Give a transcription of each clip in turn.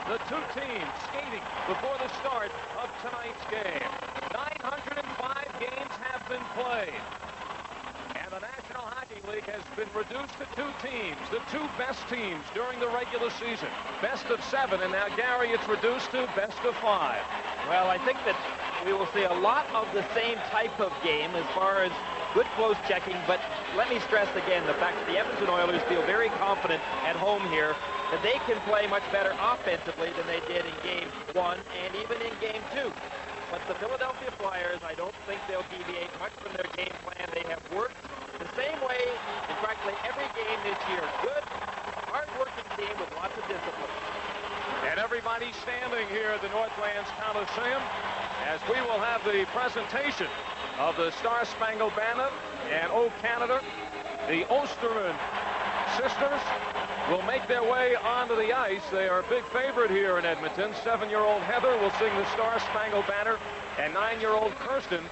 the two teams skating before the start of tonight's game. 905 games have been played. And the National Hockey League has been reduced to two teams, the two best teams during the regular season. Best of 7, and now, Gary, it's reduced to best of 5. Well, I think that we will see a lot of the same type of game as far as good close checking, but let me stress again the fact that the Edmonton Oilers feel very confident at home here that they can play much better offensively than they did in Game 1 and even in Game 2. But the Philadelphia Flyers, I don't think they'll deviate much from their game plan. They have worked the same way in practically every game this year. Good, hard-working team with lots of discipline. And everybody's standing here at the Northlands Coliseum as we will have the presentation of the Star Spangled Banner and O Canada. The Osterman sisters will make their way onto the ice. They are a big favorite here in Edmonton. 7-year-old Heather will sing the Star Spangled Banner, and 9-year-old Kirsten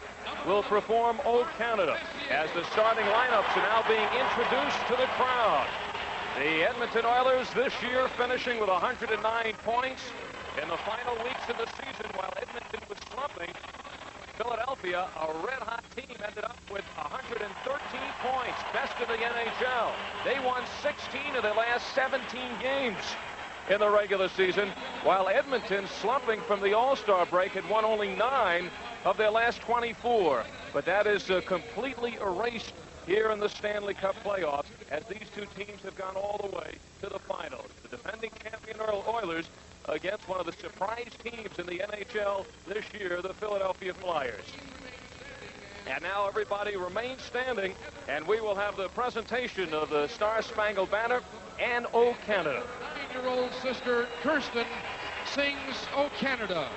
will perform O Canada as the starting lineups are now being introduced to the crowd. The Edmonton Oilers this year finishing with 109 points in the final weeks of the season while Edmonton was slumping. Philadelphia, a red-hot team, ended up with 113 points, best in the NHL. They won 16 of their last 17 games in the regular season, while Edmonton, slumping from the All-Star break, had won only 9 of their last 24. But that is completely erased here in the Stanley Cup playoffs as these two teams have gone all the way to the finals. The defending champion Oilers against one of the surprise teams in the NHL this year, the Philadelphia Flyers. And now everybody remains standing, and we will have the presentation of the Star Spangled Banner and O Canada. 9-year-old sister Kirsten sings O Canada.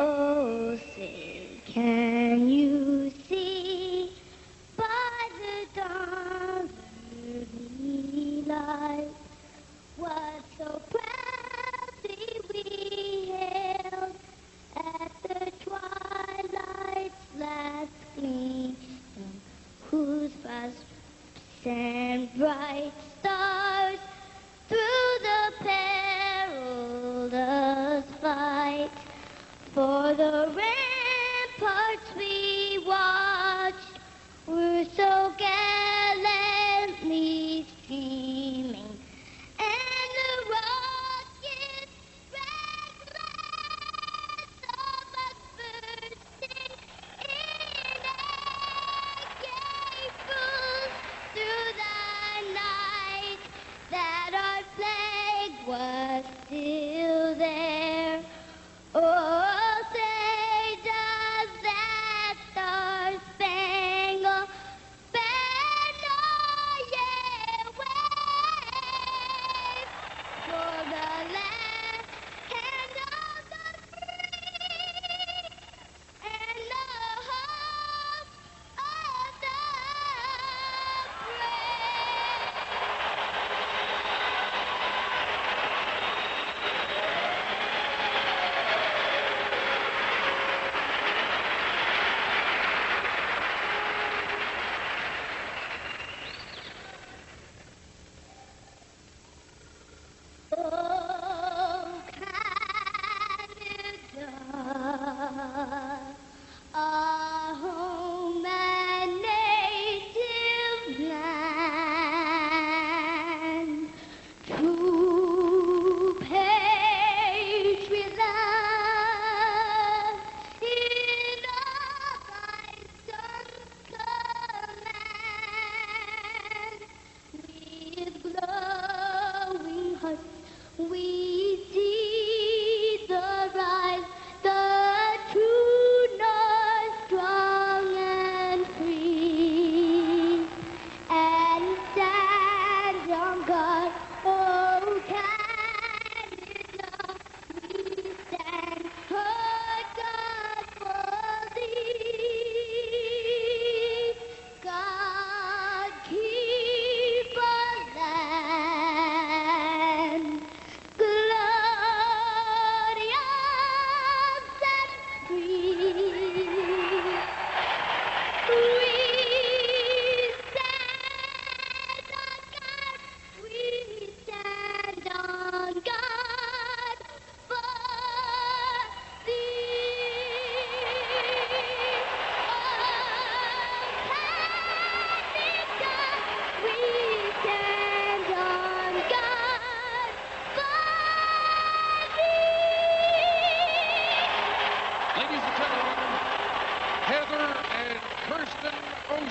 Oh, say, can you see by the dawn's early light what so proudly we hailed at the twilight's last gleam, whose vast and bright stars through the perilous fight for the ramparts we watched were so gallantly streaming, and the rockets reckless of us bursting in April through the night, that our flag was still there. Oh, say does that star-spangled banner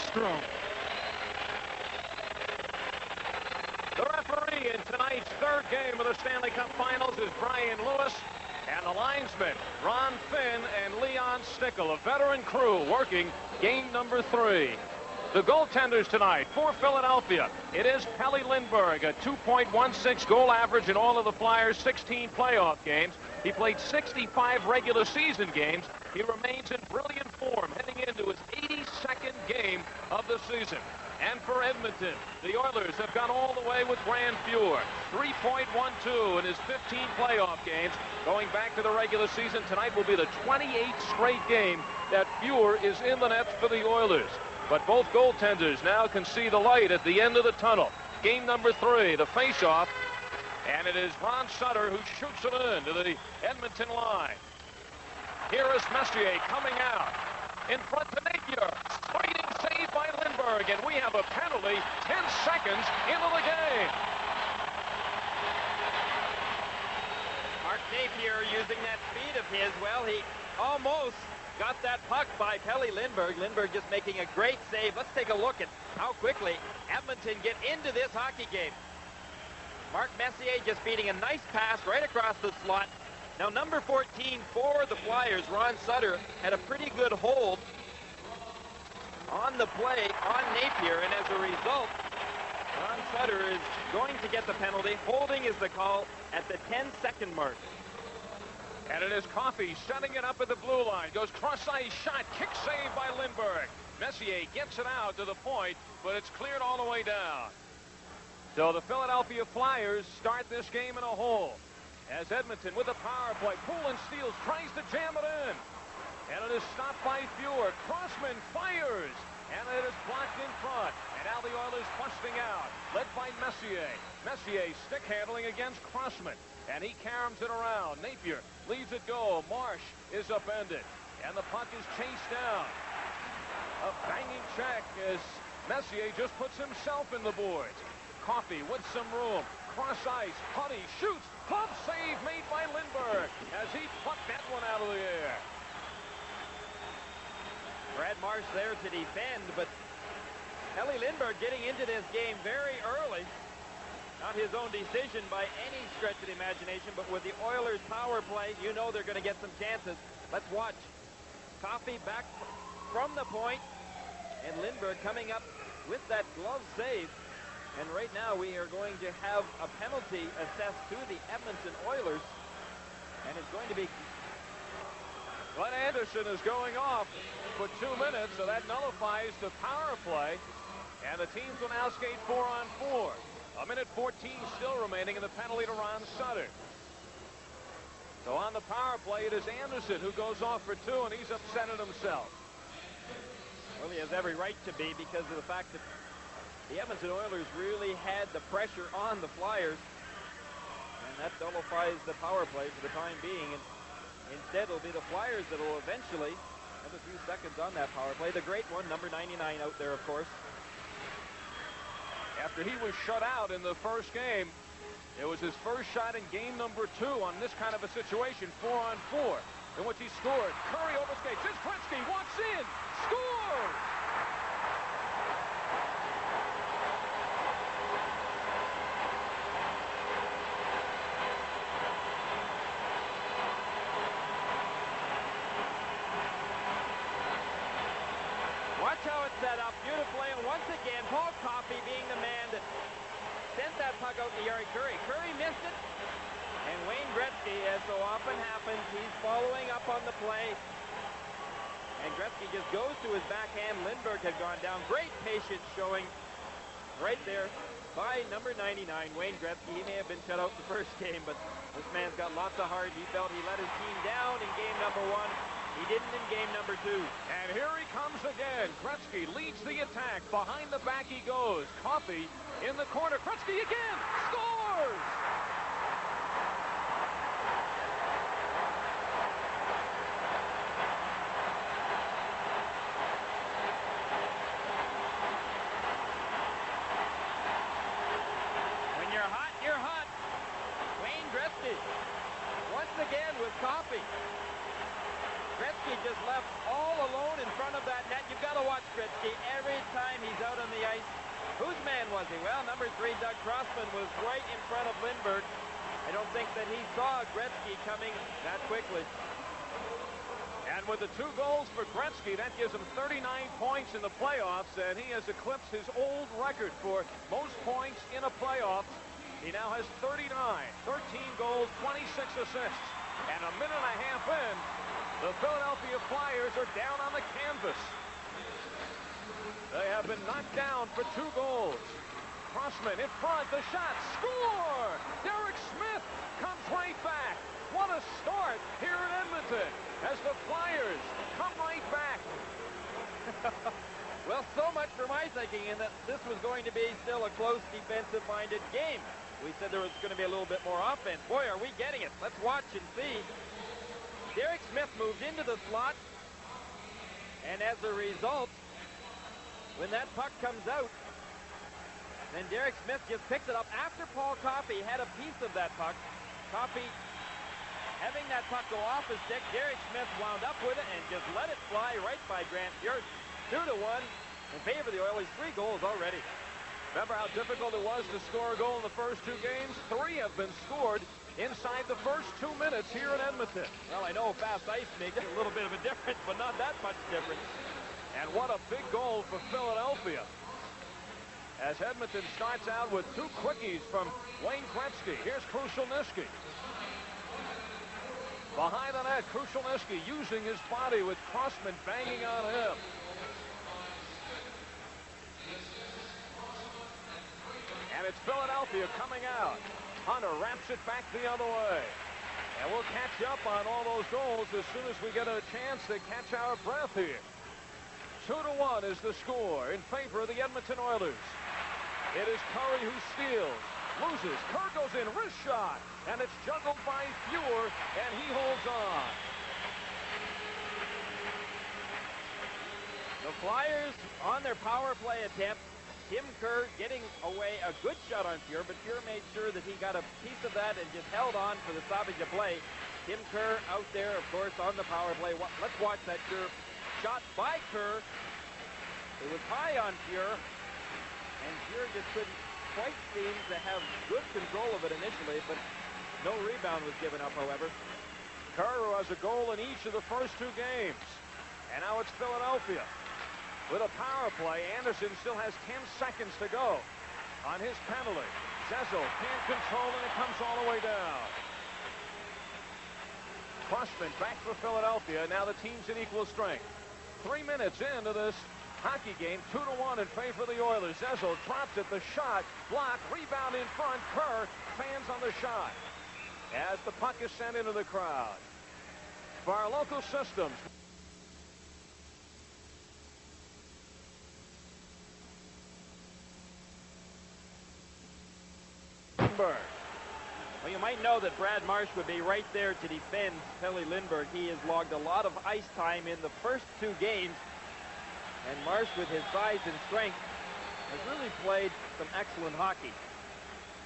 Lidstrom. The referee in tonight's third game of the Stanley Cup Finals is Brian Lewis, and the linesmen, Ron Finn and Leon Stickel, a veteran crew working game number 3. The goaltenders tonight for Philadelphia, it is Pelle Lindbergh, a 2.16 goal average in all of the Flyers' 16 playoff games. He played 65 regular season games. He remains in brilliant form heading into his 82nd game of the season. And for Edmonton, the Oilers have gone all the way with Grand Fuhr. 3.12 in his 15 playoff games. Going back to the regular season, tonight will be the 28th straight game that Fuhr is in the net for the Oilers. But both goaltenders now can see the light at the end of the tunnel. Game number 3, the face-off. And it is Ron Sutter who shoots it into the Edmonton line. Here is Messier coming out. In front to Napier. Fighting save by Lindbergh. And we have a penalty 10 seconds into the game. Mark Napier using that speed of his. Well, he almost got that puck by Pelle Lindbergh. Lindbergh just making a great save. Let's take a look at how quickly Edmonton get into this hockey game. Mark Messier just beating a nice pass right across the slot. Now, number 14 for the Flyers, Ron Sutter, had a pretty good hold on the play on Napier, and as a result, Ron Sutter is going to get the penalty. Holding is the call at the 10-second mark. And it is Coffey setting it up at the blue line. Goes cross-ice shot. Kick save by Lindbergh. Messier gets it out to the point, but it's cleared all the way down. So the Philadelphia Flyers start this game in a hole. As Edmonton with a power play. Poulin steals, tries to jam it in. And it is stopped by Fuhr. Crossman fires. And it is blocked in front. And now the Oilers busting out. Led by Messier. Messier stick handling against Crossman. And he caroms it around. Napier leaves it go. Marsh is upended. And the puck is chased down. A banging check as Messier just puts himself in the boards. Coffey with some room. Cross ice. Putty shoots. Glove save made by Lindbergh as he plucked that one out of the air. Brad Marsh there to defend, but Pelle Lindbergh getting into this game very early. Not his own decision by any stretch of the imagination, but with the Oilers' power play, you know they're going to get some chances. Let's watch. Coffey back from the point, and Lindbergh coming up with that glove save. And right now we are going to have a penalty assessed to the Edmonton Oilers. And it's going to be... Glenn Anderson is going off for 2 minutes, so that nullifies the power play. And the teams will now skate 4-on-4. A minute 14 still remaining in the penalty to Ron Sutter. So on the power play, it is Anderson who goes off for 2, and he's upset at himself. Well, he has every right to be because of the fact that the Edmonton Oilers really had the pressure on the Flyers, and that nullifies the power play for the time being. And instead, it'll be the Flyers that will eventually have a few seconds on that power play. The great one, number 99 out there, of course. After he was shut out in the first game, it was his first shot in game number 2 on this kind of a situation, 4-on-4, in which he scored. Curry overskates. Here's Gretzky, walks in, scores! Watch how it's set up beautifully, and once again, Paul Coffey being the man that sent that puck out to Yari Curry. Curry missed it, and Wayne Gretzky, as so often happens, he's following up on the play, and Gretzky just goes to his backhand. Lindbergh had gone down. Great patience showing right there by number 99, Wayne Gretzky. He may have been shut out the first game, but this man's got lots of heart. He felt he let his team down in game number 1. He didn't in game number 2. And here he comes again. Gretzky leads the attack. Behind the back he goes. Coffey in the corner. Gretzky again. Scores! When you're hot, you're hot. Wayne Gretzky once again with Coffey. Gretzky just left all alone in front of that net. You've got to watch watch Gretzky every time he's out on the ice. Whose man was he? Well, number 3, Doug Crossman, was right in front of Lindbergh. I don't think that he saw Gretzky coming that quickly. And with the 2 goals for Gretzky, that gives him 39 points in the playoffs, and he has eclipsed his old record for most points in a playoffs. He now has 39, 13 goals, 26 assists. And a minute and a half in, the Philadelphia Flyers are down on the canvas. They have been knocked down for 2 goals. Crossman in front, the shot, score! Derek Smith comes right back. What a start here in Edmonton as the Flyers come right back. Well, so much for my thinking in that this was going to be still a close defensive-minded game. We said there was going to be a little bit more offense. Boy, are we getting it. Let's watch and see. Derek Smith moves into the slot, and as a result, when that puck comes out, then Derek Smith just picks it up after Paul Coffey had a piece of that puck. Coffey having that puck go off his stick, Derek Smith wound up with it and just let it fly right by Grant Fuhr. 2-1 in favor of the Oilers. 3 goals already. Remember how difficult it was to score a goal in the first 2 games? 3 have been scored inside the first 2 minutes here in Edmonton. Well, I know fast ice makes a little bit of a difference, but not that much difference. And what a big goal for Philadelphia, as Edmonton starts out with 2 quickies from Wayne Gretzky. Here's Krushelnyski. Behind the net, Krushelnyski using his body with Crossman banging on him. And it's Philadelphia coming out. Hunter wraps it back the other way. And we'll catch up on all those goals as soon as we get a chance to catch our breath here. 2-1 is the score in favor of the Edmonton Oilers. It is Curry who steals, loses. Kerr goes in, wrist shot, and it's juggled by Fuhr, and he holds on. The Flyers on their power play attempt. Tim Kerr getting away a good shot on Fuhr, but Fuhr made sure that he got a piece of that and just held on for the stoppage of play. Tim Kerr out there, of course, on the power play. Let's watch that Kerr shot by Kerr. It was high on Fuhr, and Fuhr just couldn't quite seem to have good control of it initially, but no rebound was given up, however. Kerr who has a goal in each of the first 2 games. And now it's Philadelphia. With a power play, Anderson still has 10 seconds to go on his penalty. Zezel can't control, and it comes all the way down. Crossman back for Philadelphia. Now the team's in equal strength. 3 minutes into this hockey game, 2-1 in favor of the Oilers. Zezel drops it, the shot, blocked, rebound in front. Kerr fans on the shot as the puck is sent into the crowd. For our local systems, Well, you might know that Brad Marsh would be right there to defend Pelle Lindbergh. He has logged a lot of ice time in the first 2 games. And Marsh, with his size and strength, has really played some excellent hockey.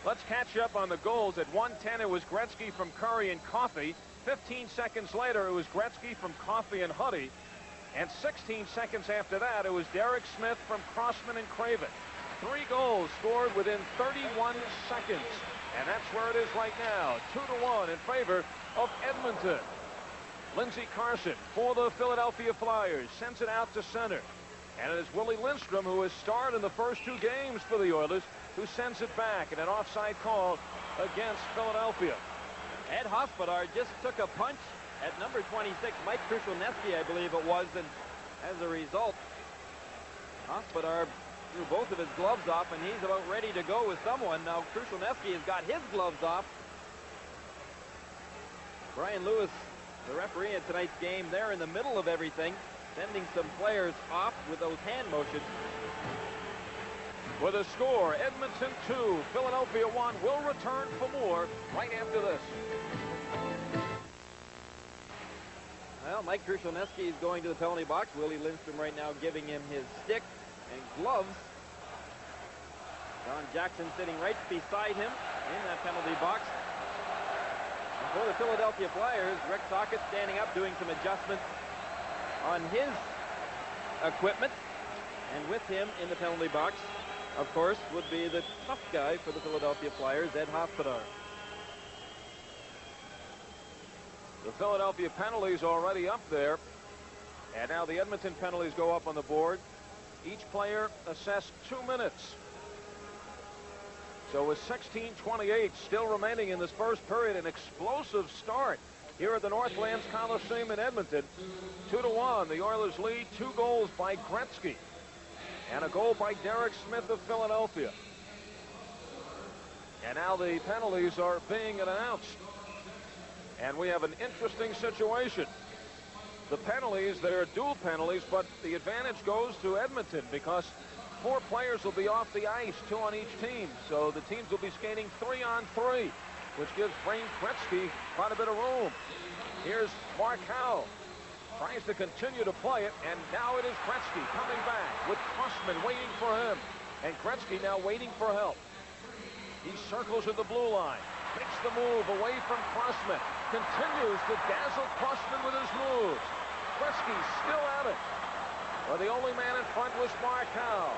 let's catch up on the goals. At 1:10, it was Gretzky from Curry and Coffey. 15 seconds later, it was Gretzky from Coffey and Huddy. And 16 seconds after that, it was Derek Smith from Crossman and Craven. 3 goals scored within 31 seconds. And that's where it is right now. 2-1 in favor of Edmonton. Lindsey Carson for the Philadelphia Flyers sends it out to center. And it is Willie Lindstrom, who has starred in the first 2 games for the Oilers, who sends it back in an offside call against Philadelphia. Ed Hospodar just took a punch at number 26, Mike Krushelnyski, I believe it was, and as a result, Hospodar threw both of his gloves off, and he's about ready to go with someone. Now, Krushelnyski has got his gloves off. Brian Lewis, the referee at tonight's game, there in the middle of everything, sending some players off with those hand motions. With a score, Edmonton 2, Philadelphia 1. We'll return for more right after this. Well, Mike Krushelnyski is going to the penalty box. Willie Lindstrom right now giving him his stick and gloves. John Jackson sitting right beside him in that penalty box. And for the Philadelphia Flyers, Rick Sockett standing up doing some adjustments on his equipment. And with him in the penalty box, of course, would be the tough guy for the Philadelphia Flyers, Ed Hospodar. The Philadelphia penalties already up there. And now the Edmonton penalties go up on the board. Each player assessed 2 minutes. So with 16:28 still remaining in this first period, an explosive start here at the Northlands Coliseum in Edmonton. 2-1. The Oilers lead. 2 goals by Gretzky. And a goal by Derek Smith of Philadelphia. And now the penalties are being announced. And we have an interesting situation. The penalties, they're dual penalties, but the advantage goes to Edmonton because 4 players will be off the ice, 2 on each team. So the teams will be skating 3-on-3, which gives Wayne Gretzky quite a bit of room. Here's Mark Howe. Tries to continue to play it, and now it is Gretzky coming back with Crossman waiting for him. And Gretzky now waiting for help. He circles at the blue line, makes the move away from Crossman, continues to dazzle Crossman with his moves. Gretzky still at it. Well, the only man in front was Mark Howe.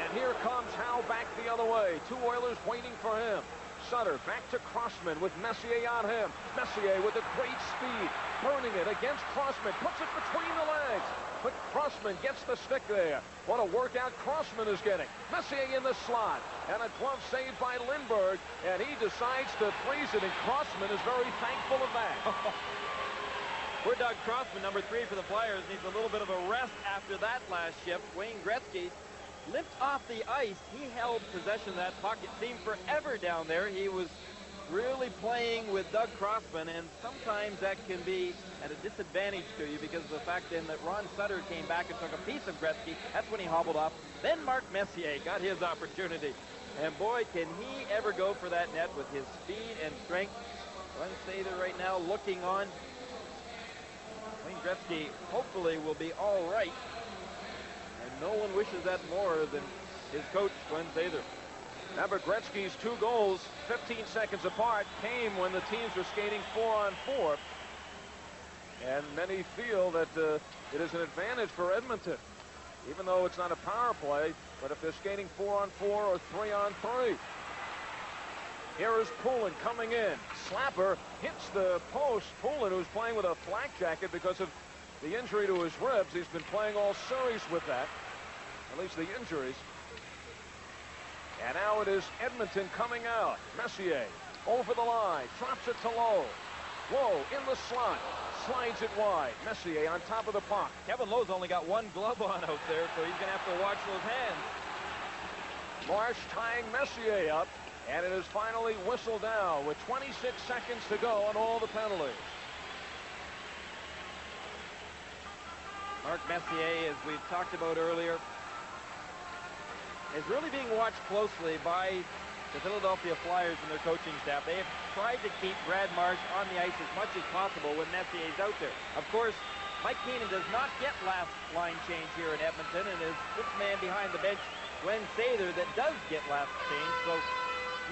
And here comes Howe back the other way. 2 Oilers waiting for him. Sutter back to Crossman with Messier on him. Messier with a great speed, burning it against Crossman, puts it between the legs. But Crossman gets the stick there. What a workout Crossman is getting. Messier in the slot, and a glove saved by Lindbergh, and he decides to freeze it, and Crossman is very thankful of that. Poor Doug Crossman, number 3 for the Flyers, needs a little bit of a rest after that last shift. Wayne Gretzky limped off the ice. He held possession of that puck. It seemed forever down there. He was really playing with Doug Crossman, and sometimes that can be at a disadvantage to you because of the fact then that Ron Sutter came back and took a piece of Gretzky. That's when he hobbled off. Then Mark Messier got his opportunity. And boy, can he ever go for that net with his speed and strength. Glenn Sather right now looking on. Wayne Gretzky hopefully will be all right. And no one wishes that more than his coach, Glenn Sather. Remember, Gretzky's 2 goals, 15 seconds apart, came when the teams were skating 4-on-4. And many feel that it is an advantage for Edmonton, even though it's not a power play. But if they're skating 4-on-4 or 3-on-3. Here is Poulin coming in. Slapper hits the post. Poulin, who's playing with a flak jacket because of the injury to his ribs. He's been playing all series with that, at least the injuries. And now it is Edmonton coming out. Messier over the line, drops it to Lowe. Lowe in the slot, slides it wide. Messier on top of the puck. Kevin Lowe's only got 1 glove on out there, so he's going to have to watch those hands. Marsh tying Messier up, and it is finally whistled down with 26 seconds to go on all the penalties. Mark Messier, as we've talked about earlier, is really being watched closely by the Philadelphia Flyers and their coaching staff. They have tried to keep Brad Marsh on the ice as much as possible when Messier's out there. Of course, Mike Keenan does not get last line change here in Edmonton, and is this man behind the bench, Glenn Sather, that does get last change. So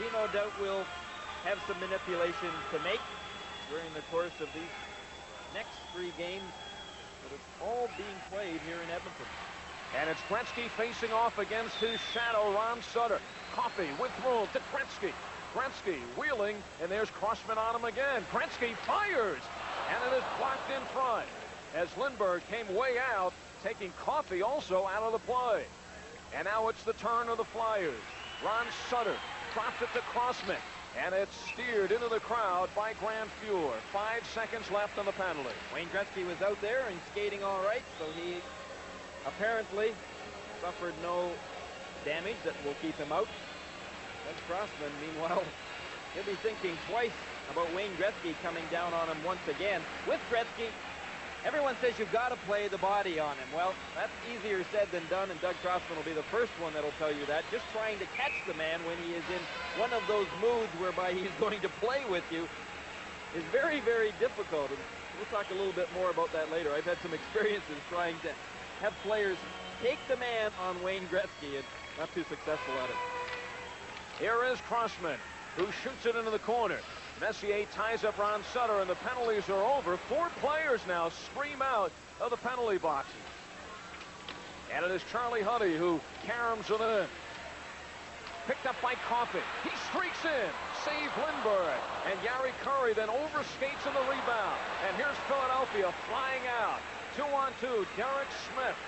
he no doubt will have some manipulation to make during the course of these next 3 games that are all being played here in Edmonton. And it's Gretzky facing off against his shadow, Ron Sutter. Coffey with room to Gretzky. Gretzky wheeling, and there's Crossman on him again. Gretzky fires, and it is blocked in front as Lindbergh came way out, taking Coffey also out of the play. And now it's the turn of the Flyers. Ron Sutter drops it to Crossman, and it's steered into the crowd by Grant Fuhr. 5 seconds left on the penalty. Wayne Gretzky was out there and skating all right, so he apparently suffered no damage that will keep him out. And Crossman, meanwhile, he'll be thinking twice about Wayne Gretzky coming down on him once again. With Gretzky, everyone says you've got to play the body on him. Well, that's easier said than done, and Doug Crossman will be the first one that'll tell you that. Just trying to catch the man when he is in one of those moods whereby he's going to play with you is very, very difficult. And we'll talk a little bit more about that later. I've had some experiences trying to have players take the man on Wayne Gretzky and not too successful at it. Here is Crossman, who shoots it into the corner. Messier ties up Ron Sutter, and the penalties are over. 4 players now scream out of the penalty boxes. And it is Charlie Huddy who caroms it in. Picked up by Coffey. He streaks in. Save Lindbergh. And Gary Curry then overskates in the rebound. And here's Philadelphia flying out. 2-on-2. Derek Smith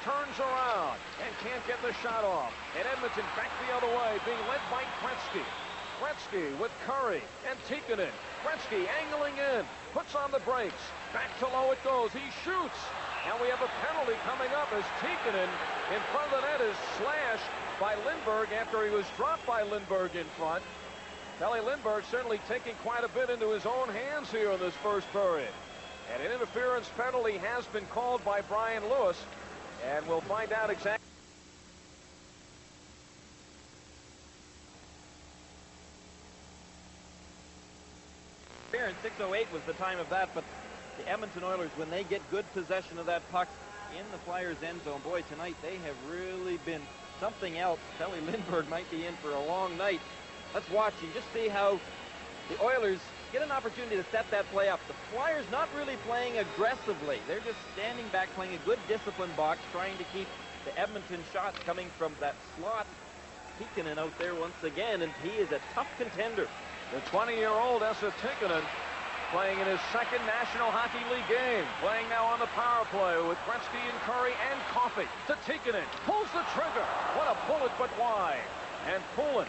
turns around and can't get the shot off. And Edmonton back the other way, being led by Gretzky. Gretzky with Curry and Tikkanen. Gretzky angling in. Puts on the brakes. Back to low it goes. He shoots. And we have a penalty coming up as Tikkanen in front of the net is slashed by Lindbergh after he was dropped by Lindbergh in front. Kelly Lindbergh certainly taking quite a bit into his own hands here in this first period. And an interference penalty has been called by Brian Lewis. And we'll find out exactly. Here in 6:08 was the time of that, but the Edmonton Oilers, when they get good possession of that puck in the Flyers' end zone, boy, tonight they have really been something else. Kelly Lindbergh might be in for a long night. Let's watch and just see how the Oilers get an opportunity to set that play up. The Flyers not really playing aggressively. They're just standing back, playing a good disciplined box, trying to keep the Edmonton shots coming from that slot. Tikkanen out there once again, and he is a tough contender. The 20-year-old Esa Tikkanen playing in his second National Hockey League game. Playing now on the power play with Gretzky and Curry and Coffey. To Tikkanen. Pulls the trigger. What a bullet, but why? And Poulin,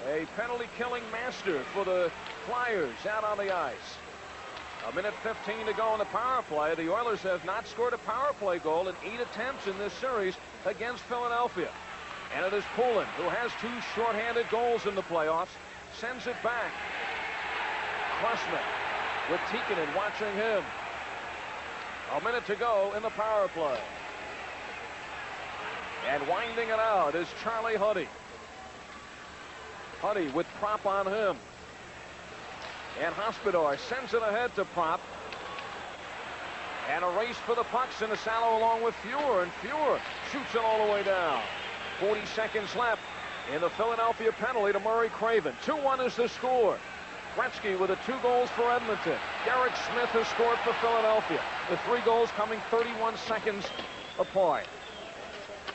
a penalty-killing master for the Flyers out on the ice. A minute 15 to go in the power play. The Oilers have not scored a power play goal in 8 attempts in this series against Philadelphia. And it is Poulin, who has 2 shorthanded goals in the playoffs, sends it back. Klusman with Tikkanen watching him. A minute to go in the power play. And winding it out is Charlie Huddy. Huddy with Prop on him. And Hospodar sends it ahead to Prop. And a race for the pucks in the sallow along with Fuhr. And Fuhr shoots it all the way down. 40 seconds left in the Philadelphia penalty to Murray Craven. 2-1 is the score. Gretzky with the 2 goals for Edmonton. Derek Smith has scored for Philadelphia. The 3 goals coming 31 seconds apart.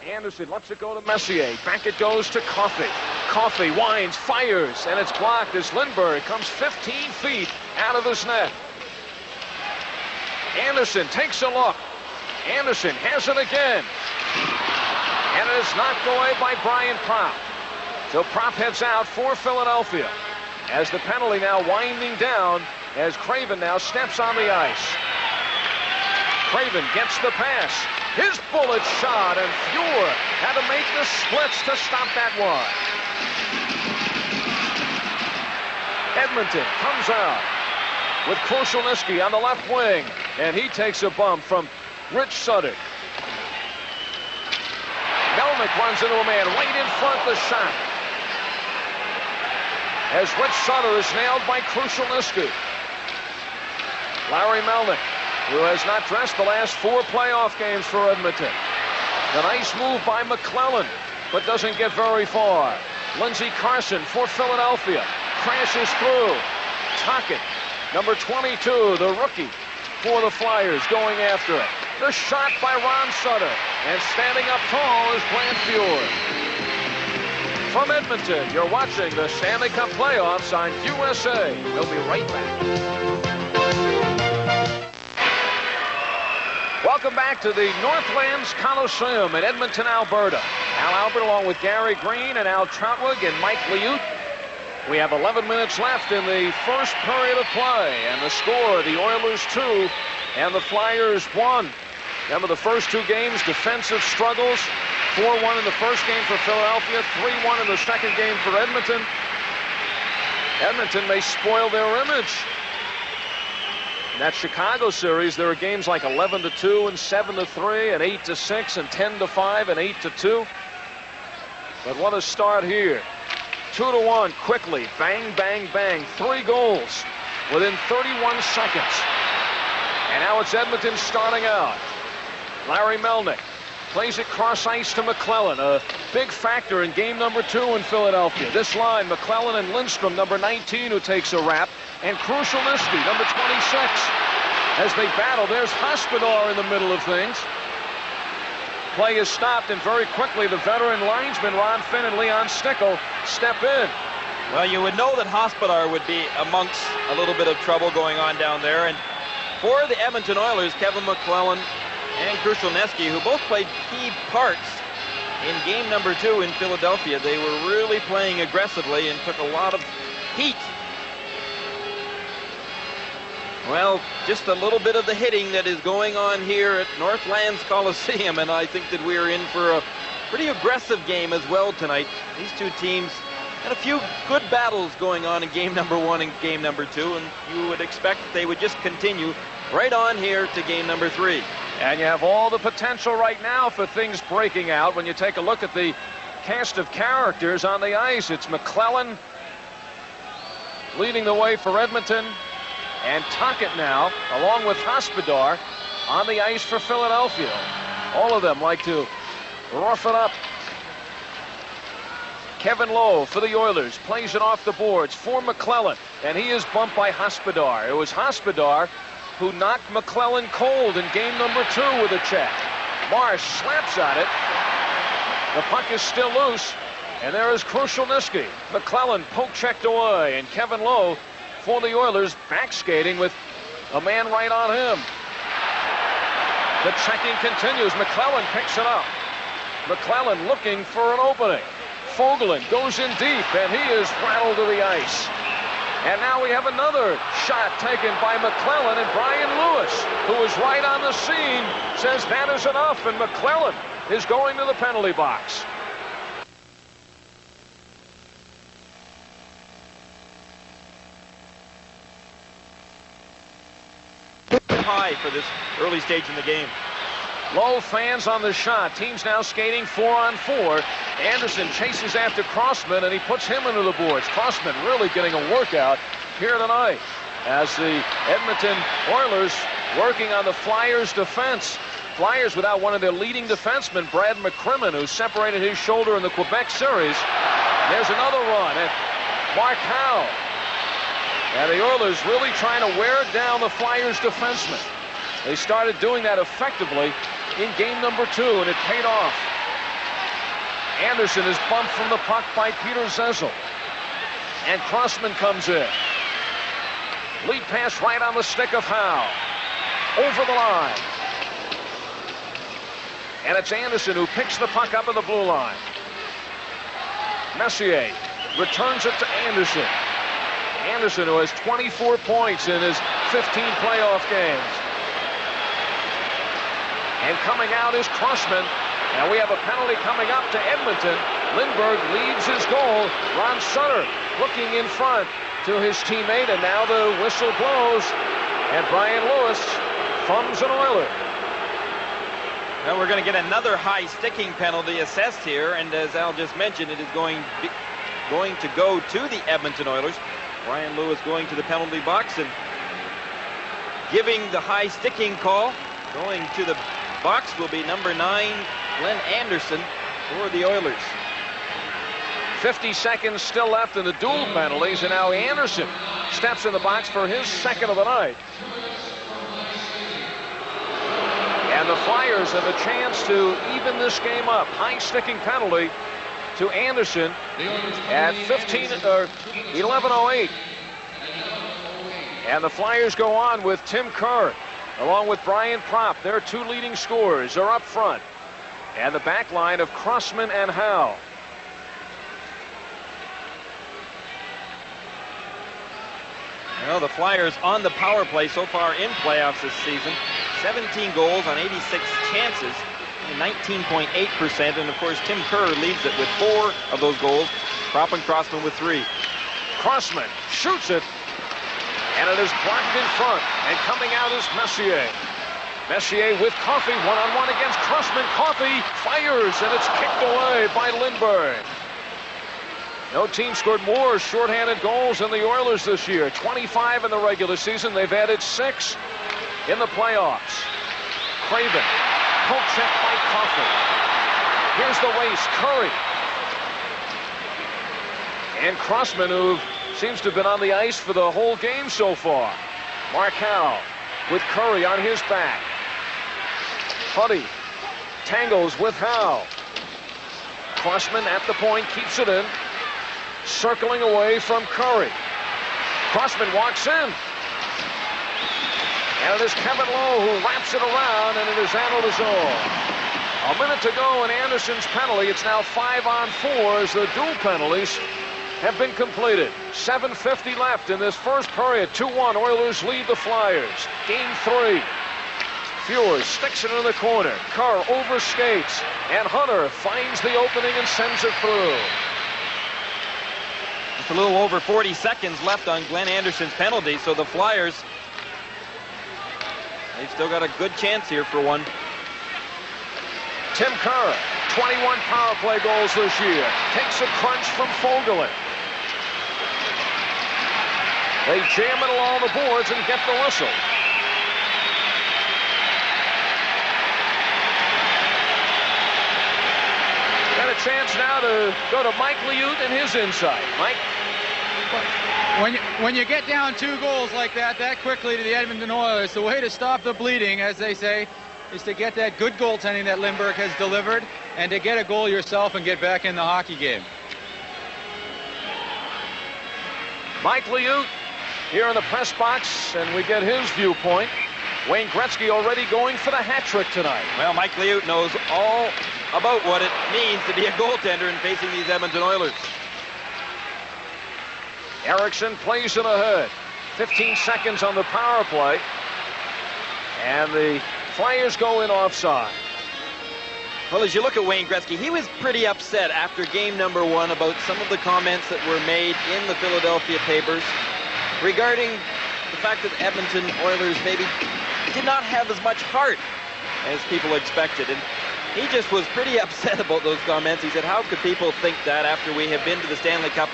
Anderson lets it go to Messier. Back it goes to Coffey. Coffey winds, fires, and it's blocked as Lindbergh comes 15 feet out of his net. Anderson takes a look. Anderson has it again. And it is knocked away by Brian Prop. So Prop heads out for Philadelphia. As the penalty now winding down as Craven now steps on the ice. Craven gets the pass. His bullet shot, and Fuhr had to make the splits to stop that one. Edmonton comes out with Krushelnyski on the left wing, and he takes a bump from Rich Sutter. Melnick runs into a man right in front of the shot. As Rich Sutter is nailed by Krushelnyski. Larry Melnick, who has not dressed the last 4 playoff games for Edmonton. A nice move by McClellan, but doesn't get very far. Lindsey Carson for Philadelphia. Crashes through. Tocchet, number 22, the rookie for the Flyers, going after it. The shot by Ron Sutter. And standing up tall is Grant Fuhr. From Edmonton, you're watching the Stanley Cup playoffs on USA. We'll be right back. Welcome back to the Northlands Coliseum in Edmonton, Alberta. Al Albert along with Gary Green and Al Trautwig and Mike Liut. We have 11 minutes left in the first period of play. And the score, the Oilers 2 and the Flyers 1. Remember the first 2 games, defensive struggles. 4-1 in the first game for Philadelphia, 3-1 in the second game for Edmonton. Edmonton may spoil their image. In that Chicago series, there were games like 11-2 and 7-3 and 8-6 and 10-5 and 8-2. But what a start here. 2-1 quickly, bang, bang, bang. 3 goals within 31 seconds. And now it's Edmonton starting out. Larry Melnick plays it cross ice to McClellan, a big factor in game number 2 in Philadelphia. This line, McClellan and Lindstrom, number 19, who takes a wrap, and Krushelnyski, number 26. As they battle, there's Hospodar in the middle of things. play is stopped, and very quickly the veteran linesmen Ron Finn and Leon Stickle step in. Well, you would know that Hospodar would be amongst a little bit of trouble going on down there. And for the Edmonton Oilers, Kevin McClellan and Krushelnyski, who both played key parts in game number 2 in Philadelphia, they were really playing aggressively and took a lot of heat. Well, just a little bit of the hitting that is going on here at Northlands Coliseum, and I think that we're in for a pretty aggressive game as well tonight. These two teams had a few good battles going on in game number 1 and game number 2, and you would expect that they would just continue right on here to game number 3. And you have all the potential right now for things breaking out when you take a look at the cast of characters on the ice. It's McClellan leading the way for Edmonton, and Tuckett now, along with Hospodar, on the ice for Philadelphia. All of them like to rough it up. Kevin Lowe for the Oilers plays it off the boards for McClellan, and he is bumped by Hospodar. It was Hospodar who knocked McClellan cold in game number 2 with a check. Marsh slaps at it. The puck is still loose, and there is Krushelnyski. McClellan poke checked away, and Kevin Lowe for the Oilers back skating with a man right on him. The checking continues. McClellan picks it up. McClellan looking for an opening. Fogelin goes in deep, and he is rattled to the ice. And now we have another shot taken by McClellan, and Brian Lewis, who is right on the scene, says that is enough, and McClellan is going to the penalty box. High for this early stage in the game. Low fans on the shot. Team's now skating 4-on-4. Anderson chases after Crossman, and he puts him into the boards. Crossman really getting a workout here tonight as the Edmonton Oilers working on the Flyers' defense. Flyers without one of their leading defensemen, Brad McCrimmon, who separated his shoulder in the Quebec series. There's another run at Mark Howe. And the Oilers really trying to wear down the Flyers' defensemen. They started doing that effectively in game number 2, and it paid off. Anderson is bumped from the puck by Peter Zezel. And Crossman comes in. Lead pass right on the stick of Howe. Over the line. And it's Anderson who picks the puck up at the blue line. Messier returns it to Anderson. Anderson, who has 24 points in his 15 playoff games. And coming out is Crossman. And we have a penalty coming up to Edmonton. Lindbergh leads his goal. Ron Sutter looking in front to his teammate, and now the whistle blows. And Brian Lewis thumbs an Oiler. Now we're going to get another high sticking penalty assessed here, and as Al just mentioned, it is going to go to the Edmonton Oilers. Brian Lewis going to the penalty box and giving the high sticking call. Going to the box will be number 9, Glenn Anderson, for the Oilers. 50 seconds still left in the dual penalties, and now Anderson steps in the box for his second of the night. And the Flyers have a chance to even this game up. High sticking penalty to Anderson at 11:08. And the Flyers go on with Tim Kerr along with Brian Propp. Their 2 leading scorers are up front. And the back line of Crossman and Howe. Well, the Flyers on the power play so far in playoffs this season. 17 goals on 86 chances, 19.8%. And, of course, Tim Kerr leads it with 4 of those goals. Propp and Crossman with 3. Crossman shoots it, and it is blocked in front. And coming out is Messier. Messier with Coffey, one-on-one against Crossman. Coffey fires, and it's kicked away by Lindbergh. No team scored more shorthanded goals than the Oilers this year. 25 in the regular season. They've added 6 in the playoffs. Craven, poke check by Coffey. Here's the waist, Curry. And Crossman, who seems to have been on the ice for the whole game so far. Mark Howe with Curry on his back. Huddy tangles with Howe. Crossman at the point, keeps it in. Circling away from Curry. Crossman walks in. And it is Kevin Lowe who wraps it around, and it is Anna Lazar. A minute to go in Anderson's penalty. It's now 5-on-4 as the dual penalties have been completed. 7:50 left in this first period. 2-1. Oilers lead the Flyers. Game 3. Fuhrer sticks it in the corner. Kerr overskates. And Hunter finds the opening and sends it through. Just a little over 40 seconds left on Glenn Anderson's penalty, so the Flyers, they've still got a good chance here for one. Tim Kerr, 21 power play goals this year. Takes a crunch from Fogelin. They jam it along the boards and get the whistle. Got a chance now to go to Mike Liut and his inside. Mike? When you get down 2 goals like that quickly to the Edmonton Oilers, the way to stop the bleeding, as they say, is to get that good goaltending that Lindbergh has delivered and to get a goal yourself and get back in the hockey game. Mike Liut here in the press box, and we get his viewpoint. Wayne Gretzky already going for the hat trick tonight. Well, Mike Liut knows all about what it means to be a goaltender in facing these Edmonton Oilers. Erickson plays it ahead. 15 seconds on the power play. And the Flyers go in offside. Well, as you look at Wayne Gretzky, he was pretty upset after game number 1 about some of the comments that were made in the Philadelphia papers regarding the fact that Edmonton Oilers maybe did not have as much heart as people expected. And he just was pretty upset about those comments. He said, how could people think that after we have been to the Stanley Cup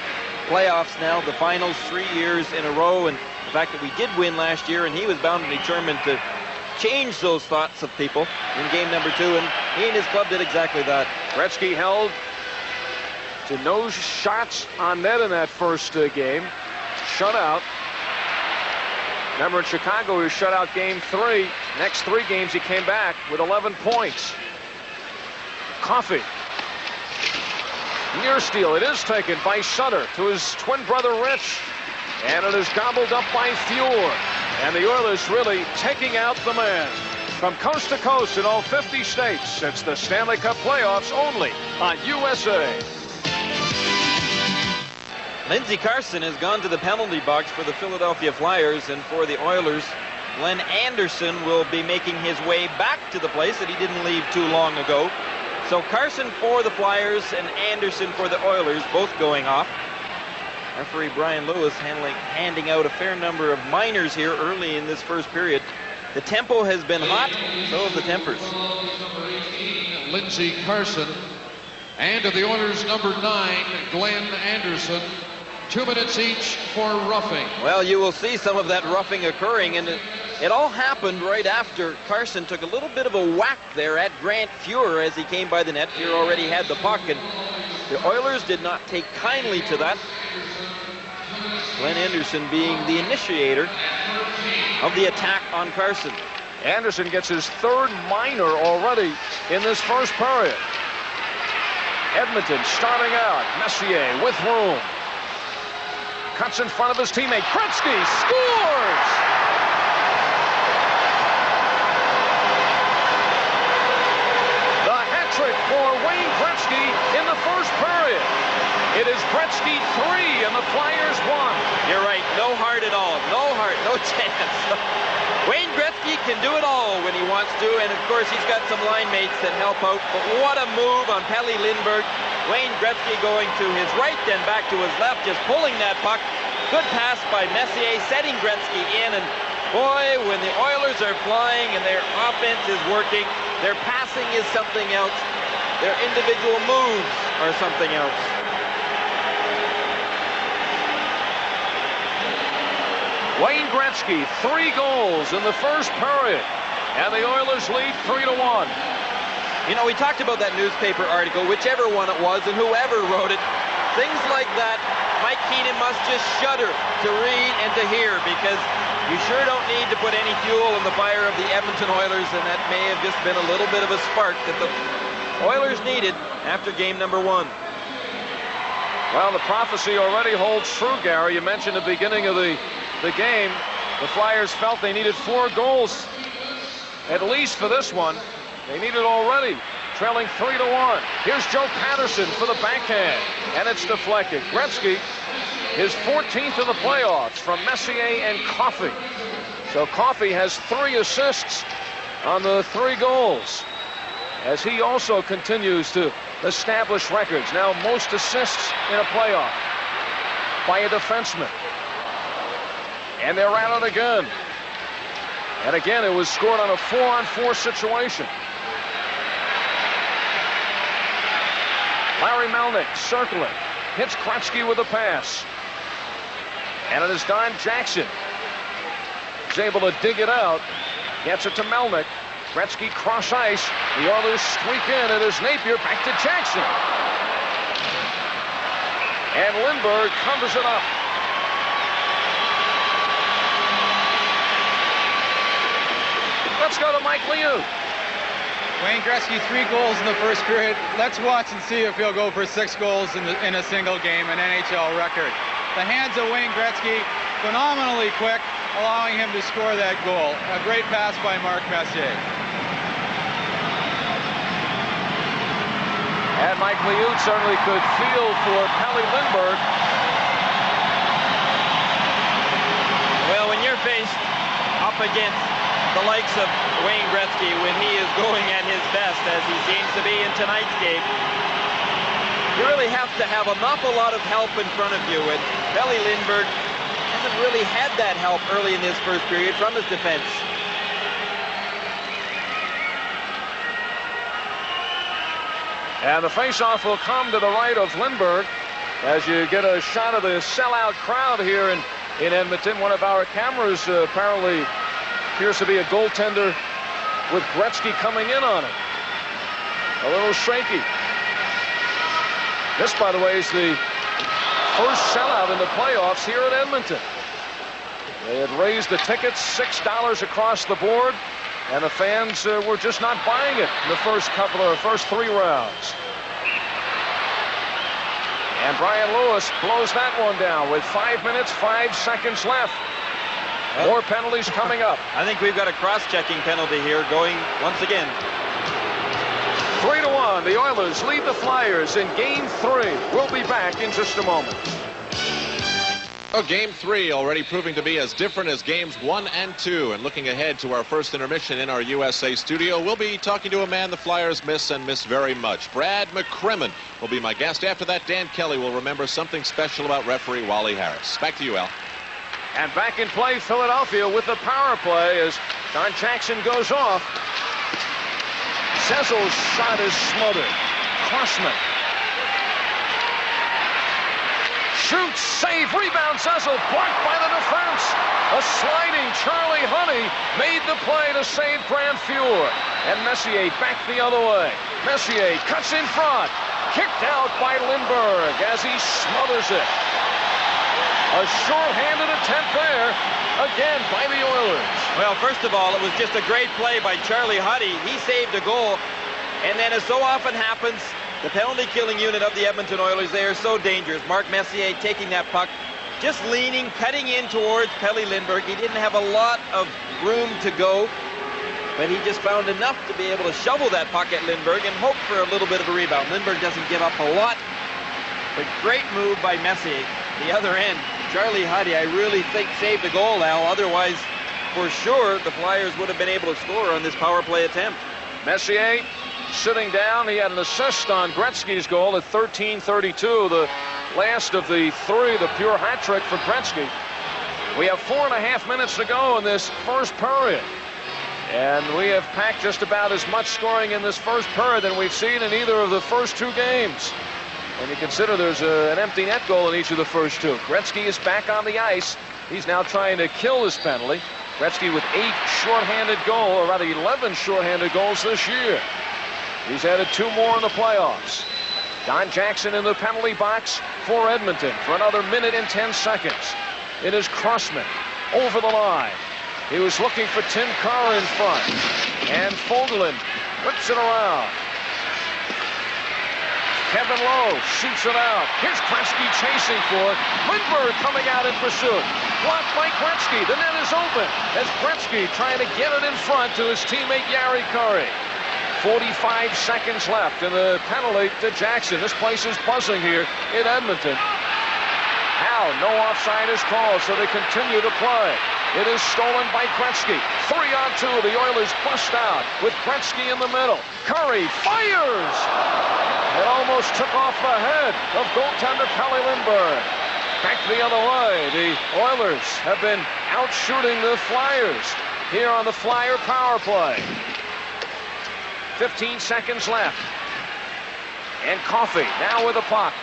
playoffs now, the finals 3 years in a row, and the fact that we did win last year, and he was bound and determined to change those thoughts of people in game number 2, and he and his club did exactly that. Gretzky held to no shots on net in that first game. Shut out. Remember, in Chicago, he was shut out game 3. Next 3 games, he came back with 11 points. Coffey. Near steal. It is taken by Sutter to his twin brother, Rich. And it is gobbled up by Fuhrer. And the Oilers really taking out the man. From coast to coast in all 50 states, it's the Stanley Cup playoffs only on USA. Lindsey Carson has gone to the penalty box for the Philadelphia Flyers, and for the Oilers, Glenn Anderson will be making his way back to the place that he didn't leave too long ago. So Carson for the Flyers and Anderson for the Oilers, both going off. Referee Brian Lewis handing out a fair number of minors here early in this first period. The tempo has been hot, so have the tempers. Lindsey Carson, and to the Oilers number 9, Glenn Anderson. 2 minutes each for roughing. Well, you will see some of that roughing occurring, and it all happened right after Carson took a little bit of a whack there at Grant Fuhrer as he came by the net. Fuhrer already had the puck, and the Oilers did not take kindly to that. Glenn Anderson being the initiator of the attack on Carson. Anderson gets his 3rd minor already in this first period. Edmonton starting out. Messier with room. Cuts in front of his teammate. Gretzky scores! The hat trick for Wayne Gretzky in the first period. It is Gretzky 3 and the Flyers 1. You're right. No heart at all. No heart. No chance. Wayne Gretzky can do it all when he wants to, and of course he's got some line mates that help out. But what a move on Pelle Lindbergh. Wayne Gretzky going to his right, then back to his left, just pulling that puck. Good pass by Messier, setting Gretzky in, and boy, when the Oilers are flying and their offense is working, their passing is something else. Their individual moves are something else. Wayne Gretzky, 3 goals in the first period, and the Oilers lead 3-1. You know, we talked about that newspaper article, whichever one it was and whoever wrote it. Things like that, Mike Keenan must just shudder to read and to hear, because You sure don't need to put any fuel in the fire of the Edmonton Oilers, and that may have just been a little bit of a spark that the Oilers needed after game number 1. Well, the prophecy already holds true, Gary. You mentioned at the beginning of the game, the Flyers felt they needed 4 goals, at least for this one. They need it already, trailing 3-1. Here's Joe Patterson for the backhand, and it's deflected. Gretzky, his 14th in the playoffs from Messier and Coffey. So Coffey has 3 assists on the 3 goals, as he also continues to establish records. Now most assists in a playoff by a defenseman. And they're at it again. And again, it was scored on a 4-on-4 situation. Larry Melnick circling, hits Gretzky with a pass. And it is Don Jackson. He's able to dig it out, gets it to Melnick. Gretzky cross ice. The Oilers squeak in. It is Napier, back to Jackson. And Lindbergh covers it up. Let's go to Mike Liu. Wayne Gretzky, 3 goals in the first period. Let's watch and see if he'll go for 6 goals in a single game, an NHL record. The hands of Wayne Gretzky, phenomenally quick, allowing him to score that goal. A great pass by Mark Messier. And Mike Liu certainly could feel for Pelle Lindbergh. Well, when you're faced up against the likes of Wayne Gretzky when he is going at his best, as he seems to be in tonight's game, you really have to have an awful lot of help in front of you. And Pelle Lindbergh hasn't really had that help early in this first period from his defense. And the faceoff will come to the right of Lindbergh as you get a shot of the sellout crowd here in Edmonton. One of our cameras apparently appears to be a goaltender with Gretzky coming in on it. A little shaky. This, by the way, is the first sellout in the playoffs here at Edmonton. They had raised the tickets $6 across the board, and the fans were just not buying it in the first 3 rounds. And Brian Lewis blows that one down with 5 minutes, 5 seconds left. More penalties coming up. I think we've got a cross-checking penalty here going once again. 3-1. The Oilers lead the Flyers in Game 3. We'll be back in just a moment. Game 3 already proving to be as different as games 1 and 2. And looking ahead to our first intermission in our USA studio, we'll be talking to a man the Flyers miss and miss very much. Brad McCrimmon will be my guest. After that, Dan Kelly will remember something special about referee Wally Harris. Back to you, Al. And back in play, Philadelphia with the power play as Don Jackson goes off. Sezel's shot is smothered. Crossman. Shoots, save, rebound, Cecil, blocked by the defense. A sliding Charlie Honey made the play to save Grant Fuhr. And Messier back the other way. Messier cuts in front. Kicked out by Lindbergh as he smothers it. A short-handed attempt there, again by the Oilers. Well, first of all, it was just a great play by Charlie Huddy. He saved a goal. And then, as so often happens, the penalty-killing unit of the Edmonton Oilers, they are so dangerous. Mark Messier taking that puck, just leaning, cutting in towards Pelle Lindbergh. He didn't have a lot of room to go, but he just found enough to be able to shovel that puck at Lindbergh and hope for a little bit of a rebound. Lindbergh doesn't give up a lot, but great move by Messier. The other end, Charlie Huddy, I really think saved the goal, Al. Otherwise, for sure, the Flyers would have been able to score on this power play attempt. Messier sitting down. He had an assist on Gretzky's goal at 13:32, the last of the 3, the pure hat trick for Gretzky. We have 4.5 minutes to go in this first period. And we have packed just about as much scoring in this first period than we've seen in either of the first 2 games. And you consider there's an empty net goal in each of the first 2. Gretzky is back on the ice. He's now trying to kill this penalty. Gretzky with 8 shorthanded goals, or rather 11 shorthanded goals this year. He's added 2 more in the playoffs. Don Jackson in the penalty box for Edmonton for another minute and 10 seconds. It is Crossman. over the line. He was looking for Tim Carr in front. And Fogelin whips it around. Kevin Lowe shoots it out. Here's Gretzky chasing for it. Lindbergh coming out in pursuit. Blocked by Gretzky. The net is open as Gretzky trying to get it in front to his teammate Yari Curry. 45 seconds left in the penalty to Jackson. This place is buzzing here in Edmonton. Now, no offside is called, so they continue to play. It is stolen by Gretzky. 3-on-2. The Oilers bust out with Gretzky in the middle. Curry fires! It almost took off the head of goaltender Pelle Lindbergh. Back the other way. The Oilers have been out-shooting the Flyers here on the Flyer power play. 15 seconds left. And Coffey now with the puck.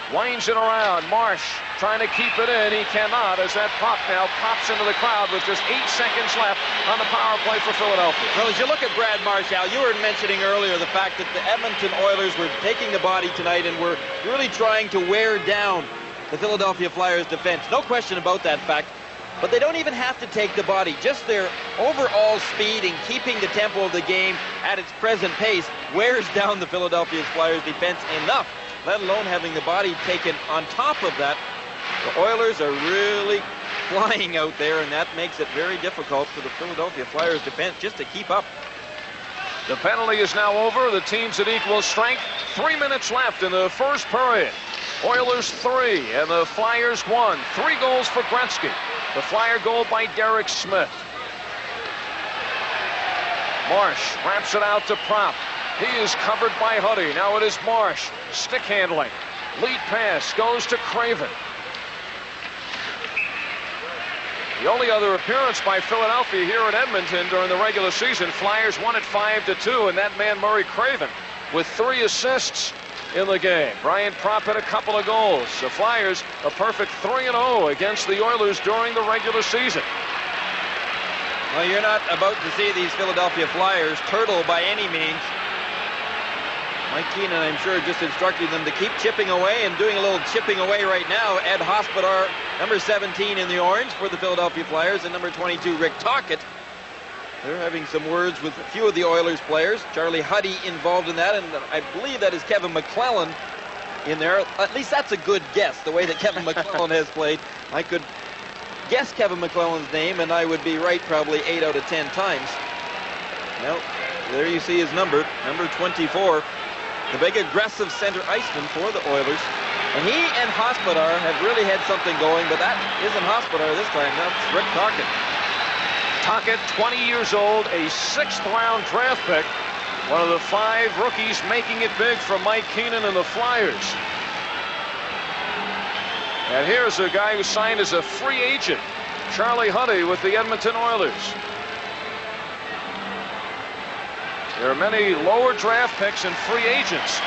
Winds it around. Marsh trying to keep it in. He cannot as that puck now pops into the crowd with just 8 seconds left on the power play for Philadelphia. Well, as you look at Brad Marsh, Al, you were mentioning earlier the fact that the Edmonton Oilers were taking the body tonight and were really trying to wear down the Philadelphia Flyers defense. No question about that fact. But they don't even have to take the body. Just their overall speed and keeping the tempo of the game at its present pace wears down the Philadelphia Flyers defense enough, let alone having the body taken on top of that. The Oilers are really flying out there, and that makes it very difficult for the Philadelphia Flyers defense just to keep up. The penalty is now over. The team's at equal strength. 3 minutes left in the first period. Oilers 3 and the Flyers 1. 3 goals for Gretzky. The Flyer goal by Derek Smith. Marsh wraps it out to Prop. He is covered by Huddy. Now it is Marsh. Stick handling. Lead pass goes to Craven. The only other appearance by Philadelphia here in Edmonton during the regular season, Flyers won it 5-2, and that man Murray Craven with 3 assists in the game. Brian Propp had a couple of goals. The Flyers a perfect 3-0 against the Oilers during the regular season. Well, you're not about to see these Philadelphia Flyers turtle by any means. Mike Keenan, I'm sure, just instructing them to keep chipping away and doing a little chipping away right now. Ed Hospodar, number 17 in the orange for the Philadelphia Flyers, and number 22, Rick Tocchet. They're having some words with a few of the Oilers players. Charlie Huddy involved in that, and I believe that is Kevin McClellan in there. At least that's a good guess, the way that Kevin McClellan has played. I could guess Kevin McClellan's name, and I would be right probably 8 out of 10 times. Well, there you see his number 24. The big aggressive center iceman for the Oilers. And he and Hospodar have really had something going, but that isn't Hospodar this time. That's Rick Tocchet. Tocchet, 20 years old, a 6th-round draft pick. One of the 5 rookies making it big for Mike Keenan and the Flyers. And here's a guy who signed as a free agent, Charlie Huddy with the Edmonton Oilers. There are many lower draft picks and free agents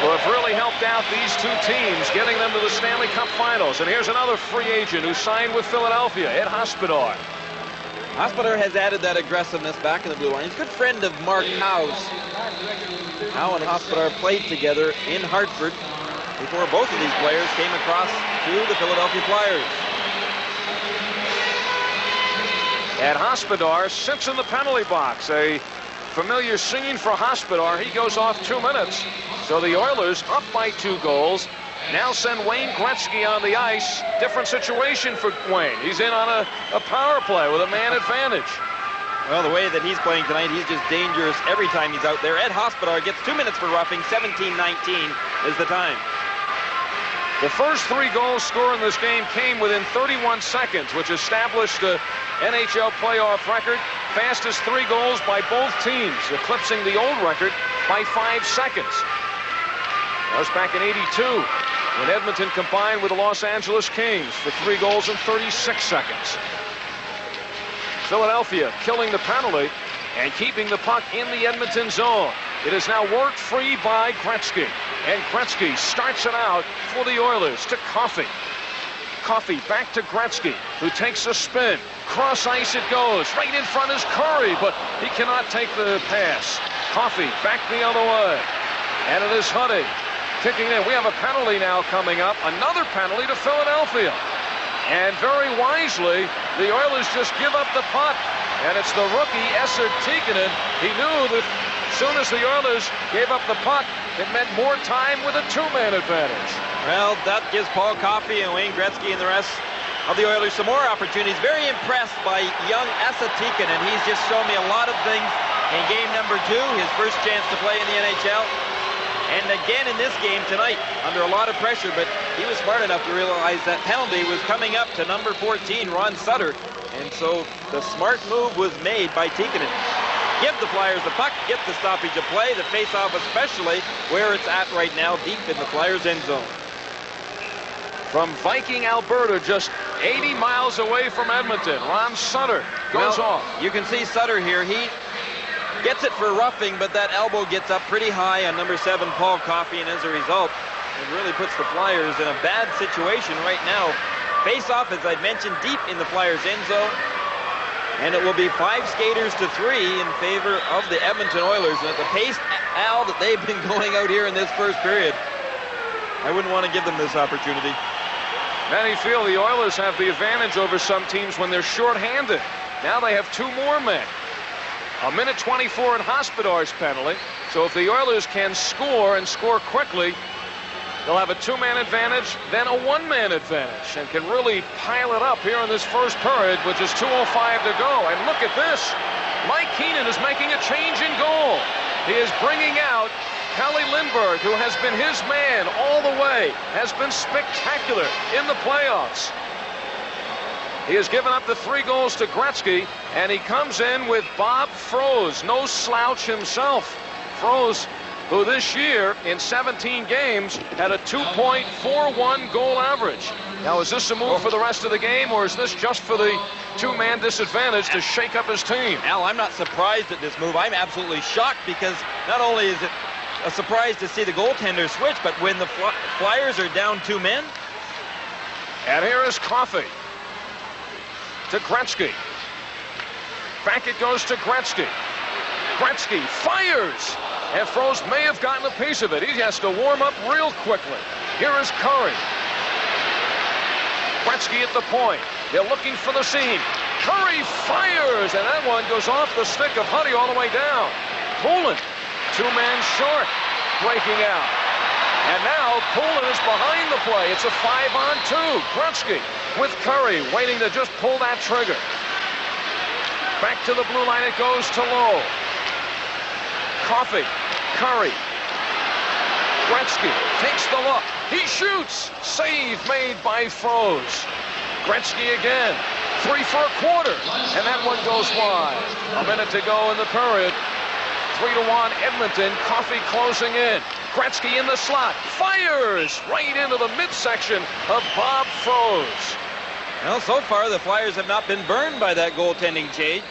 who have really helped out these 2 teams, getting them to the Stanley Cup Finals. And here's another free agent who signed with Philadelphia, Ed Hospodar. Hospodar has added that aggressiveness back in the blue line. He's a good friend of Mark Howe's. Howe and Hospodar played together in Hartford before both of these players came across to the Philadelphia Flyers. And Hospodar sits in the penalty box. A familiar scene for Hospodar. He goes off 2 minutes. So the Oilers up by 2 goals. Now send Wayne Gretzky on the ice. Different situation for Wayne. He's in on a power play with a man advantage. Well, the way that he's playing tonight, he's just dangerous every time he's out there. Ed Hospodar gets 2 minutes for roughing. 17-19 is the time. The first 3 goals scored in this game came within 31 seconds, which established the NHL playoff record. Fastest 3 goals by both teams, eclipsing the old record by 5 seconds. That was back in '82 when Edmonton combined with the Los Angeles Kings for 3 goals in 36 seconds. Philadelphia killing the penalty and keeping the puck in the Edmonton zone. It is now worked free by Gretzky. And Gretzky starts it out for the Oilers to Coffey. Coffey back to Gretzky, who takes a spin. Cross ice it goes. Right in front is Curry, but he cannot take the pass. Coffey back the other way. And it is Huddy kicking in. We have a penalty now coming up. Another penalty to Philadelphia. And very wisely, the Oilers just give up the puck. And it's the rookie, Esa Tikkanen. He knew that as soon as the Oilers gave up the puck, it meant more time with a two-man advantage. Well, that gives Paul Coffey and Wayne Gretzky and the rest of the Oilers some more opportunities. Very impressed by young Esa Tikkanen. He's just shown me a lot of things in game number 2, his first chance to play in the NHL. And again in this game tonight, under a lot of pressure, but he was smart enough to realize that penalty was coming up to number 14, Ron Sutter. And so the smart move was made by Tikkanen. Give the Flyers the puck, get the stoppage of play, the face-off especially, where it's at right now, deep in the Flyers' end zone. From Viking, Alberta, just 80 miles away from Edmonton, Ron Sutter goes off. You can see Sutter here. He gets it for roughing, but that elbow gets up pretty high on number 7, Paul Coffey, and as a result, it really puts the Flyers in a bad situation right now. Face-off, as I mentioned, deep in the Flyers' end zone. And it will be 5 skaters to 3 in favor of the Edmonton Oilers. And at the pace, Al, that they've been going out here in this first period, I wouldn't want to give them this opportunity. Many feel the Oilers have the advantage over some teams when they're shorthanded. Now they have 2 more men. A minute 24 in Hospodar's penalty. So if the Oilers can score and score quickly, they'll have a 2-man advantage, then a 1-man advantage, and can really pile it up here in this first period with just 2:05 to go. And look at this. Mike Keenan is making a change in goal. He is bringing out Kelly Lindbergh, who has been his man all the way, has been spectacular in the playoffs. He has given up the 3 goals to Gretzky, and he comes in with Bob Froese, no slouch himself. Froese, who this year in 17 games had a 2.41 goal average. Now, is this a move for the rest of the game, or is this just for the 2-man disadvantage to shake up his team? Al, I'm not surprised at this move. I'm absolutely shocked, because not only is it a surprise to see the goaltender switch, but when the Flyers are down 2 men. And here is Coffey to Gretzky. Back it goes to Gretzky. Gretzky fires, and Froese may have gotten a piece of it. He has to warm up real quickly. Here is Curry. Gretzky at the point. They're looking for the seam. Curry fires, and that one goes off the stick of Huddy all the way down. Poulin, 2-man short, breaking out. And now Poulin is behind the play. It's a 5-on-2. Gretzky with Curry waiting to just pull that trigger. Back to the blue line it goes to Lowe. Coffey, Curry. Gretzky takes the look. He shoots. Save made by Froese. Gretzky again. 3 for a quarter. And that one goes wide. A minute to go in the period. 3-1 Edmonton. Coffey closing in. Gretzky in the slot. Fires right into the midsection of Bob Froese. Well, so far the Flyers have not been burned by that goaltending change.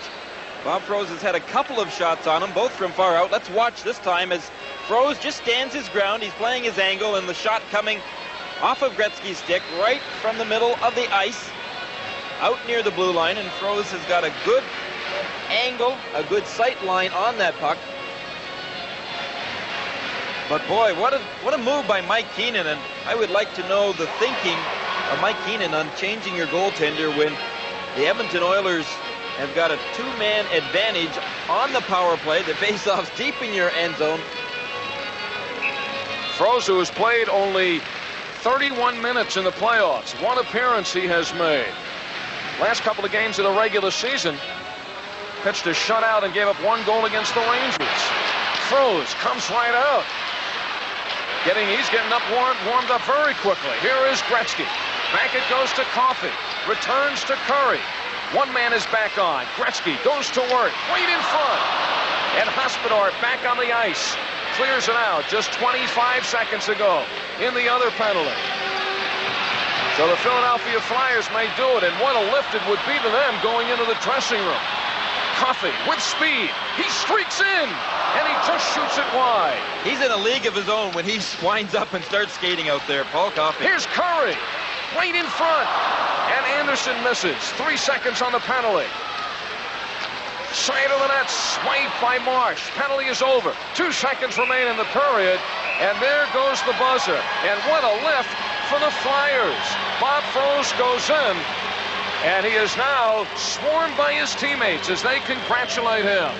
Bob Froese has had a couple of shots on him, both from far out. Let's watch this time as Froese just stands his ground. He's playing his angle, and the shot coming off of Gretzky's stick right from the middle of the ice, out near the blue line, and Froese has got a good angle, a good sight line on that puck. But boy, what a move by Mike Keenan, and I would like to know the thinking of Mike Keenan on changing your goaltender when the Edmonton Oilers have got a 2-man advantage on the power play. The face-off's deep in your end zone. Froese, who has played only 31 minutes in the playoffs. 1 appearance he has made. Last couple of games of the regular season, pitched a shutout and gave up 1 goal against the Rangers. Froese comes right out. He's getting up warmed up very quickly. Here is Gretzky. Back it goes to Coffey. Returns to Curry. 1 man is back on. Gretzky goes to work. Right in front. And Hospodar back on the ice. Clears it out just 25 seconds ago in the other penalty. So the Philadelphia Flyers may do it, and what a lift it would be to them going into the dressing room. Coffey with speed. He streaks in, and he just shoots it wide. He's in a league of his own when he winds up and starts skating out there, Paul Coffey. Here's Curry, right in front, and Anderson misses. 3 seconds on the penalty. Side of the net, swiped by Marsh. Penalty is over. 2 seconds remain in the period, and there goes the buzzer. And what a lift for the Flyers. Bob Froese goes in, and he is now swarmed by his teammates as they congratulate him.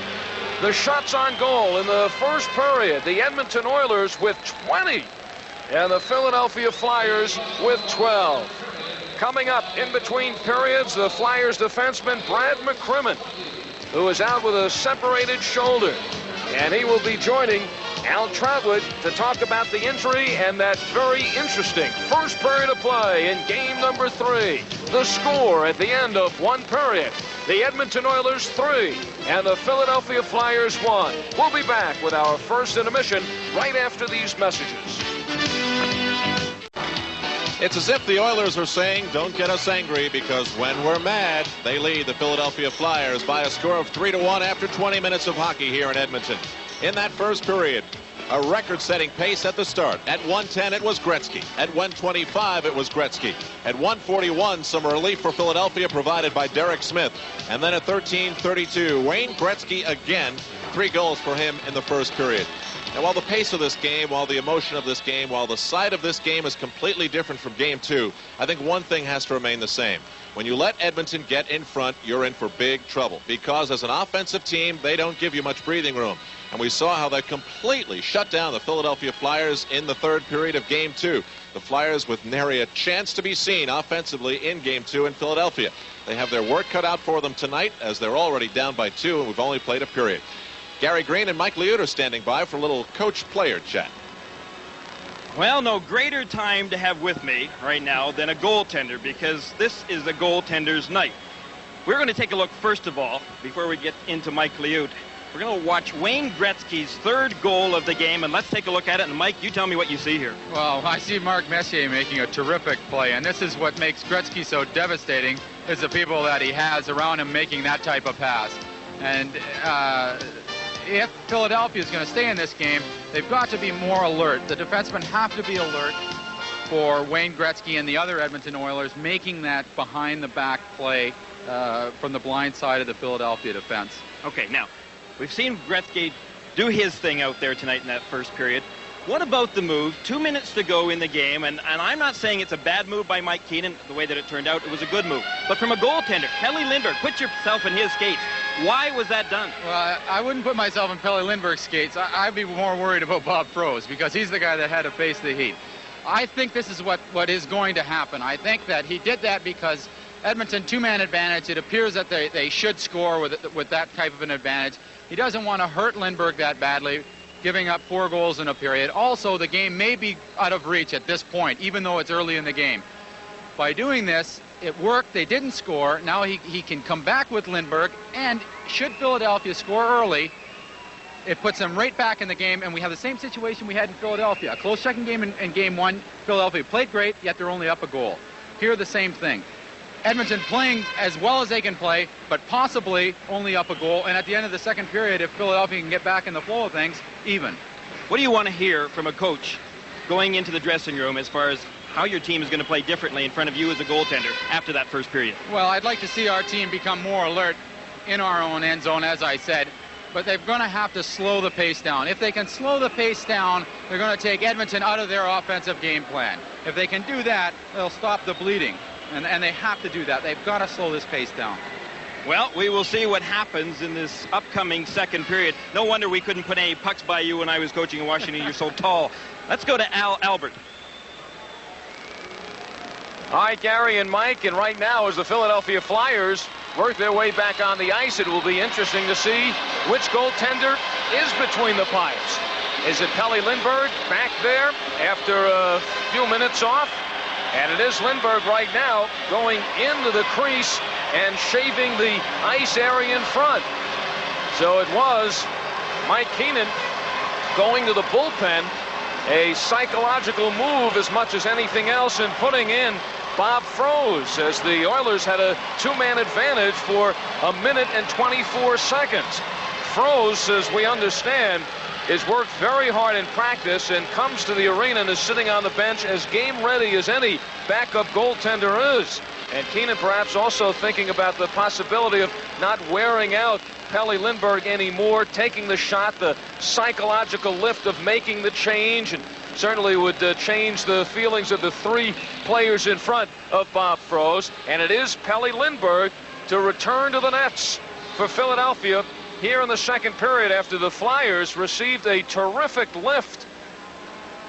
The shots on goal in the first period, the Edmonton Oilers with 20, and the Philadelphia Flyers with 12. Coming up in between periods, the Flyers defenseman Brad McCrimmon, who is out with a separated shoulder, and he will be joining Al Trotwood to talk about the injury and that very interesting first period of play in game number 3. The score at the end of one period, the Edmonton Oilers 3 and the Philadelphia Flyers 1. We'll be back with our first intermission right after these messages. It's as if the Oilers are saying, don't get us angry, because when we're mad, they lead the Philadelphia Flyers by a score of 3-1 after 20 minutes of hockey here in Edmonton. In that first period, a record-setting pace at the start. At 1:10, it was Gretzky. At 1:25, it was Gretzky. At 1:41, some relief for Philadelphia provided by Derek Smith. And then at 13:32, Wayne Gretzky again. 3 goals for him in the first period. And while the pace of this game, while the emotion of this game, while the side of this game is completely different from game 2, I think one thing has to remain the same. When you let Edmonton get in front, you're in for big trouble, because as an offensive team, they don't give you much breathing room. And we saw how they completely shut down the Philadelphia Flyers in the third period of game 2. The Flyers with nary a chance to be seen offensively in game 2 in Philadelphia. They have their work cut out for them tonight, as they're already down by 2, and we've only played a period. Gary Green and Mike Liut are standing by for a little coach-player chat. Well, no greater time to have with me right now than a goaltender, because this is a goaltender's night. We're going to take a look, first of all, before we get into Mike Liut. We're going to watch Wayne Gretzky's third goal of the game, and let's take a look at it. And Mike, you tell me what you see here. Well, I see Mark Messier making a terrific play, and this is what makes Gretzky so devastating, is the people that he has around him making that type of pass. And if Philadelphia is going to stay in this game, they've got to be more alert. The defensemen have to be alert for Wayne Gretzky and the other Edmonton Oilers making that behind-the-back play from the blind side of the Philadelphia defense. Okay, now, we've seen Gretzky do his thing out there tonight in that first period. What about the move? 2 minutes to go in the game, and I'm not saying it's a bad move by Mike Keenan, the way that it turned out. It was a good move. But from a goaltender, Pelle Lindbergh, put yourself in his skates. Why was that done? Well, I wouldn't put myself in Pelle Lindbergh's skates. I'd be more worried about Bob Froese, because he's the guy that had to face the heat. I think this is what is going to happen. I think that he did that because Edmonton, 2-man advantage. It appears that they should score with that type of an advantage. He doesn't want to hurt Lindbergh that badly, giving up 4 goals in a period. Also, the game may be out of reach at this point, even though it's early in the game. By doing this, it worked. They didn't score. Now he can come back with Lindbergh, and should Philadelphia score early, it puts them right back in the game, and we have the same situation we had in Philadelphia. A close checking game in game 1. Philadelphia played great, yet they're only up a goal. Here, the same thing. Edmonton playing as well as they can play, but possibly only up a goal. And at the end of the second period, if Philadelphia can get back in the flow of things, even. What do you want to hear from a coach going into the dressing room as far as how your team is going to play differently in front of you as a goaltender after that first period? Well, I'd like to see our team become more alert in our own end zone, as I said. But they're going to have to slow the pace down. If they can slow the pace down, they're going to take Edmonton out of their offensive game plan. If they can do that, they'll stop the bleeding. And they have to do that. They've got to slow this pace down. Well, we will see what happens in this upcoming second period. No wonder we couldn't put any pucks by you when I was coaching in Washington. You're so tall. Let's go to Albert. Hi, Gary and Mike, and right now as the Philadelphia Flyers work their way back on the ice, it will be interesting to see which goaltender is between the pipes. Is it Pelle Lindbergh back there after a few minutes off? And it is Lindbergh right now going into the crease and shaving the ice area in front. So it was Mike Keenan going to the bullpen, a psychological move as much as anything else, and putting in Bob Froese, as the Oilers had a 2-man advantage for 1 minute and 24 seconds. Froese, as we understand, has worked very hard in practice and comes to the arena and is sitting on the bench as game ready as any backup goaltender is. And Keenan perhaps also thinking about the possibility of not wearing out Pelle Lindbergh anymore, taking the shot, the psychological lift of making the change and certainly would change the feelings of the three players in front of Bob Froese. And it is Pelle Lindbergh to return to the nets for Philadelphia here in the second period after the Flyers received a terrific lift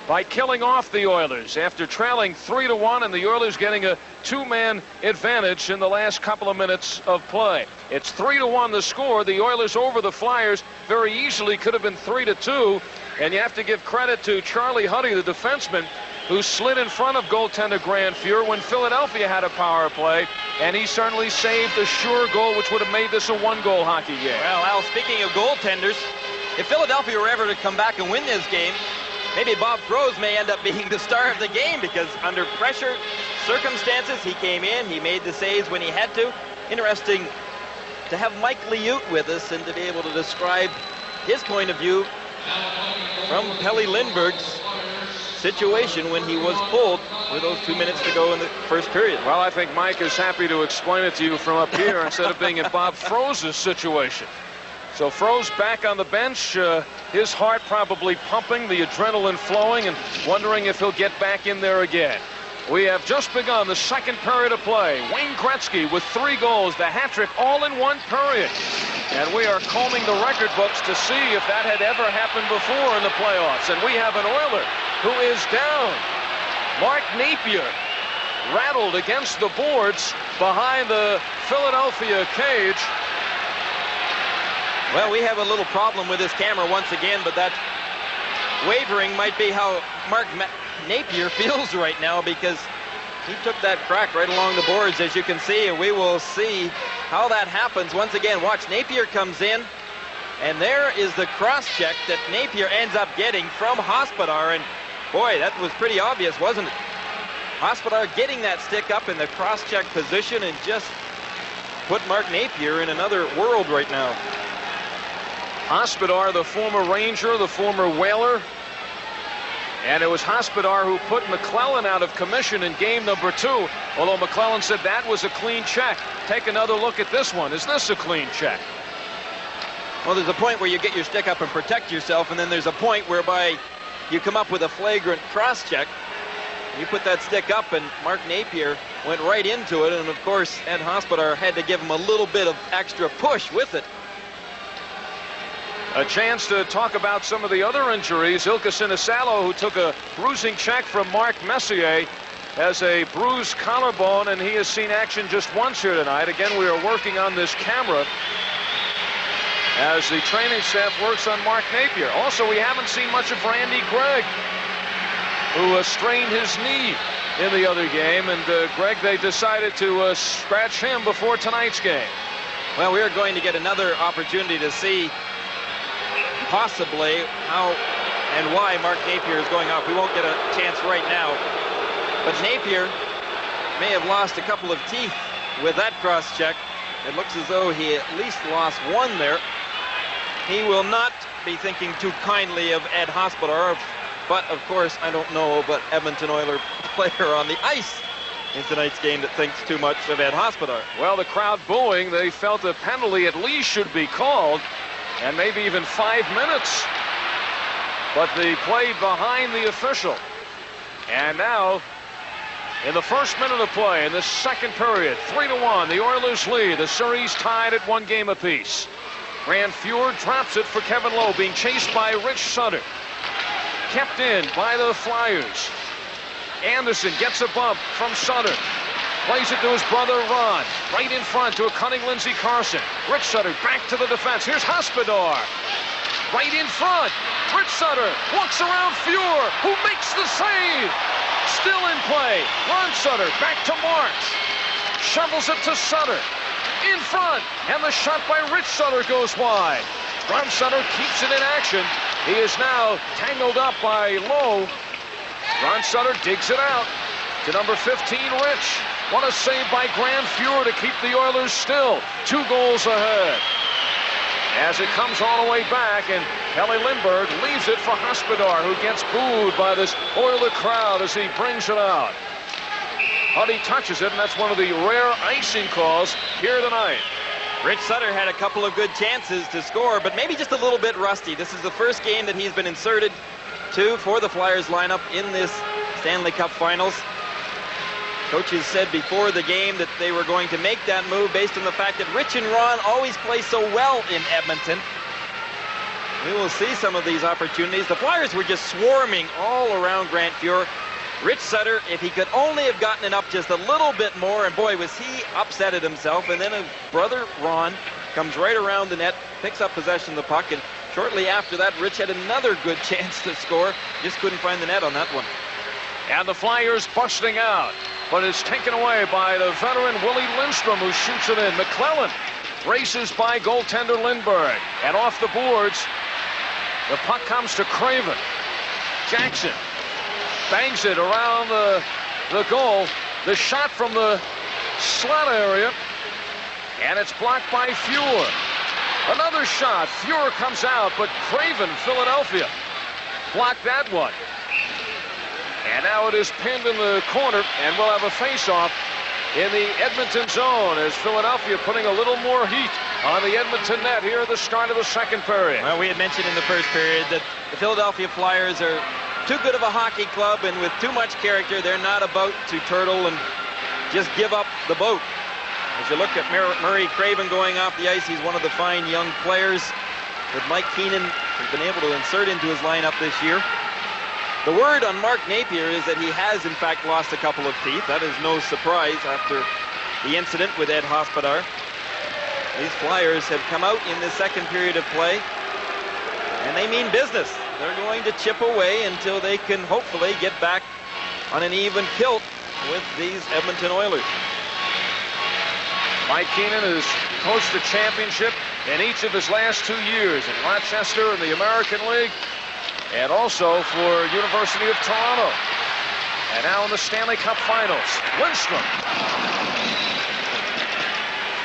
by killing off the Oilers after trailing 3-1, and the Oilers getting a two-man advantage in the last couple of minutes of play. It's 3-1 the score. The Oilers over the Flyers very easily could have been 3-2, and you have to give credit to Charlie Huddy, the defenseman, who slid in front of goaltender Grand Fuhr when Philadelphia had a power play, and he certainly saved a sure goal which would have made this a one-goal hockey game. Well, Al, speaking of goaltenders, if Philadelphia were ever to come back and win this game, maybe Bob Froese may end up being the star of the game, because under pressure circumstances, he came in, he made the saves when he had to. Interesting to have Mike Liut with us and to be able to describe his point of view from Pelle Lindbergh's situation when he was pulled with those 2 minutes to go in the first period. Well, I think Mike is happy to explain it to you from up here instead of being in Bob Froese's situation. So Froese back on the bench, his heart probably pumping, the adrenaline flowing, and wondering if he'll get back in there again. We have just begun the second period of play. Wayne Gretzky with 3 goals, the hat trick all in one period. And we are combing the record books to see if that had ever happened before in the playoffs. And we have an Oiler who is down. Mark Napier rattled against the boards behind the Philadelphia cage. Well, we have a little problem with this camera once again, but that wavering might be how Mark Napier feels right now, because he took that crack right along the boards, as you can see, and we will see how that happens. Once again, watch, Napier comes in, and there is the cross-check that Napier ends up getting from Hospodar, and boy, that was pretty obvious, wasn't it? Hospodar getting that stick up in the cross-check position and just put Mark Napier in another world right now. Hospodar, the former Ranger, the former Whaler. And it was Hospodar who put McClellan out of commission in game number 2. Although McClellan said that was a clean check. Take another look at this one. Is this a clean check? Well, there's a point where you get your stick up and protect yourself, and then there's a point whereby you come up with a flagrant cross-check. You put that stick up, and Mark Napier went right into it, and of course, Ed Hospodar had to give him a little bit of extra push with it. A chance to talk about some of the other injuries. Ilka Sinisalo, who took a bruising check from Mark Messier, has a bruised collarbone, and he has seen action just once here tonight. Again, we are working on this camera as the training staff works on Mark Napier. Also, we haven't seen much of Randy Gregg, who strained his knee in the other game, and Gregg, they decided to scratch him before tonight's game. Well, we are going to get another opportunity to see possibly how and why Mark Napier is going off. We won't get a chance right now, but Napier may have lost a couple of teeth with that cross-check. It looks as though he at least lost one there. He will not be thinking too kindly of Ed Hospodar, but of course I don't know but Edmonton Oiler player on the ice in tonight's game that thinks too much of Ed Hospodar. Well, the crowd booing, they felt a penalty at least should be called, and maybe even 5 minutes. But they played behind the official. And now, in the first minute of play, in the second period, 3-1, the Oilers lead. The series tied at 1 game apiece. Grand Fuhr drops it for Kevin Lowe, being chased by Rich Sutter. Kept in by the Flyers. Anderson gets a bump from Sutter. Plays it to his brother Ron. Right in front to a cunning Lindsey Carson. Rich Sutter back to the defense. Here's Hospodar. Right in front. Rich Sutter walks around Fuhr, who makes the save. Still in play. Ron Sutter back to Marks. Shovels it to Sutter. In front. And the shot by Rich Sutter goes wide. Ron Sutter keeps it in action. He is now tangled up by Lowe. Ron Sutter digs it out to number 15, Rich. What a save by Grand Fuhr to keep the Oilers still 2 goals ahead. As it comes all the way back, and Pelle Lindbergh leaves it for Hospodar, who gets booed by this Oiler crowd as he brings it out. Huddy touches it, and that's one of the rare icing calls here tonight. Rich Sutter had a couple of good chances to score, but maybe just a little bit rusty. This is the first game that he's been inserted to for the Flyers lineup in this Stanley Cup Finals. Coaches said before the game that they were going to make that move based on the fact that Rich and Ron always play so well in Edmonton. We will see some of these opportunities. The Flyers were just swarming all around Grant Fuhr. Rich Sutter, if he could only have gotten it up just a little bit more, and boy, was he upset at himself. And then his brother Ron comes right around the net, picks up possession of the puck, and shortly after that, Rich had another good chance to score. Just couldn't find the net on that one. And the Flyers busting out, but it's taken away by the veteran Willie Lindstrom, who shoots it in. McClellan races by goaltender Lindbergh, and off the boards, the puck comes to Craven. Jackson bangs it around the goal. The shot from the slot area, and it's blocked by Fuhr. Another shot. Fuhr comes out, but Craven, Philadelphia, blocked that one. And now it is pinned in the corner, and we'll have a face-off in the Edmonton zone as Philadelphia putting a little more heat on the Edmonton net here at the start of the second period. Well, we had mentioned in the first period that the Philadelphia Flyers are too good of a hockey club, and with too much character, they're not about to turtle and just give up the boat. As you look at Murray Craven going off the ice, he's one of the fine young players that Mike Keenan has been able to insert into his lineup this year. The word on Mark Napier is that he has, in fact, lost a couple of teeth. That is no surprise after the incident with Ed Hospodar. These Flyers have come out in the second period of play, and they mean business. They're going to chip away until they can hopefully get back on an even kilt with these Edmonton Oilers. Mike Keenan has coached a championship in each of his last 2 years in Rochester in the American League, and also for University of Toronto. And now in the Stanley Cup Finals, Lindstrom.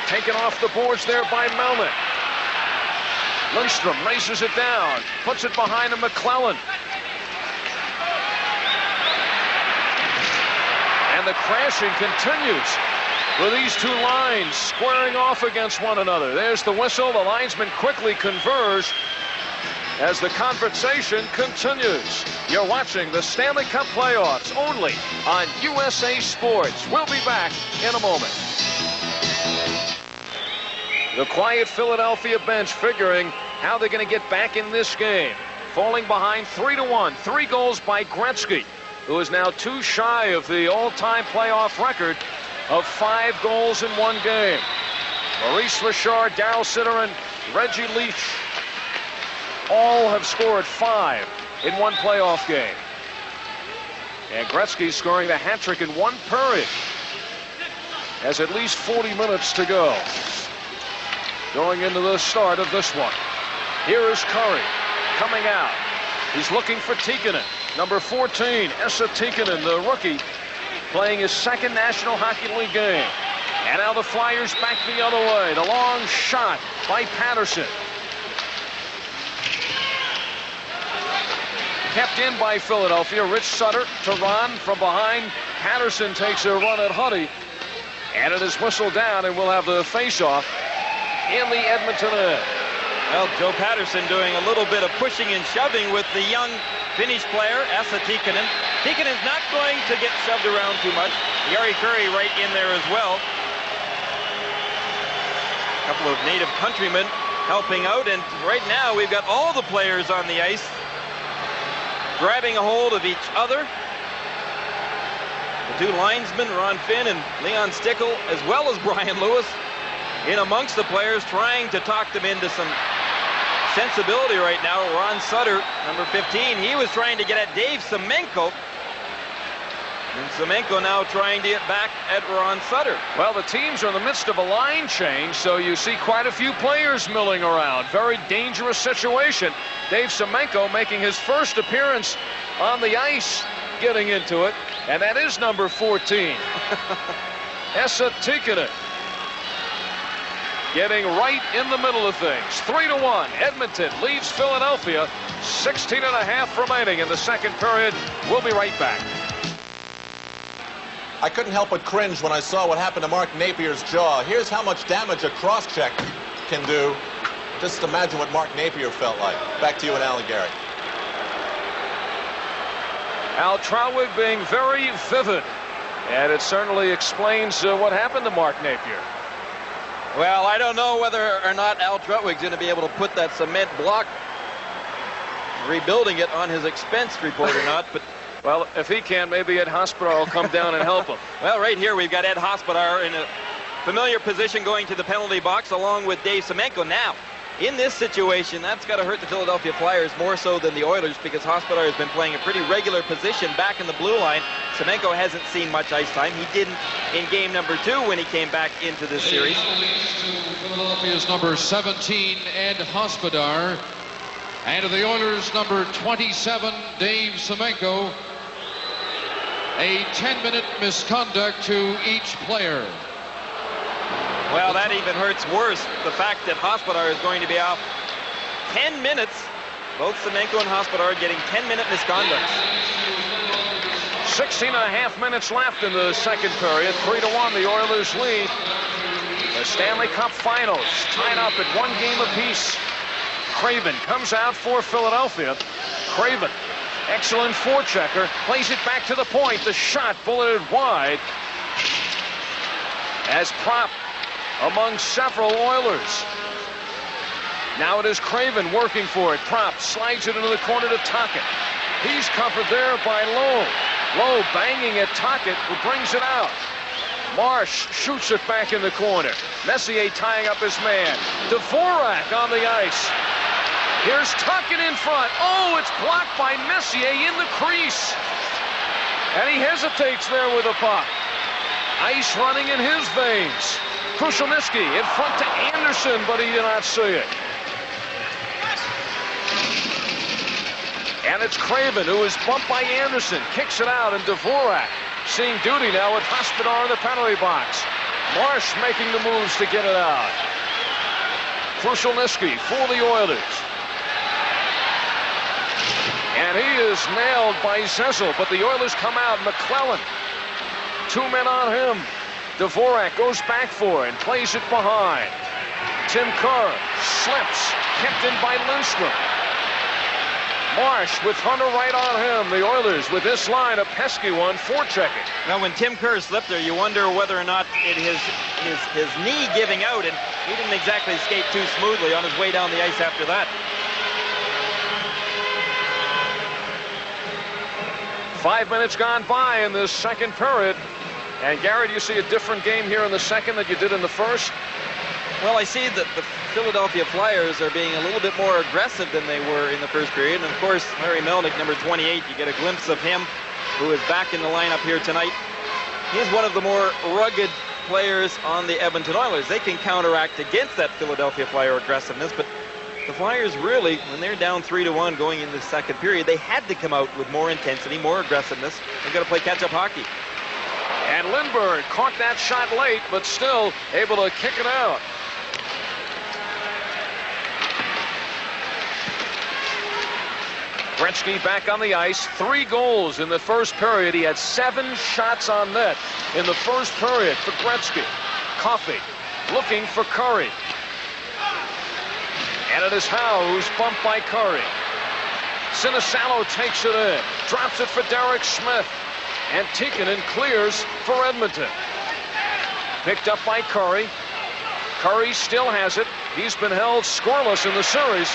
Taken off the boards there by Melnick. Lindstrom races it down, puts it behind him, McClellan. And the crashing continues with these two lines squaring off against one another. There's the whistle. The linesmen quickly converge as the conversation continues. You're watching the Stanley Cup playoffs only on USA Sports. We'll be back in a moment. The quiet Philadelphia bench figuring how they're going to get back in this game. Falling behind 3-1. 3 goals by Gretzky, who is now 2 shy of the all-time playoff record of 5 goals in 1 game. Maurice Richard, Darryl Sitter, and Reggie Leach all have scored 5 in 1 playoff game. And Gretzky scoring the hat trick in 1 period. Has at least 40 minutes to go. Going into the start of this one. Here is Curry coming out. He's looking for Tikkanen. Number 14, Esa Tikkanen, the rookie, playing his 2nd National Hockey League game. And now the Flyers back the other way. The long shot by Patterson. Kept in by Philadelphia. Rich Sutter to Ron from behind. Patterson takes a run at Huddy. And it is whistled down, and we'll have the face-off in the Edmonton end. Well, Joe Patterson doing a little bit of pushing and shoving with the young Finnish player, Esa Tikkanen. Tikkanen's not going to get shoved around too much. Jari Kurri right in there as well. A couple of native countrymen helping out, and right now we've got all the players on the ice grabbing a hold of each other. The 2 linesmen, Ron Finn and Leon Stickle, as well as Brian Lewis, in amongst the players, trying to talk them into some sensibility right now. Ron Sutter, number 15, he was trying to get at Dave Semenko. And Semenko now trying to get back at Ron Sutter. Well, the teams are in the midst of a line change, so you see quite a few players milling around. Very dangerous situation. Dave Semenko making his first appearance on the ice, getting into it, and that is number 14. Esa Tikkanen getting right in the middle of things. 3-1. Edmonton leads Philadelphia. 16.5 remaining in the second period. We'll be right back. I couldn't help but cringe when I saw what happened to Mark Napier's jaw. Here's how much damage a cross-check can do. Just imagine what Mark Napier felt like. Back to you and Alan Gary. Al Trautwig being very vivid, and it certainly explains what happened to Mark Napier. Well, I don't know whether or not Al Trautwig's going to be able to put that cement block, rebuilding it on his expense report or not, but... Well, if he can, maybe Ed Hospodar will come down and help him. Well, right here we've got Ed Hospodar in a familiar position going to the penalty box along with Dave Semenko. Now, in this situation, that's got to hurt the Philadelphia Flyers more so than the Oilers, because Hospodar has been playing a pretty regular position back in the blue line. Semenko hasn't seen much ice time. He didn't in game number 2 when he came back into this series. Philadelphia's number 17, Ed Hospodar. And to the Oilers, number 27, Dave Semenko. A 10-minute misconduct to each player. Well, that even hurts worse, the fact that Hospodar is going to be off 10 minutes. Both Semenko and Hospodar getting 10-minute misconducts. 16 and a half minutes left in the second period. 3-1, the Oilers lead. The Stanley Cup Finals tied up at 1 game apiece. Craven comes out for Philadelphia. Craven, excellent forechecker, plays it back to the point. The shot bulleted wide as prop among several Oilers. Now it is Craven working for it. Prop slides it into the corner to Tocchet. He's covered there by Lowe. Lowe banging at Tocchet, who brings it out. Marsh shoots it back in the corner. Messier tying up his man. Dvorak on the ice. Here's Tocchet in front. Oh, it's blocked by Messier in the crease. And he hesitates there with the puck. Ice running in his veins. Krushelnyski in front to Anderson, but he did not see it. And it's Craven, who is bumped by Anderson. Kicks it out, and Dvorak seeing duty now with Hospodar in the penalty box. Marsh making the moves to get it out. Krushelnyski for the Oilers. And he is nailed by Zessel, but the Oilers come out. McClellan, 2 men on him. Dvorak goes back for it and plays it behind. Tim Kerr slips, kept in by Lindstrom. Marsh with Hunter right on him. The Oilers with this line, a pesky one, forechecking. Now, when Tim Kerr slipped there, you wonder whether or not it is his knee giving out, and he didn't exactly skate too smoothly on his way down the ice after that. 5 minutes gone by in this second period. And Gary, do you see a different game here in the second than you did in the first? Well, I see that the Philadelphia Flyers are being a little bit more aggressive than they were in the first period. And of course, Larry Melnick, number 28, you get a glimpse of him, who is back in the lineup here tonight. He's one of the more rugged players on the Edmonton Oilers. They can counteract against that Philadelphia Flyer aggressiveness, but the Flyers really, when they're down 3-1 going into the second period, they had to come out with more intensity, more aggressiveness. They've got to play catch-up hockey. And Lindbergh caught that shot late, but still able to kick it out. Gretzky back on the ice. 3 goals in the first period. He had 7 shots on net in the first period for Gretzky. Coffey looking for Curry. And it is Howe who's bumped by Curry. Sinisalo takes it in. Drops it for Derek Smith. And Tikkanen clears for Edmonton. Picked up by Curry. Curry still has it. He's been held scoreless in the series.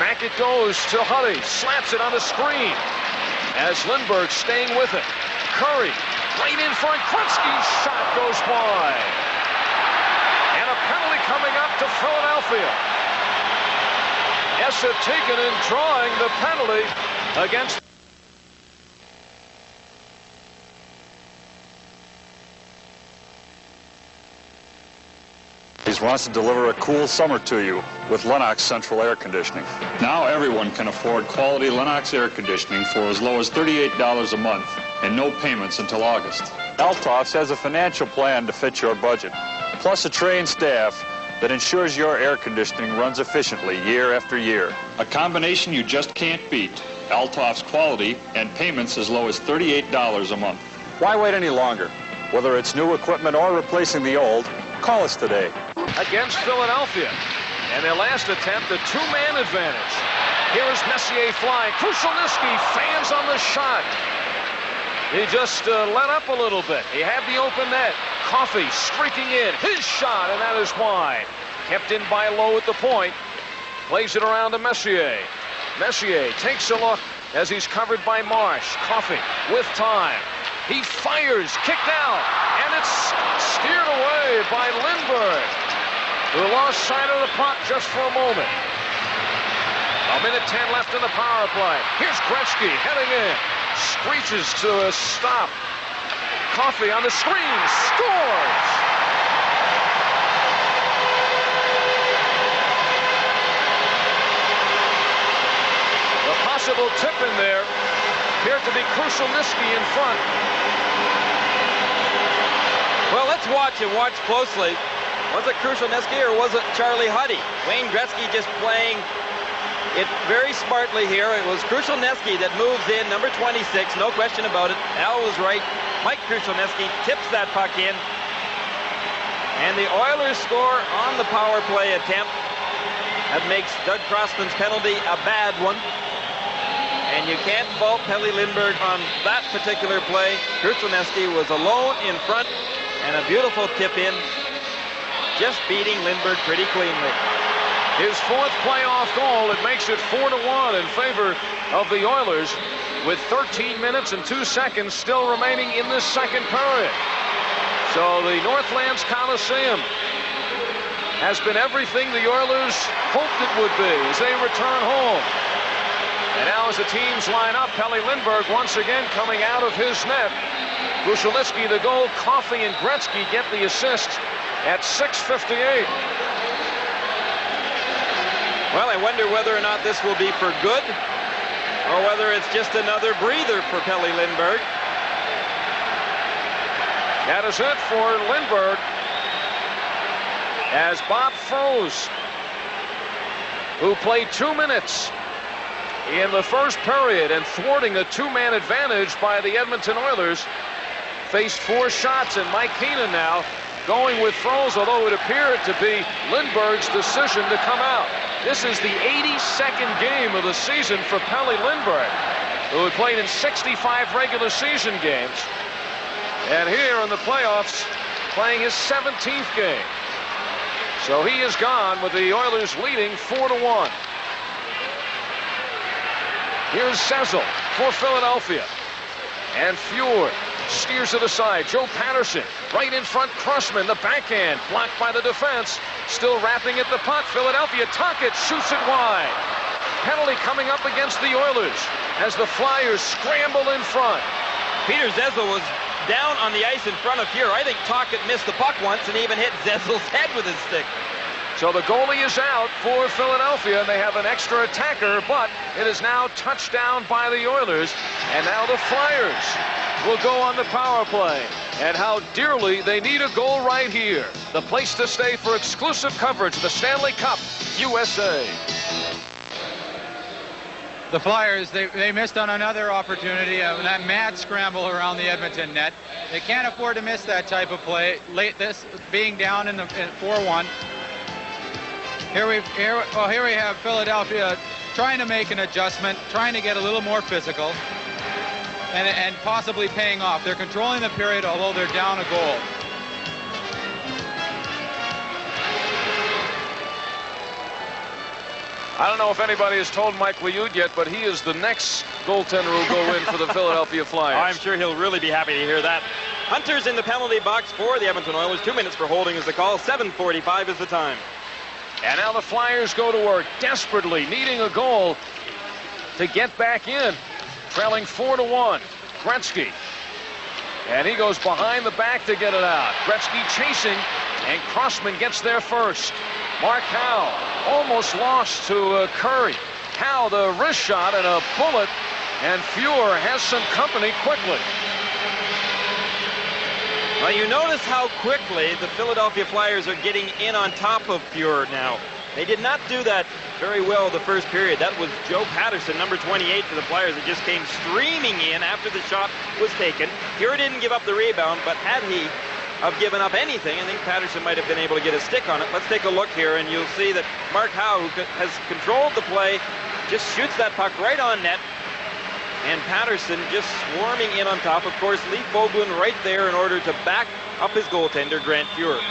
Back it goes to Huddy. Slaps it on the screen. As Lindbergh staying with it. Curry right in front. Gretzky's shot goes wide. And a penalty coming up to Philadelphia. Esa Tikkanen drawing the penalty against. He wants to deliver a cool summer to you with Lennox Central Air Conditioning. Now everyone can afford quality Lennox air conditioning for as low as $38 a month and no payments until August. Altofs has a financial plan to fit your budget, plus a trained staff that ensures your air conditioning runs efficiently year after year. A combination you just can't beat. Altofs quality and payments as low as $38 a month. Why wait any longer? Whether it's new equipment or replacing the old, call us today. Against Philadelphia. And their last attempt, a two-man advantage. Here is Messier flying. Krushelnyski fans on the shot. He just let up a little bit. He had the open net. Coffey streaking in. His shot, and that is wide. Kept in by Lowe at the point. Plays it around to Messier. Messier takes a look as he's covered by Marsh. Coffey with time. He fires, kicked out, and it's steered away by Lindbergh, who lost sight of the puck just for a moment. A minute 10 left in the power play. Here's Gretzky heading in. Screeches to a stop. Coffey on the screen, scores! The possible tip in there appeared to be Krushelnyski in front. Well, let's watch and watch closely. Was it Krushelnyski or was it Charlie Huddy? Wayne Gretzky just playing it very smartly here. It was Krushelnyski that moves in, number 26, no question about it. Al was right. Mike Krushelnyski tips that puck in. And the Oilers score on the power play attempt. That makes Doug Crossman's penalty a bad one. And you can't fault Pelle Lindbergh on that particular play. Krushelnyski was alone in front, and a beautiful tip in, just beating Lindbergh pretty cleanly. His fourth playoff goal, it makes it 4-1 in favor of the Oilers, with 13 minutes and 2 seconds still remaining in this second period. So the Northlands Coliseum has been everything the Oilers hoped it would be as they return home. And now as the teams line up, Pelle Lindbergh once again coming out of his net. Krushelnyski the goal, Coffey and Gretzky get the assist at 6:58. Well, I wonder whether or not this will be for good, or whether it's just another breather for Pelle Lindbergh. That is it for Lindbergh, as Bob Froese, who played 2 minutes in the first period and thwarting a two-man advantage by the Edmonton Oilers, faced 4 shots, and Mike Keenan now going with Froese, although it appeared to be Lindbergh's decision to come out. This is the 82nd game of the season for Pelle Lindbergh, who had played in 65 regular season games, and here in the playoffs playing his 17th game. So he is gone with the Oilers leading 4-1. Here's Sezel for Philadelphia, and Fjord steers it aside. Joe Patterson right in front. Crossman, the backhand blocked by the defense. Still wrapping at the puck. Philadelphia, Tocchet shoots it wide. Penalty coming up against the Oilers as the Flyers scramble in front. Peter Zezel was down on the ice in front of Fjord. I think Tocchet missed the puck once and even hit Zezel's head with his stick. So the goalie is out for Philadelphia, and they have an extra attacker, but it is now touched down by the Oilers, and now the Flyers will go on the power play. And how dearly they need a goal right here. The place to stay for exclusive coverage, the Stanley Cup, USA. The Flyers, they missed on another opportunity, that mad scramble around the Edmonton net. They can't afford to miss that type of play. Late this being down in 4-1. Here we have Philadelphia trying to make an adjustment, trying to get a little more physical, and possibly paying off. They're controlling the period, although they're down a goal. I don't know if anybody has told Mike Liud yet, but he is the next goaltender who will go in for the Philadelphia Flyers. I'm sure he'll really be happy to hear that. Hunter's in the penalty box for the Edmonton Oilers. 2 minutes for holding is the call. 7:45 is the time. And now the Flyers go to work, desperately needing a goal to get back in. Trailing 4-1. Gretzky. And he goes behind the back to get it out. Gretzky chasing, and Crossman gets there first. Mark Howe almost lost to Curry. Howe, the wrist shot and a bullet, and Fjord has some company quickly. Well, you notice how quickly the Philadelphia Flyers are getting in on top of Fjord now. They did not do that very well the first period. That was Joe Patterson, number 28 for the Flyers, that just came streaming in after the shot was taken. Here didn't give up the rebound, but had he have given up anything, I think Patterson might have been able to get a stick on it. Let's take a look here, and you'll see that Mark Howe, who has controlled the play, just shoots that puck right on net. And Patterson just swarming in on top. Of course, Lee Foglin right there in order to back up his goaltender, Grant Fuhr.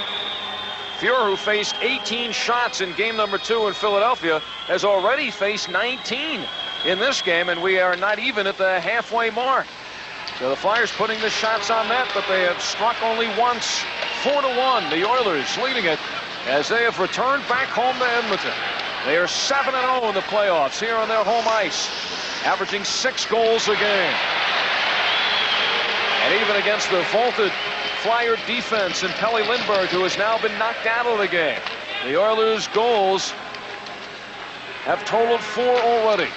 Fuhr, who faced 18 shots in game number 2 in Philadelphia, has already faced 19 in this game, and we are not even at the halfway mark. So the Flyers putting the shots on net, but they have struck only once. 4-1, the Oilers leading it as they have returned back home to Edmonton. They are 7-0 in the playoffs here on their home ice, averaging 6 goals a game. And even against the vaulted Flyer defense and Pelle Lindbergh, who has now been knocked out of the game, the Oilers' goals have totaled 4 already.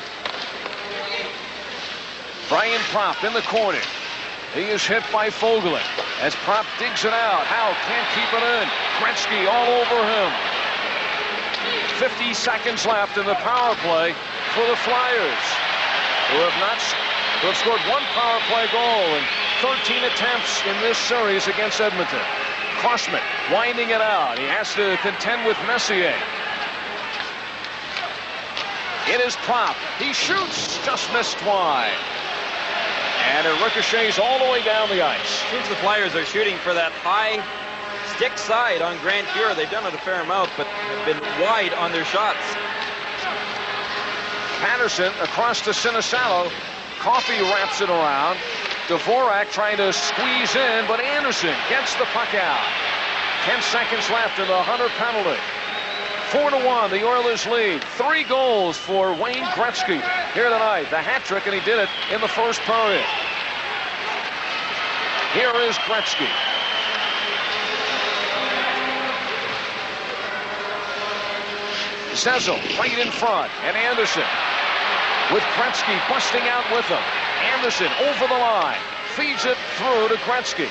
Brian Propp in the corner. He is hit by Foglin as Propp digs it out. Howe can't keep it in. Gretzky all over him. 50 seconds left in the power play for the Flyers, who have scored 1 power play goal in 13 attempts in this series against Edmonton. Crossman winding it out. He has to contend with Messier. It is Propp. He shoots, just missed wide. And it ricochets all the way down the ice. Seems the Flyers are shooting for that high stick side on Grant Fuhr. They've done it a fair amount, but have been wide on their shots. Patterson across to Sinisalo. Coffey wraps it around. Dvorak trying to squeeze in, but Anderson gets the puck out. 10 seconds left in the Hunter penalty. 4-1, the Oilers lead. 3 goals for Wayne Gretzky here tonight. The hat trick, and he did it in the first period. Here is Gretzky. Zezel right in front, and Anderson with Gretzky busting out with him. Anderson over the line, feeds it through to Gretzky.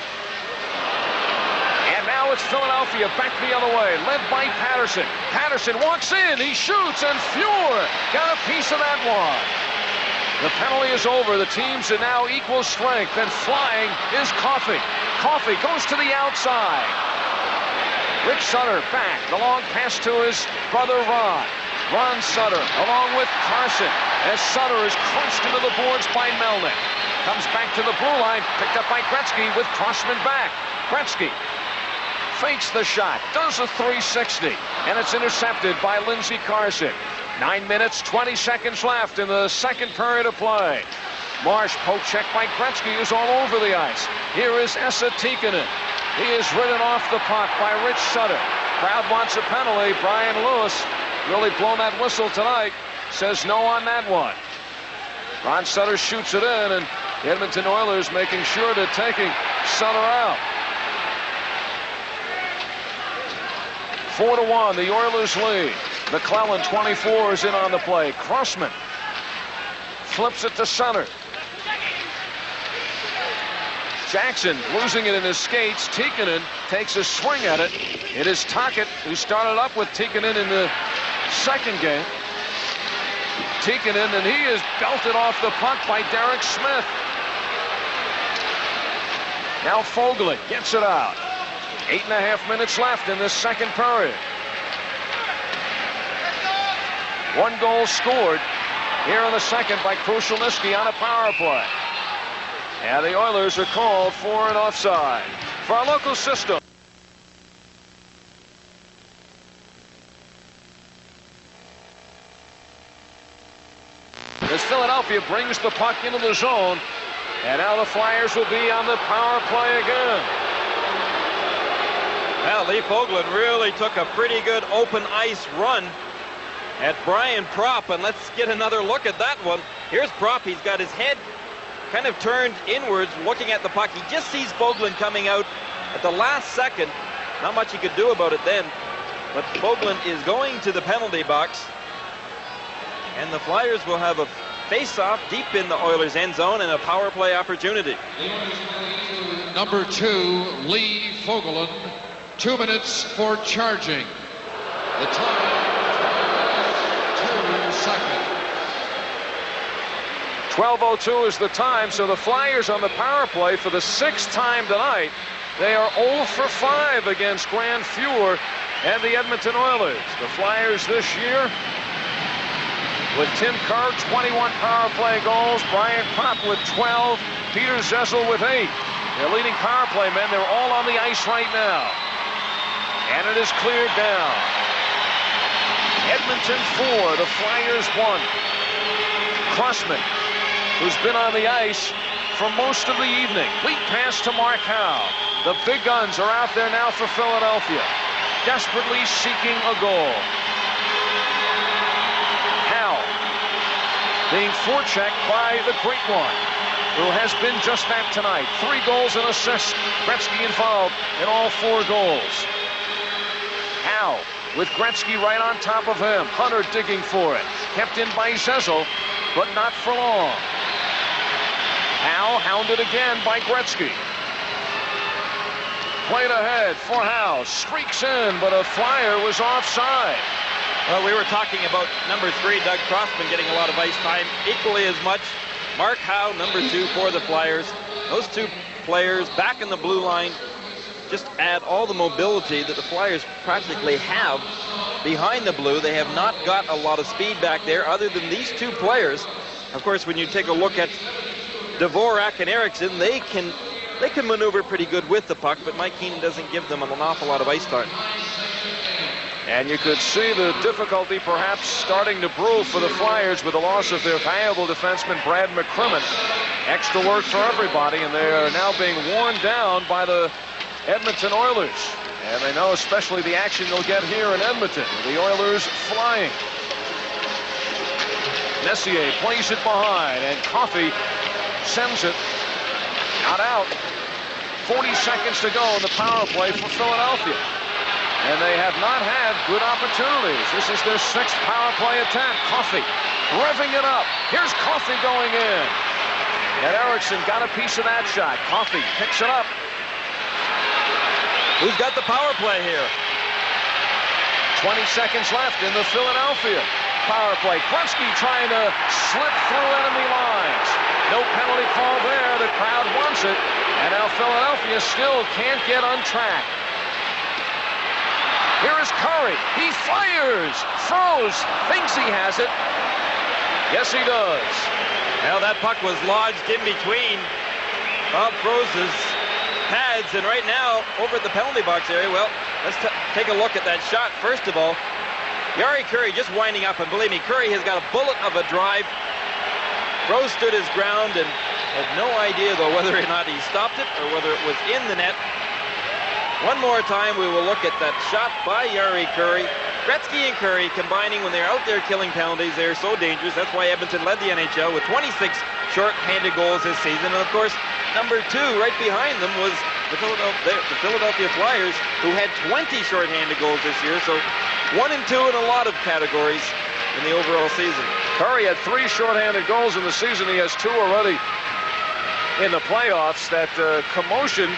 And now it's Philadelphia back the other way, led by Patterson. Patterson walks in, he shoots, and Fuhr got a piece of that one. The penalty is over. The teams are now equal strength, and flying is Coffey. Coffey goes to the outside. Rick Sutter back, the long pass to his brother Ron. Ron Sutter along with Carson as Sutter is crunched into the boards by Melnick. Comes back to the blue line, picked up by Gretzky with Crossman back. Gretzky fakes the shot, does a 360, and it's intercepted by Lindsey Carson. 9 minutes, 20 seconds left in the second period of play. Marsh poke check by Gretzky is all over the ice. Here is Esa Tikkanen. He is ridden off the puck by Rich Sutter. Crowd wants a penalty. Brian Lewis really blown that whistle tonight. Says no on that one. Ron Sutter shoots it in, and the Edmonton Oilers making sure to taking Sutter out. 4-1, the Oilers lead. McClellan, 24, is in on the play. Crossman flips it to Sutter. Jackson losing it in his skates. Tikkanen takes a swing at it. It is Tocchet who started up with Tikkanen in the second game. Tikkanen, and he is belted off the puck by Derek Smith. Now Foglin gets it out. 8.5 minutes left in this second period. 1 goal scored here in the second by Krushelnyski on a power play. And the Oilers are called for an offside. For our local system. As Philadelphia brings the puck into the zone, and now the Flyers will be on the power play again. Well, Lee Foglin really took a pretty good open ice run at Brian Propp, and let's get another look at that one. Here's Propp. He's got his head kind of turned inwards, looking at the puck. He just sees Foglin coming out at the last second. Not much he could do about it then, but Foglin is going to the penalty box, and the Flyers will have a face-off deep in the Oilers' end zone and a power play opportunity. Number 2, Lee Foglin. 2 minutes for charging. The time 12:02 is the time, so the Flyers on the power play for the 6th time tonight. They are 0 for 5 against Grand Fuhr and the Edmonton Oilers. The Flyers this year with Tim Kerr, 21 power play goals, Brian Propp with 12, Peter Zezel with 8. Their leading power play men, they're all on the ice right now. And it is cleared down. Edmonton 4, the Flyers 1. Crossman, who's been on the ice for most of the evening. Lead pass to Mark Howe. The big guns are out there now for Philadelphia, desperately seeking a goal. Howe being forechecked by the Great One, who has been just that tonight. 3 goals and assists. Gretzky involved in all 4 goals. Howe with Gretzky right on top of him. Hunter digging for it. Kept in by Zezel, but not for long. Howe hounded again by Gretzky. Played ahead for Howe. Streaks in, but a Flyer was offside. Well, we were talking about number 3, Doug Crossman, getting a lot of ice time. Equally as much, Mark Howe, number 2 for the Flyers. Those 2 players back in the blue line just add all the mobility that the Flyers practically have behind the blue. They have not got a lot of speed back there other than these 2 players. Of course, when you take a look at Dvorak and Eriksson, they can maneuver pretty good with the puck, but Mike Keenan doesn't give them an awful lot of ice time. And you could see the difficulty perhaps starting to brew for the Flyers with the loss of their valuable defenseman, Brad McCrimmon. Extra work for everybody, and they are now being worn down by the Edmonton Oilers. And they know especially the action they'll get here in Edmonton, with the Oilers flying. Messier plays it behind, and Coffey sends it not out. 40 seconds to go in the power play for Philadelphia. And they have not had good opportunities. This is their 6th power play attempt. Coffey revving it up. Here's Coffey going in. And Eriksson got a piece of that shot. Coffey picks it up. Who's got the power play here? 20 seconds left in the Philadelphia power play. Gretzky trying to slip through enemy lines. No penalty call there. The crowd wants it. And now Philadelphia still can't get untracked. Here is Curry. He fires. Froze. Thinks he has it. Yes, he does. Well, that puck was lodged in between Bob Froze's pads, and right now, over at the penalty box area, well, let's take a look at that shot. First of all, Jari Kurri just winding up, and believe me, Kurri has got a bullet of a drive. Froze stood his ground and had no idea, though, whether or not he stopped it or whether it was in the net. One more time, we will look at that shot by Jari Kurri. Gretzky and Kurri combining when they're out there killing penalties. They're so dangerous. That's why Edmonton led the NHL with 26 short-handed goals this season. And, of course, number 2 right behind them was the Philadelphia Flyers, who had 20 short-handed goals this year. So 1 and 2 in a lot of categories in the overall season. Kurri had 3 short-handed goals in the season. He has 2 already in the playoffs. That commotion,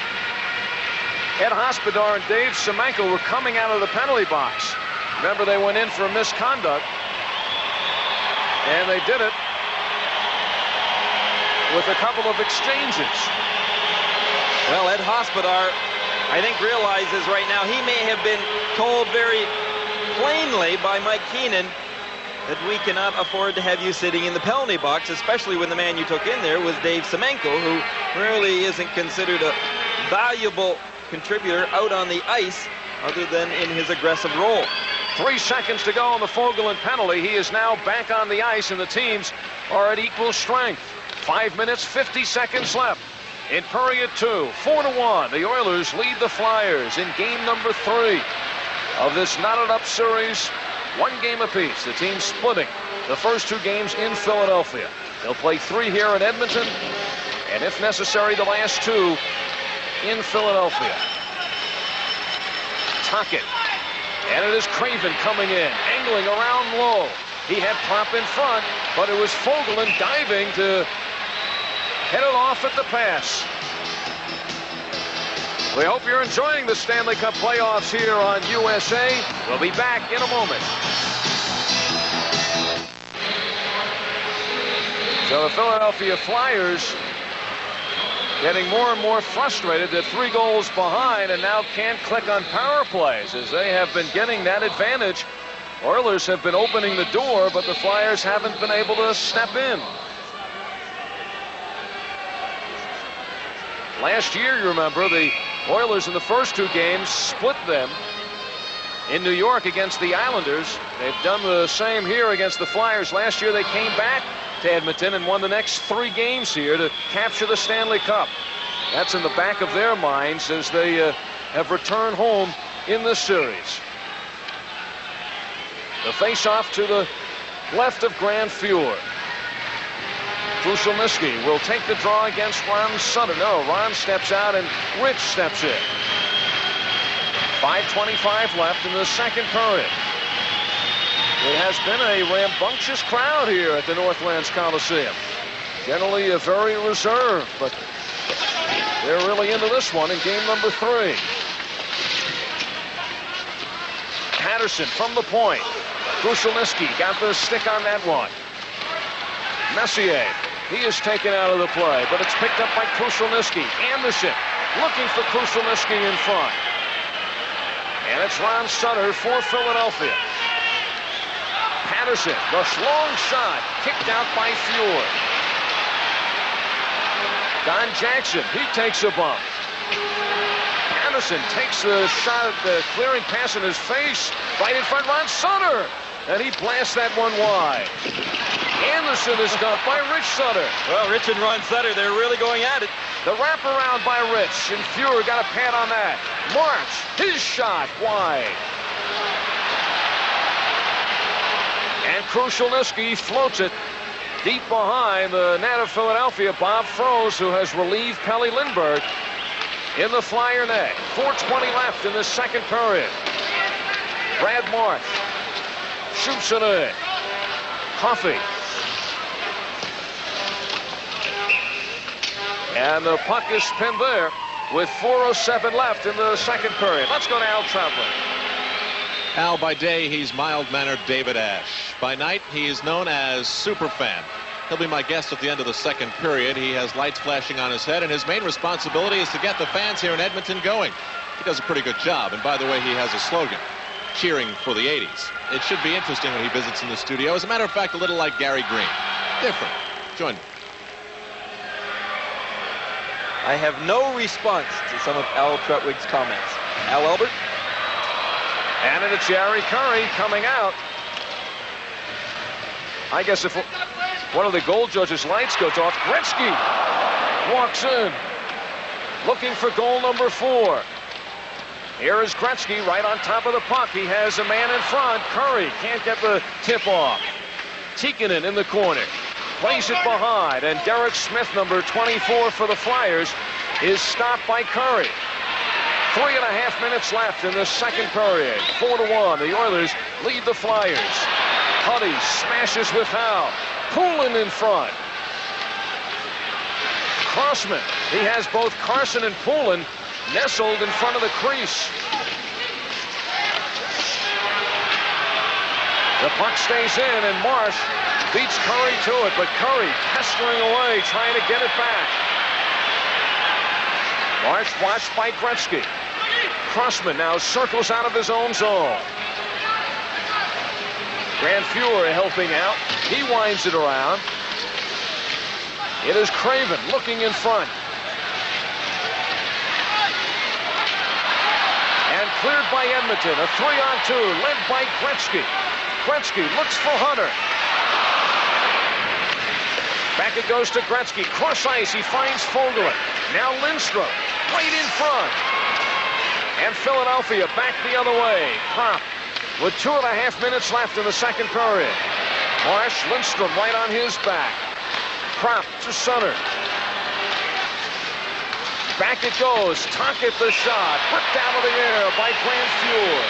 Ed Hospodar and Dave Semenko were coming out of the penalty box. Remember, they went in for a misconduct, and they did it with a couple of exchanges. Well, Ed Hospodar, I think, realizes right now he may have been told very plainly by Mike Keenan that we cannot afford to have you sitting in the penalty box, especially when the man you took in there was Dave Semenko, who really isn't considered a valuable contributor out on the ice other than in his aggressive role. 3 seconds to go on the Fogelin penalty. He is now back on the ice, and the teams are at equal strength. 5 minutes, 50 seconds left in period 2. 4-1. The Oilers lead the Flyers in game number 3 of this knotted-up series. 1 game apiece. The teams splitting the first 2 games in Philadelphia. They'll play 3 here in Edmonton, and if necessary, the last 2 in Philadelphia. Tocchet. And it is Craven coming in, angling around low. He had Propp in front, but it was Fogelin diving to head it off at the pass. We hope you're enjoying the Stanley Cup playoffs here on USA. We'll be back in a moment. So the Philadelphia Flyers getting more and more frustrated. They're 3 goals behind and now can't click on power plays as they have been getting that advantage. Oilers have been opening the door, but the Flyers haven't been able to step in. Last year, you remember, the Oilers in the first 2 games split them in New York against the Islanders. They've done the same here against the Flyers. Last year, they came back to Edmonton and won the next 3 games here to capture the Stanley Cup. That's in the back of their minds as they have returned home in this series. The face-off to the left of Grand Fjord. Krushelnyski will take the draw against Ron Sutter. No, Ron steps out and Rich steps in. 5:25 left in the second period. It has been a rambunctious crowd here at the Northlands Coliseum. Generally very reserved, but they're really into this one in game number 3. Patterson from the point. Krushelnyski got the stick on that one. Messier, he is taken out of the play, but it's picked up by Krushelnyski. Anderson looking for Krushelnyski in front. And it's Ron Sutter for Philadelphia. Patterson, the long shot, kicked out by Fjord. Don Jackson, he takes a bump. Anderson takes the shot at the clearing pass in his face. Right in front, Ron Sutter. And he blasts that one wide. Anderson is stopped by Rich Sutter. Well, Rich and Ron Sutter, they're really going at it. The wraparound by Rich, and Fjord got a pad on that. March, his shot wide. And Krushelnyski floats it deep behind the net of Philadelphia. Bob Froese, who has relieved Pelle Lindbergh in the Flyer net. 4:20 left in the second period. Brad Marsh shoots it in. Coffey. And the puck is pinned there with 4:07 left in the second period. Let's go to Al Trautman. Al, by day, he's mild-mannered David Ash. By night, he is known as Superfan. He'll be my guest at the end of the second period. He has lights flashing on his head, and his main responsibility is to get the fans here in Edmonton going. He does a pretty good job, and by the way, he has a slogan, cheering for the 80s. It should be interesting when he visits in the studio. As a matter of fact, a little like Gary Green. Different. Join me. I have no response to some of Al Trautwig's comments. Al Albert? And it's Jari Kurri coming out. I guess if one of the goal judges' lights goes off, Gretzky walks in, looking for goal number 4. Here is Gretzky right on top of the puck. He has a man in front. Kurri can't get the tip off. Tikkanen in the corner. Plays it behind, and Derek Smith, number 24 for the Flyers, is stopped by Kurri. 3.5 minutes left in the second period. 4-1. The Oilers lead the Flyers. Huddy smashes with Howe. Poulin in front. Crossman. He has both Carson and Poulin nestled in front of the crease. The puck stays in, and Marsh beats Kurri to it, but Kurri pestering away, trying to get it back. Marsh watched by Gretzky. Crossman now circles out of his own zone. Grand Fjord helping out. He winds it around. It is Craven looking in front. And cleared by Edmonton. A 3-on-2 led by Gretzky. Gretzky looks for Hunter. Back it goes to Gretzky. Cross ice. He finds Fogelin. Now Lindstrom right in front. And Philadelphia back the other way. Prop with 2.5 minutes left in the second period. Marsh, Lindstrom right on his back. Prop to Sutter. Back it goes. Tocchet the shot. Ripped out of the air by Grand Fjord.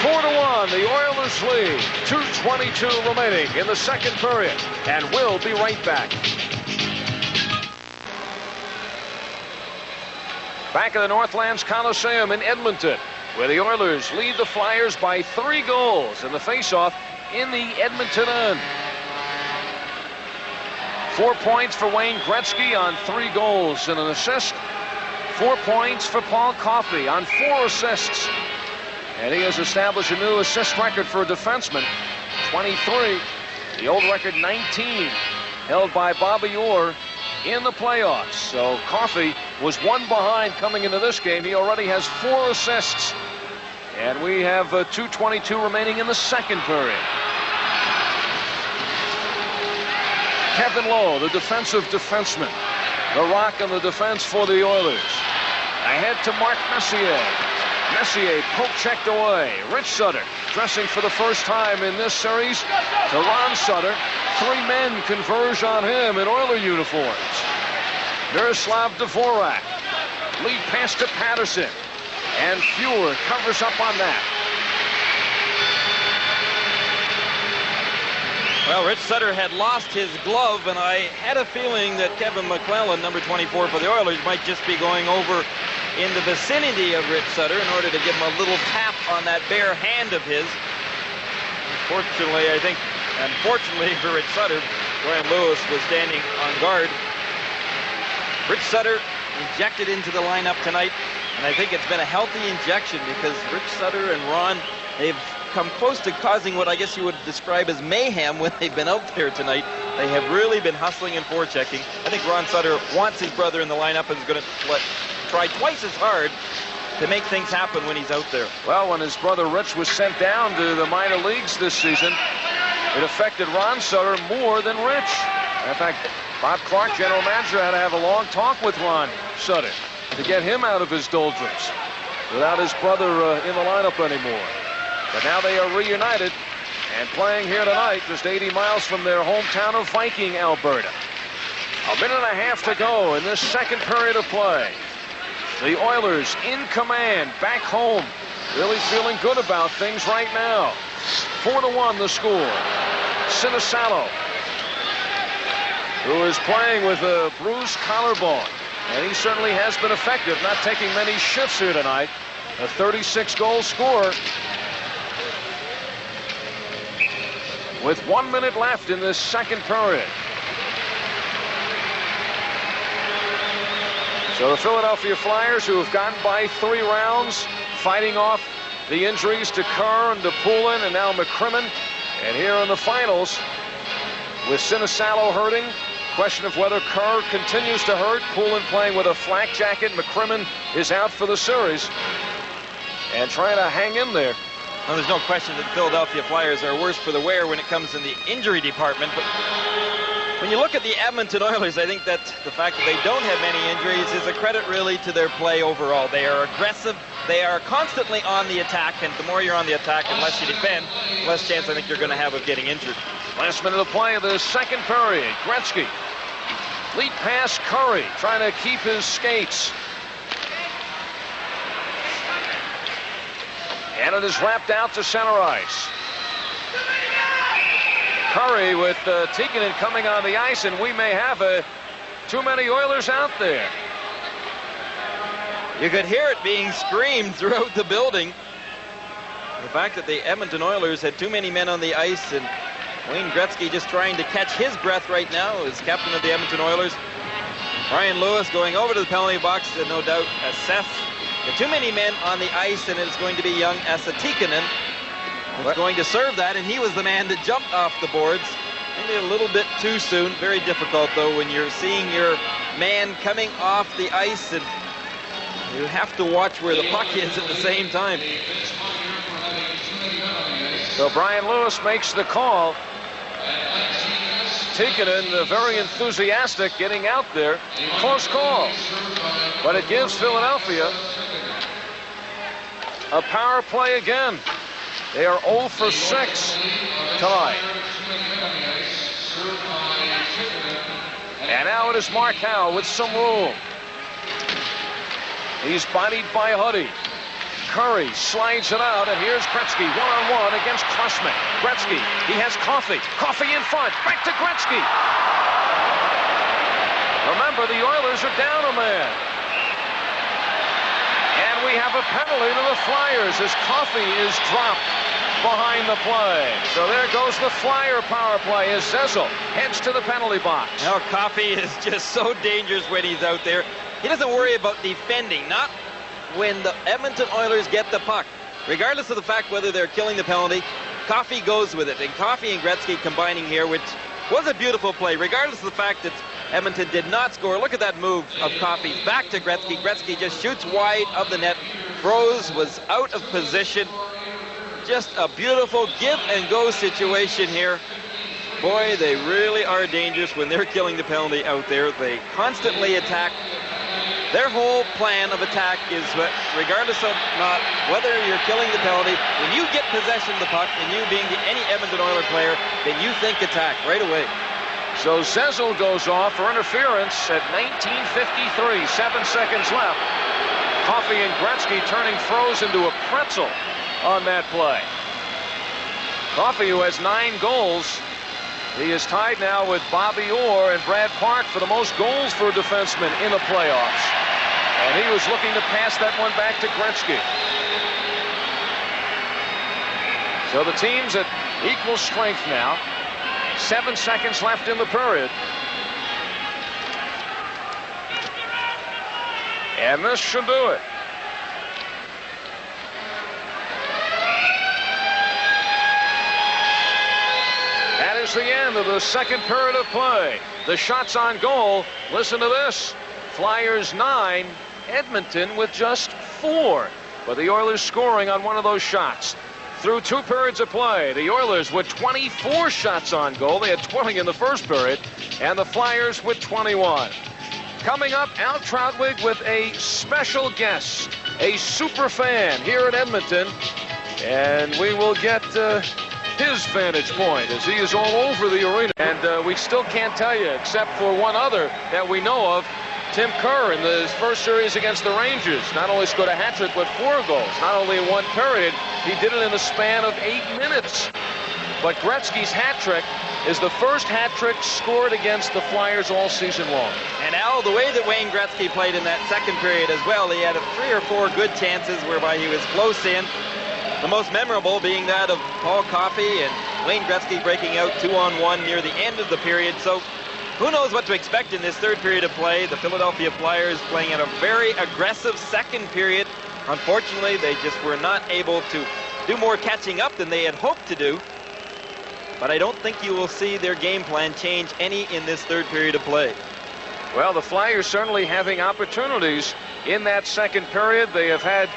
4-1, the Oilers lead. 2:22 remaining in the second period. And we'll be right back. Back at the Northlands Coliseum in Edmonton, where the Oilers lead the Flyers by 3 goals in the faceoff in the Edmonton end. 4 points for Wayne Gretzky on 3 goals and an assist. 4 points for Paul Coffey on 4 assists. And he has established a new assist record for a defenseman, 23. The old record, 19, held by Bobby Orr in the playoffs. So Coffey was 1 behind coming into this game. He already has 4 assists. And we have 2:22 remaining in the second period. Kevin Lowe, the defensive defenseman. The rock on the defense for the Oilers. Ahead to Mark Messier. Messier poke-checked away. Rich Sutter dressing for the first time in this series to Ron Sutter. 3 men converge on him in Oiler uniforms. Miroslav Dvorak. Lead pass to Patterson. And Fuhr covers up on that. Well, Rich Sutter had lost his glove, and I had a feeling that Kevin McClellan, number 24 for the Oilers, might just be going over in the vicinity of Rich Sutter in order to give him a little tap on that bare hand of his. Unfortunately, I think, unfortunately for Rich Sutter, Brian Lewis was standing on guard. Rich Sutter injected into the lineup tonight, and I think it's been a healthy injection because Rich Sutter and Ron, they've come close to causing what I guess you would describe as mayhem when they've been out there tonight. They have really been hustling and forechecking. I think Ron Sutter wants his brother in the lineup and is going to try twice as hard to make things happen when he's out there. Well, when his brother Rich was sent down to the minor leagues this season, it affected Ron Sutter more than Rich. In fact, Bob Clark, general manager, had to have a long talk with Ron Sutter to get him out of his doldrums without his brother in the lineup anymore. But now they are reunited and playing here tonight, just 80 miles from their hometown of Viking, Alberta. A minute and a half to go in this second period of play. The Oilers in command, back home, really feeling good about things right now. 4-1 the score. Sinisalo, who is playing with a bruised collarbone, and he certainly has been effective, not taking many shifts here tonight. A 36-goal scorer. With 1 minute left in this second period. So the Philadelphia Flyers, who have gotten by 3 rounds, fighting off the injuries to Kerr and to Poulin and now McCrimmon. And here in the finals, with Sinisalo hurting, question of whether Kerr continues to hurt. Poulin playing with a flak jacket. McCrimmon is out for the series. And trying to hang in there. Well, there's no question that the Philadelphia Flyers are worse for the wear when it comes in the injury department. But when you look at the Edmonton Oilers, I think that the fact that they don't have many injuries is a credit really to their play overall. They are aggressive. They are constantly on the attack, and the more you're on the attack and less you defend, less chance I think you're going to have of getting injured. Last minute of play of the second period. Gretzky. Lead pass Curry, trying to keep his skates. And it is wrapped out to center ice. Curry with Tikkanen coming on the ice, and we may have too many Oilers out there. You could hear it being screamed throughout the building. The fact that the Edmonton Oilers had too many men on the ice, and Wayne Gretzky just trying to catch his breath right now as captain of the Edmonton Oilers. Brian Lewis going over to the penalty box to no doubt assess. There are too many men on the ice, and it's going to be young Esa Tikkanen who's going to serve that, and he was the man that jumped off the boards. Maybe a little bit too soon. Very difficult, though, when you're seeing your man coming off the ice, and you have to watch where the puck is at the same time. So Brian Lewis makes the call. Tikkanen, very enthusiastic, getting out there. Close call. But it gives Philadelphia a power play again. They are 0 for 6 tonight. And now it is Mark Howe with some room. He's bodied by Huddy. Curry slides it out, and here's Gretzky one-on-one against Krushman. Gretzky, he has Coffey. Coffey in front. Back to Gretzky. Remember, the Oilers are down a man. And we have a penalty to the Flyers as Coffey is dropped. behind the play. So there goes the Flyer power play as Zezel heads to the penalty box. Now, Coffey is just so dangerous when he's out there. He doesn't worry about defending, not when the Edmonton Oilers get the puck. Regardless of the fact whether they're killing the penalty, Coffey goes with it. And Coffey and Gretzky combining here, which was a beautiful play, regardless of the fact that Edmonton did not score. Look at that move of Coffey's back to Gretzky. Gretzky just shoots wide of the net. Froze was out of position. Just a beautiful give and go situation here. Boy, they really are dangerous when they're killing the penalty out there. They constantly attack. Their whole plan of attack is, regardless of not whether you're killing the penalty, when you get possession of the puck, and you being any Edmonton Oiler player, then you think attack right away. So Zezel goes off for interference at 19:53, 7 seconds left. Coffey and Gretzky turning Froze into a pretzel on that play. Coffey, who has 9 goals, he is tied now with Bobby Orr and Brad Park for the most goals for a defenseman in the playoffs. And he was looking to pass that one back to Gretzky. So the team's at equal strength now. 7 seconds left in the period. And this should do it. That is the end of the second period of play. The shots on goal. Listen to this. Flyers 9, Edmonton with just 4. But the Oilers scoring on one of those shots. Through 2 periods of play, the Oilers with 24 shots on goal. They had 20 in the first period. And the Flyers with 21. Coming up, Al Troutwig with a special guest, a super fan here in Edmonton. And we will get his vantage point as he is all over the arena. And we still can't tell you, except for one other that we know of, Tim Kerr in the first series against the Rangers. Not only scored a hat trick, but 4 goals. Not only in 1 period, he did it in the span of 8 minutes. But Gretzky's hat trick is the first hat trick scored against the Flyers all season long. And Al, the way that Wayne Gretzky played in that second period as well, he had 3 or 4 good chances whereby he was close in. The most memorable being that of Paul Coffey and Wayne Gretzky breaking out 2-on-1 near the end of the period. So who knows what to expect in this third period of play. The Philadelphia Flyers playing in a very aggressive second period. Unfortunately, they just were not able to do more catching up than they had hoped to do. But I don't think you will see their game plan change any in this third period of play. Well, the Flyers certainly having opportunities in that second period. They have had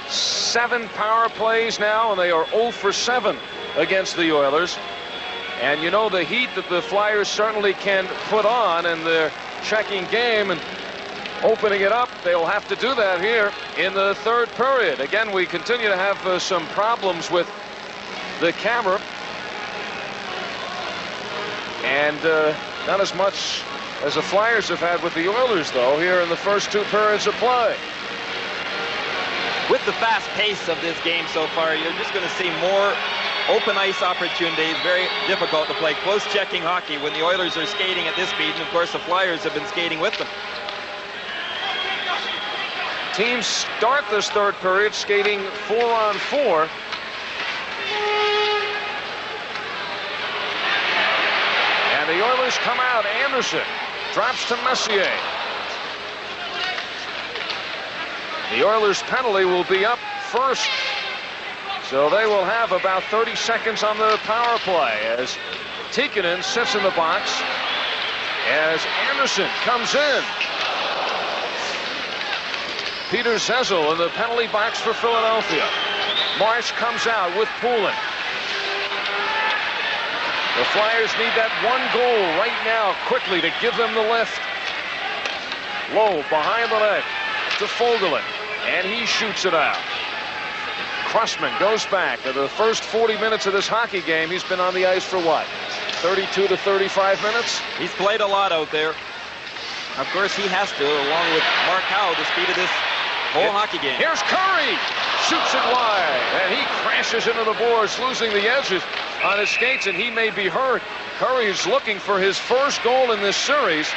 7 power plays now, and they are 0 for 7 against the Oilers. And you know the heat that the Flyers certainly can put on in their checking game and opening it up. They'll have to do that here in the third period. Again, we continue to have some problems with the camera. And not as much as the Flyers have had with the Oilers, though, here in the first 2 periods of play. With the fast pace of this game so far, you're just going to see more open ice opportunities. Very difficult to play close checking hockey when the Oilers are skating at this speed, and of course the Flyers have been skating with them. Teams start this third period skating 4-on-4. And the Oilers come out. Anderson drops to Messier. The Oilers penalty will be up first. So they will have about 30 seconds on the power play as Tikkanen sits in the box as Anderson comes in. Peter Zezel in the penalty box for Philadelphia. Marsh comes out with Poulin. The Flyers need that 1 goal right now quickly to give them the lift. Low behind the net to Fogelin, and he shoots it out. Krussman goes back. To the first 40 minutes of this hockey game, he's been on the ice for what? 32 to 35 minutes? He's played a lot out there. Of course, he has to, along with Mark Howe, the speed of this whole hockey game. Here's Curry. Shoots it wide, and he crashes into the boards, losing the edges on his skates, and he may be hurt. Curry's looking for his first goal in this series.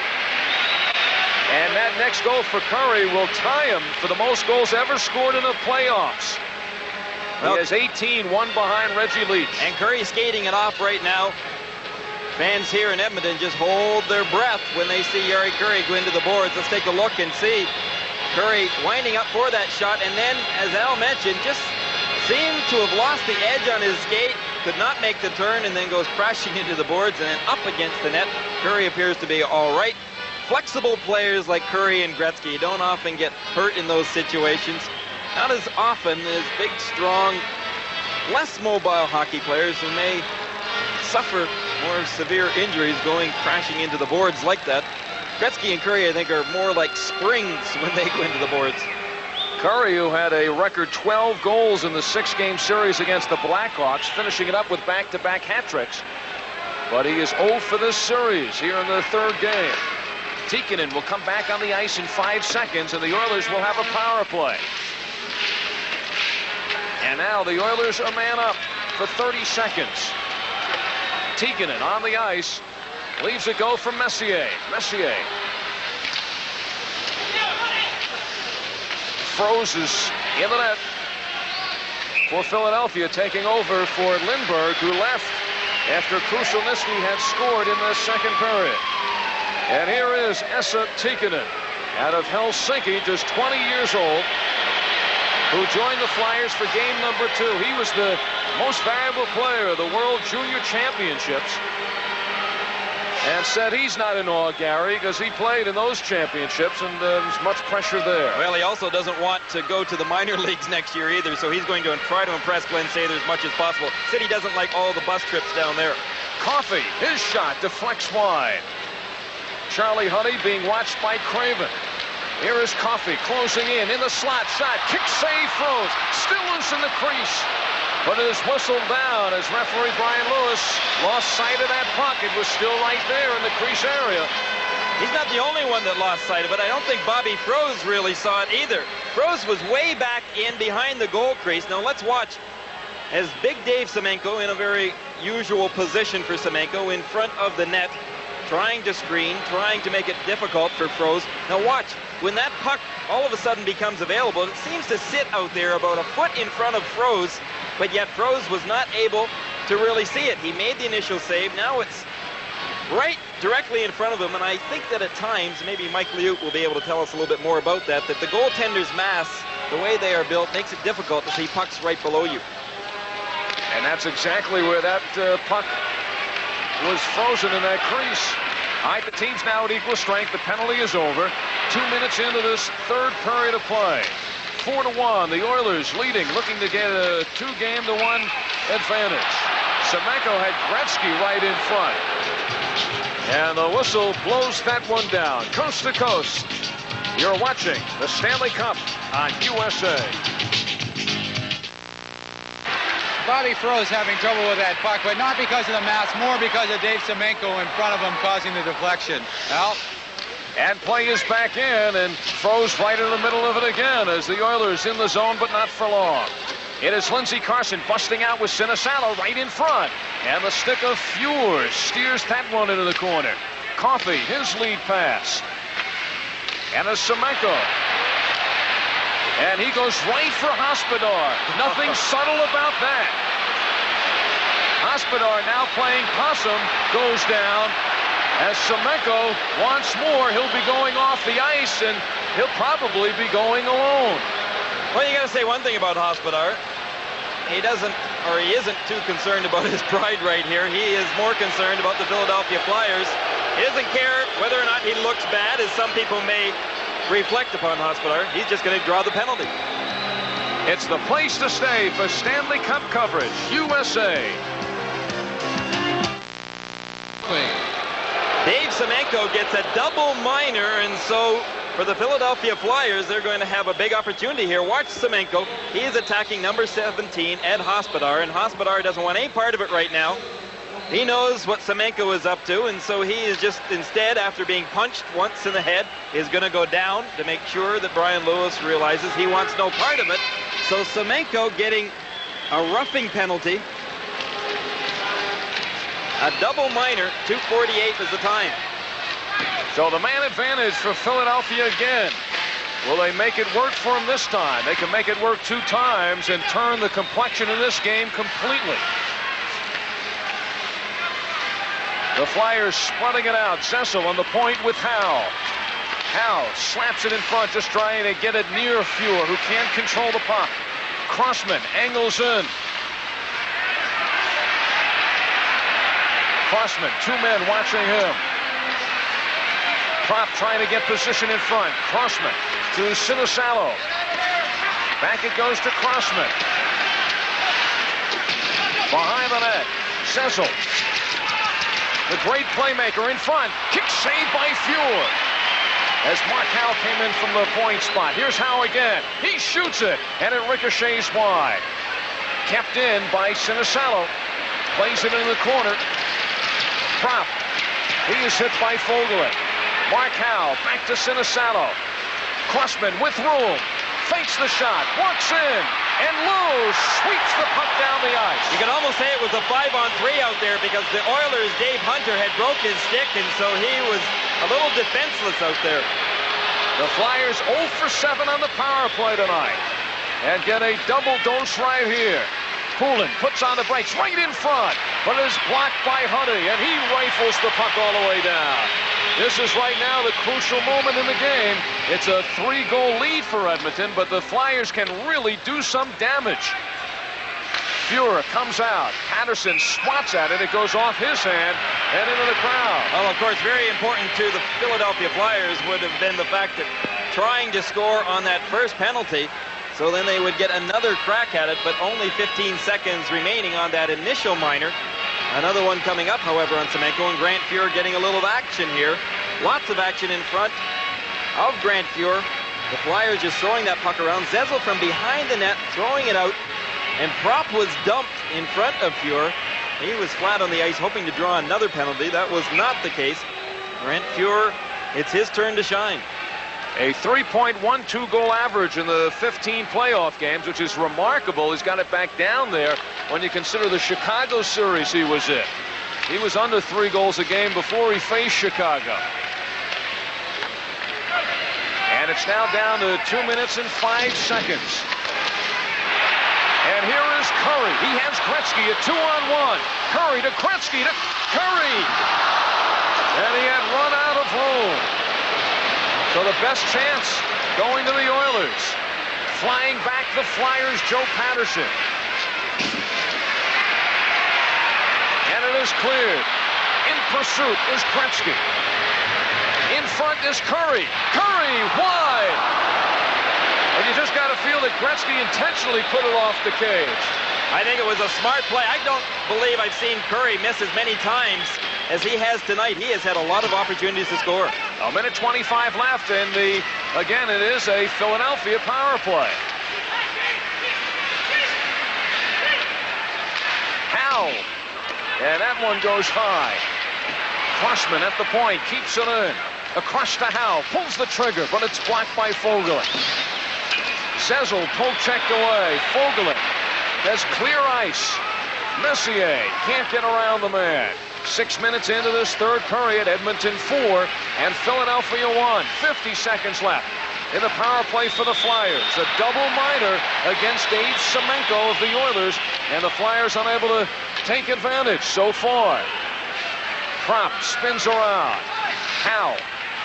And that next goal for Curry will tie him for the most goals ever scored in the playoffs. Well, he has 18, one behind Reggie Leach. And Curry skating it off right now. Fans here in Edmonton just hold their breath when they see Jari Kurri go into the boards. Let's take a look and see Curry winding up for that shot. And then, as Al mentioned, just seemed to have lost the edge on his skate, could not make the turn, and then goes crashing into the boards and then up against the net. Curry appears to be all right. Flexible players like Curry and Gretzky don't often get hurt in those situations. Not as often as big, strong, less mobile hockey players who may suffer more severe injuries going crashing into the boards like that. Gretzky and Curry, I think, are more like springs when they go into the boards. Curry, who had a record 12 goals in the 6-game series against the Blackhawks, finishing it up with back-to-back hat tricks. But he is 0 for this series here in the 3rd game. Tikkanen will come back on the ice in 5 seconds, and the Oilers will have a power play. And now the Oilers are man up for 30 seconds. Tikkanen on the ice, leaves it go for Messier. Messier Frozes in the net for Philadelphia, taking over for Lindbergh, who left after Kuselniski had scored in the 2nd period. And here is Esa Tikkanen out of Helsinki, just 20 years old, who joined the Flyers for game number 2. He was the most valuable player of the World Junior Championships, and said he's not in awe, Gary, because he played in those championships and there's much pressure there. Well, he also doesn't want to go to the minor leagues next year either, so he's going to try to impress Glenn Sather as much as possible. City doesn't like all the bus trips down there. Coffey, his shot deflects wide. Charlie Huddy being watched by Craven. Here is Coffey closing in the slot. Shot, kick save, Froze. Still loose in the crease. But it is whistled down as referee Brian Lewis lost sight of that puck. It was still right there in the crease area. He's not the only one that lost sight of it. I don't think Bobby Froze really saw it either. Froze was way back in behind the goal crease. Now let's watch as Big Dave Semenko, in a very usual position for Semenko, in front of the net, trying to screen, trying to make it difficult for Froze. Now watch, when that puck all of a sudden becomes available, it seems to sit out there about a foot in front of Froze, but yet Froze was not able to really see it. He made the initial save. Now it's right directly in front of him, and I think that at times, maybe Mike Liut will be able to tell us a little bit more about that the goaltender's mass, the way they are built, makes it difficult to see pucks right below you. And that's exactly where that puck was frozen in that crease. All right, the team's now at equal strength. The penalty is over. 2 minutes into this 3rd period of play. 4-1, the Oilers leading, looking to get a 2-1 advantage. Semenko had Gretzky right in front. And the whistle blows that one down, coast to coast. You're watching the Stanley Cup on USA. Bobby Froze having trouble with that puck, but not because of the mass, more because of Dave Semenko in front of him causing the deflection. Al? And play is back in, and Froze right in the middle of it again as the Oilers in the zone, but not for long. It is Lindsey Carson busting out with Sinisalo right in front. And the stick of Fewers steers that one into the corner. Coffey, his lead pass. And a Semenko. And he goes right for Hospodar. Nothing subtle about that. Hospodar now playing possum goes down. As Semenko wants more, he'll be going off the ice, and he'll probably be going alone. Well, you got to say one thing about Hospodar. He isn't too concerned about his pride right here. He is more concerned about the Philadelphia Flyers. He doesn't care whether or not he looks bad, as some people may reflect upon Hospodar. He's just going to draw the penalty. It's the place to stay for Stanley Cup coverage, USA. Dave Semenko gets a double minor, and so for the Philadelphia Flyers, they're going to have a big opportunity here. Watch Semenko. He is attacking number 17, Ed Hospodar, and Hospodar doesn't want any part of it right now. He knows what Semenko is up to, and so he is just, instead, after being punched once in the head, is going to go down to make sure that Brian Lewis realizes he wants no part of it. So Semenko getting a roughing penalty. A double minor, 2:48 is the time. So the man advantage for Philadelphia again. Will they make it work for him this time? They can make it work 2 times and turn the complexion of this game completely. The Flyers spreading it out. Zessel on the point with Howe. Howe slaps it in front, just trying to get it near Fuhr, who can't control the puck. Crossman angles in. Crossman, 2 men watching him. Propp trying to get position in front. Crossman to Sinisalo. Back it goes to Crossman. Behind the net, Zessel. The great playmaker in front. Kick saved by Fuhr. As Mark Howe came in from the point spot. Here's Howe again. He shoots it, and it ricochets wide. Kept in by Sinisalo. Plays it in the corner. Propp. He is hit by Foegele. Mark Howe back to Sinisalo. Crossman with room. Fakes the shot. Works in. And Lou sweeps the puck down the ice. You can almost say it was a 5-on-3 out there because the Oilers' Dave Hunter had broke his stick, and so he was a little defenseless out there. The Flyers 0 for 7 on the power play tonight. And get a double dose right here. Poulin puts on the brakes right in front, but is blocked by Huddy, and he rifles the puck all the way down. This is right now the crucial moment in the game. It's a 3-goal lead for Edmonton, but the Flyers can really do some damage. Fuhr comes out. Patterson swats at it. It goes off his hand and into the crowd. Well, of course, very important to the Philadelphia Flyers would have been the fact that trying to score on that first penalty, so then they would get another crack at it, but only 15 seconds remaining on that initial minor. Another one coming up, however, on Semenko, and Grant Fuhr getting a little action here. Lots of action in front of Grant Fuhr. The Flyers just throwing that puck around. Zessel from behind the net, throwing it out, and Propp was dumped in front of Fuhr. He was flat on the ice, hoping to draw another penalty. That was not the case. Grant Fuhr, it's his turn to shine. A 3.12 goal average in the 15 playoff games, which is remarkable. He's got it back down there when you consider the Chicago series he was in. He was under 3 goals a game before he faced Chicago. And it's now down to 2 minutes and 5 seconds. And here is Curry. He has Gretzky at 2-on-1. Curry to Gretzky to Curry. And he had run out of room. So the best chance going to the Oilers. Flying back the Flyers, Joe Patterson. And it is cleared. In pursuit is Gretzky. In front is Curry. Curry wide. And you just got to feel that Gretzky intentionally put it off the cage. I think it was a smart play. I don't believe I've seen Curry miss as many times as he has tonight. He has had a lot of opportunities to score. A minute 25 left, and again, it is a Philadelphia power play. Howe, and that one goes high. Crossman at the point, keeps it in. Across to Howe, pulls the trigger, but it's blocked by Foegele. Zessel poke checked away. Foegele has clear ice. Messier can't get around the man. 6 minutes into this third period, Edmonton 4 and Philadelphia 1. 50 seconds left in the power play for the Flyers. A double minor against Dave Semenko of the Oilers, and the Flyers unable to take advantage so far. Propp spins around. Howe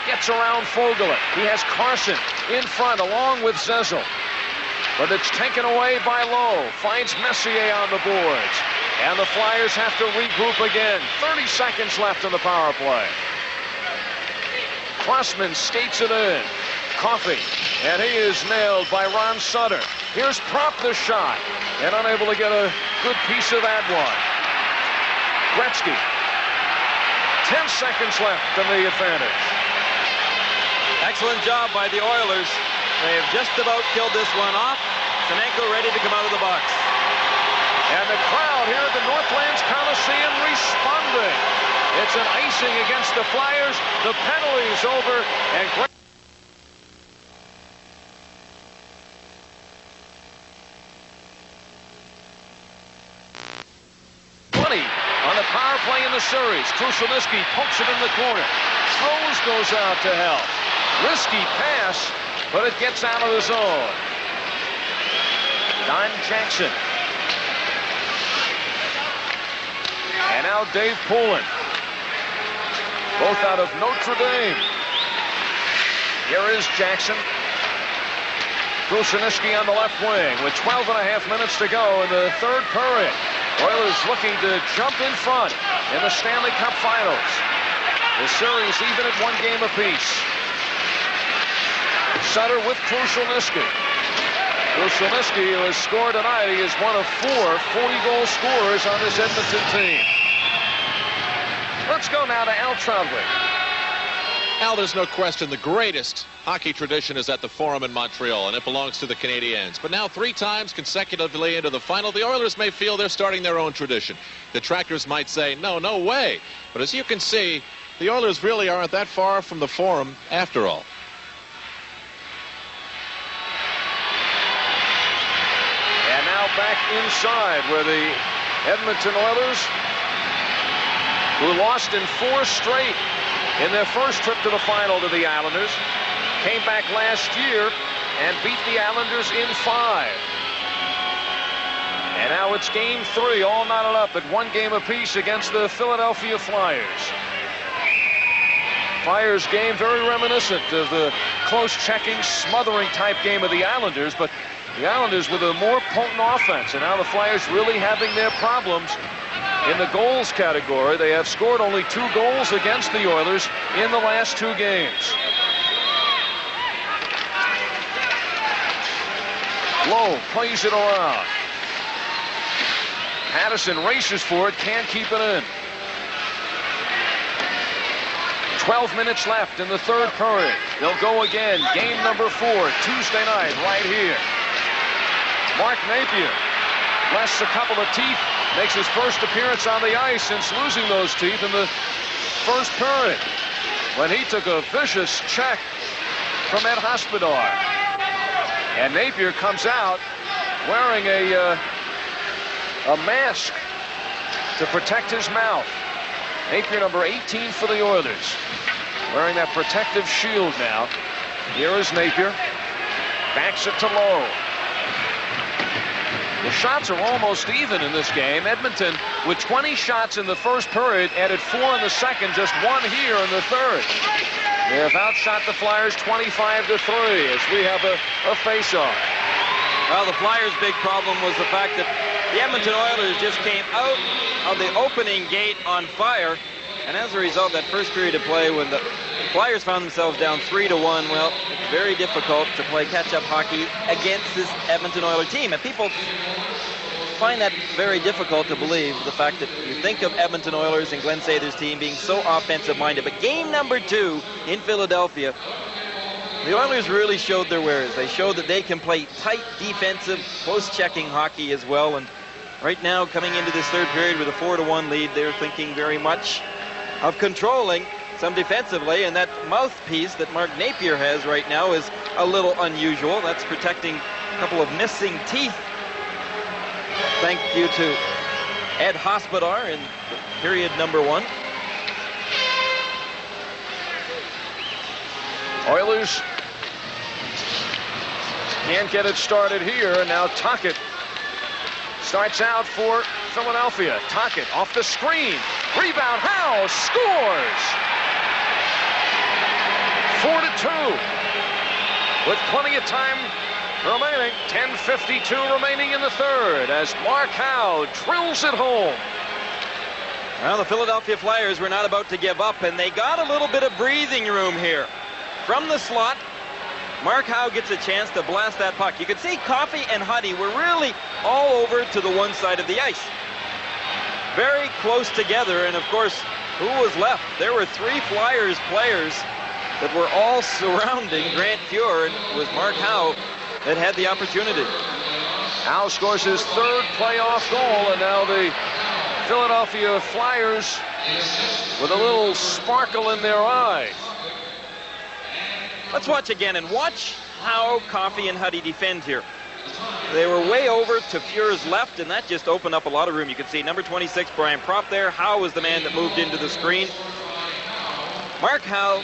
gets around Foegele. He has Carson in front along with Zessel. But it's taken away by Lowe. Finds Messier on the boards. And the Flyers have to regroup again. 30 seconds left in the power play. Crossman skates it in. Coffey. And he is nailed by Ron Sutter. Here's Propp the shot. And unable to get a good piece of that one. Gretzky. 10 seconds left in the advantage. Excellent job by the Oilers. They have just about killed this one off. Semenko ready to come out of the box. And the crowd here at the Northlands Coliseum responding. It's an icing against the Flyers. The penalty's over. And 20 on the power play in the series. Krushelnyski pokes it in the corner. Throws goes out to help. Risky pass, but it gets out of the zone. Don Jackson. And now Dave Poulin. Both out of Notre Dame. Here is Jackson. Krusuniski on the left wing with 12.5 minutes to go in the third period. Oilers looking to jump in front in the Stanley Cup Finals. The series even at 1 game apiece. Sutter with Krusuniski. Krusuniski, who has scored tonight, he is one of 4 40-goal scorers on this Edmonton team. Let's go now to Al Trombley. Al, there's no question the greatest hockey tradition is at the Forum in Montreal, and it belongs to the Canadiens. But now 3 times consecutively into the final, the Oilers may feel they're starting their own tradition. Detractors might say, no way. But as you can see, the Oilers really aren't that far from the Forum after all. And now back inside where the Edmonton Oilers, who lost in 4 straight in their first trip to the final to the Islanders, came back last year and beat the Islanders in 5. And now it's game 3, all knotted up at 1 game apiece against the Philadelphia Flyers. Flyers game very reminiscent of the close checking, smothering type game of the Islanders, but the Islanders with a more potent offense, and now the Flyers really having their problems in the goals category. They have scored only 2 goals against the Oilers in the last 2 games. Lowe plays it around. Patterson races for it, can't keep it in. 12 minutes left in the third period. They'll go again. Game number 4, Tuesday night, right here. Mark Napier blasts a couple of teeth, makes his first appearance on the ice since losing those teeth in the first period, when he took a vicious check from Ed Hospodar. And Napier comes out wearing a mask to protect his mouth. Napier, number 18 for the Oilers, wearing that protective shield now. Here is Napier. Backs it to Lowe. The shots are almost even in this game. Edmonton, with 20 shots in the first period, added 4 in the second, just 1 here in the third. They have outshot the Flyers 25-3 as we have a face-off. Well, the Flyers' big problem was the fact that the Edmonton Oilers just came out of the opening gate on fire, and as a result, that first period of play, when the Flyers found themselves down 3-1, well, it's very difficult to play catch-up hockey against this Edmonton Oilers team. And people find that very difficult to believe, the fact that you think of Edmonton Oilers and Glenn Sather's team being so offensive-minded. But game number 2 in Philadelphia, the Oilers really showed their wares. They showed that they can play tight defensive, close-checking hockey as well. And right now, coming into this third period with a 4-1 lead, they're thinking very much of controlling some defensively, and that mouthpiece that Mark Napier has right now is a little unusual. That's protecting a couple of missing teeth. Thank you to Ed Hospodar in period number 1. Oilers can't get it started here, and now Tocchet starts out for Philadelphia. Tocchet off the screen. Rebound, Howe scores! 4-2. With plenty of time remaining. 10:52 remaining in the third as Mark Howe drills it home. Well, the Philadelphia Flyers were not about to give up, and they got a little bit of breathing room here. From the slot, Mark Howe gets a chance to blast that puck. You could see Coffey and Huddy were really all over to the one side of the ice. Very close together, and of course, who was left? There were 3 Flyers players that were all surrounding Grant Fuhr, and it was Mark Howe that had the opportunity. Howe scores his 3rd playoff goal, and now the Philadelphia Flyers with a little sparkle in their eye. Let's watch again and watch how Coffey and Huddy defend here. They were way over to Fuhr's left, and that just opened up a lot of room. You can see number 26, Brian Propp there. Howe was the man that moved into the screen. Mark Howe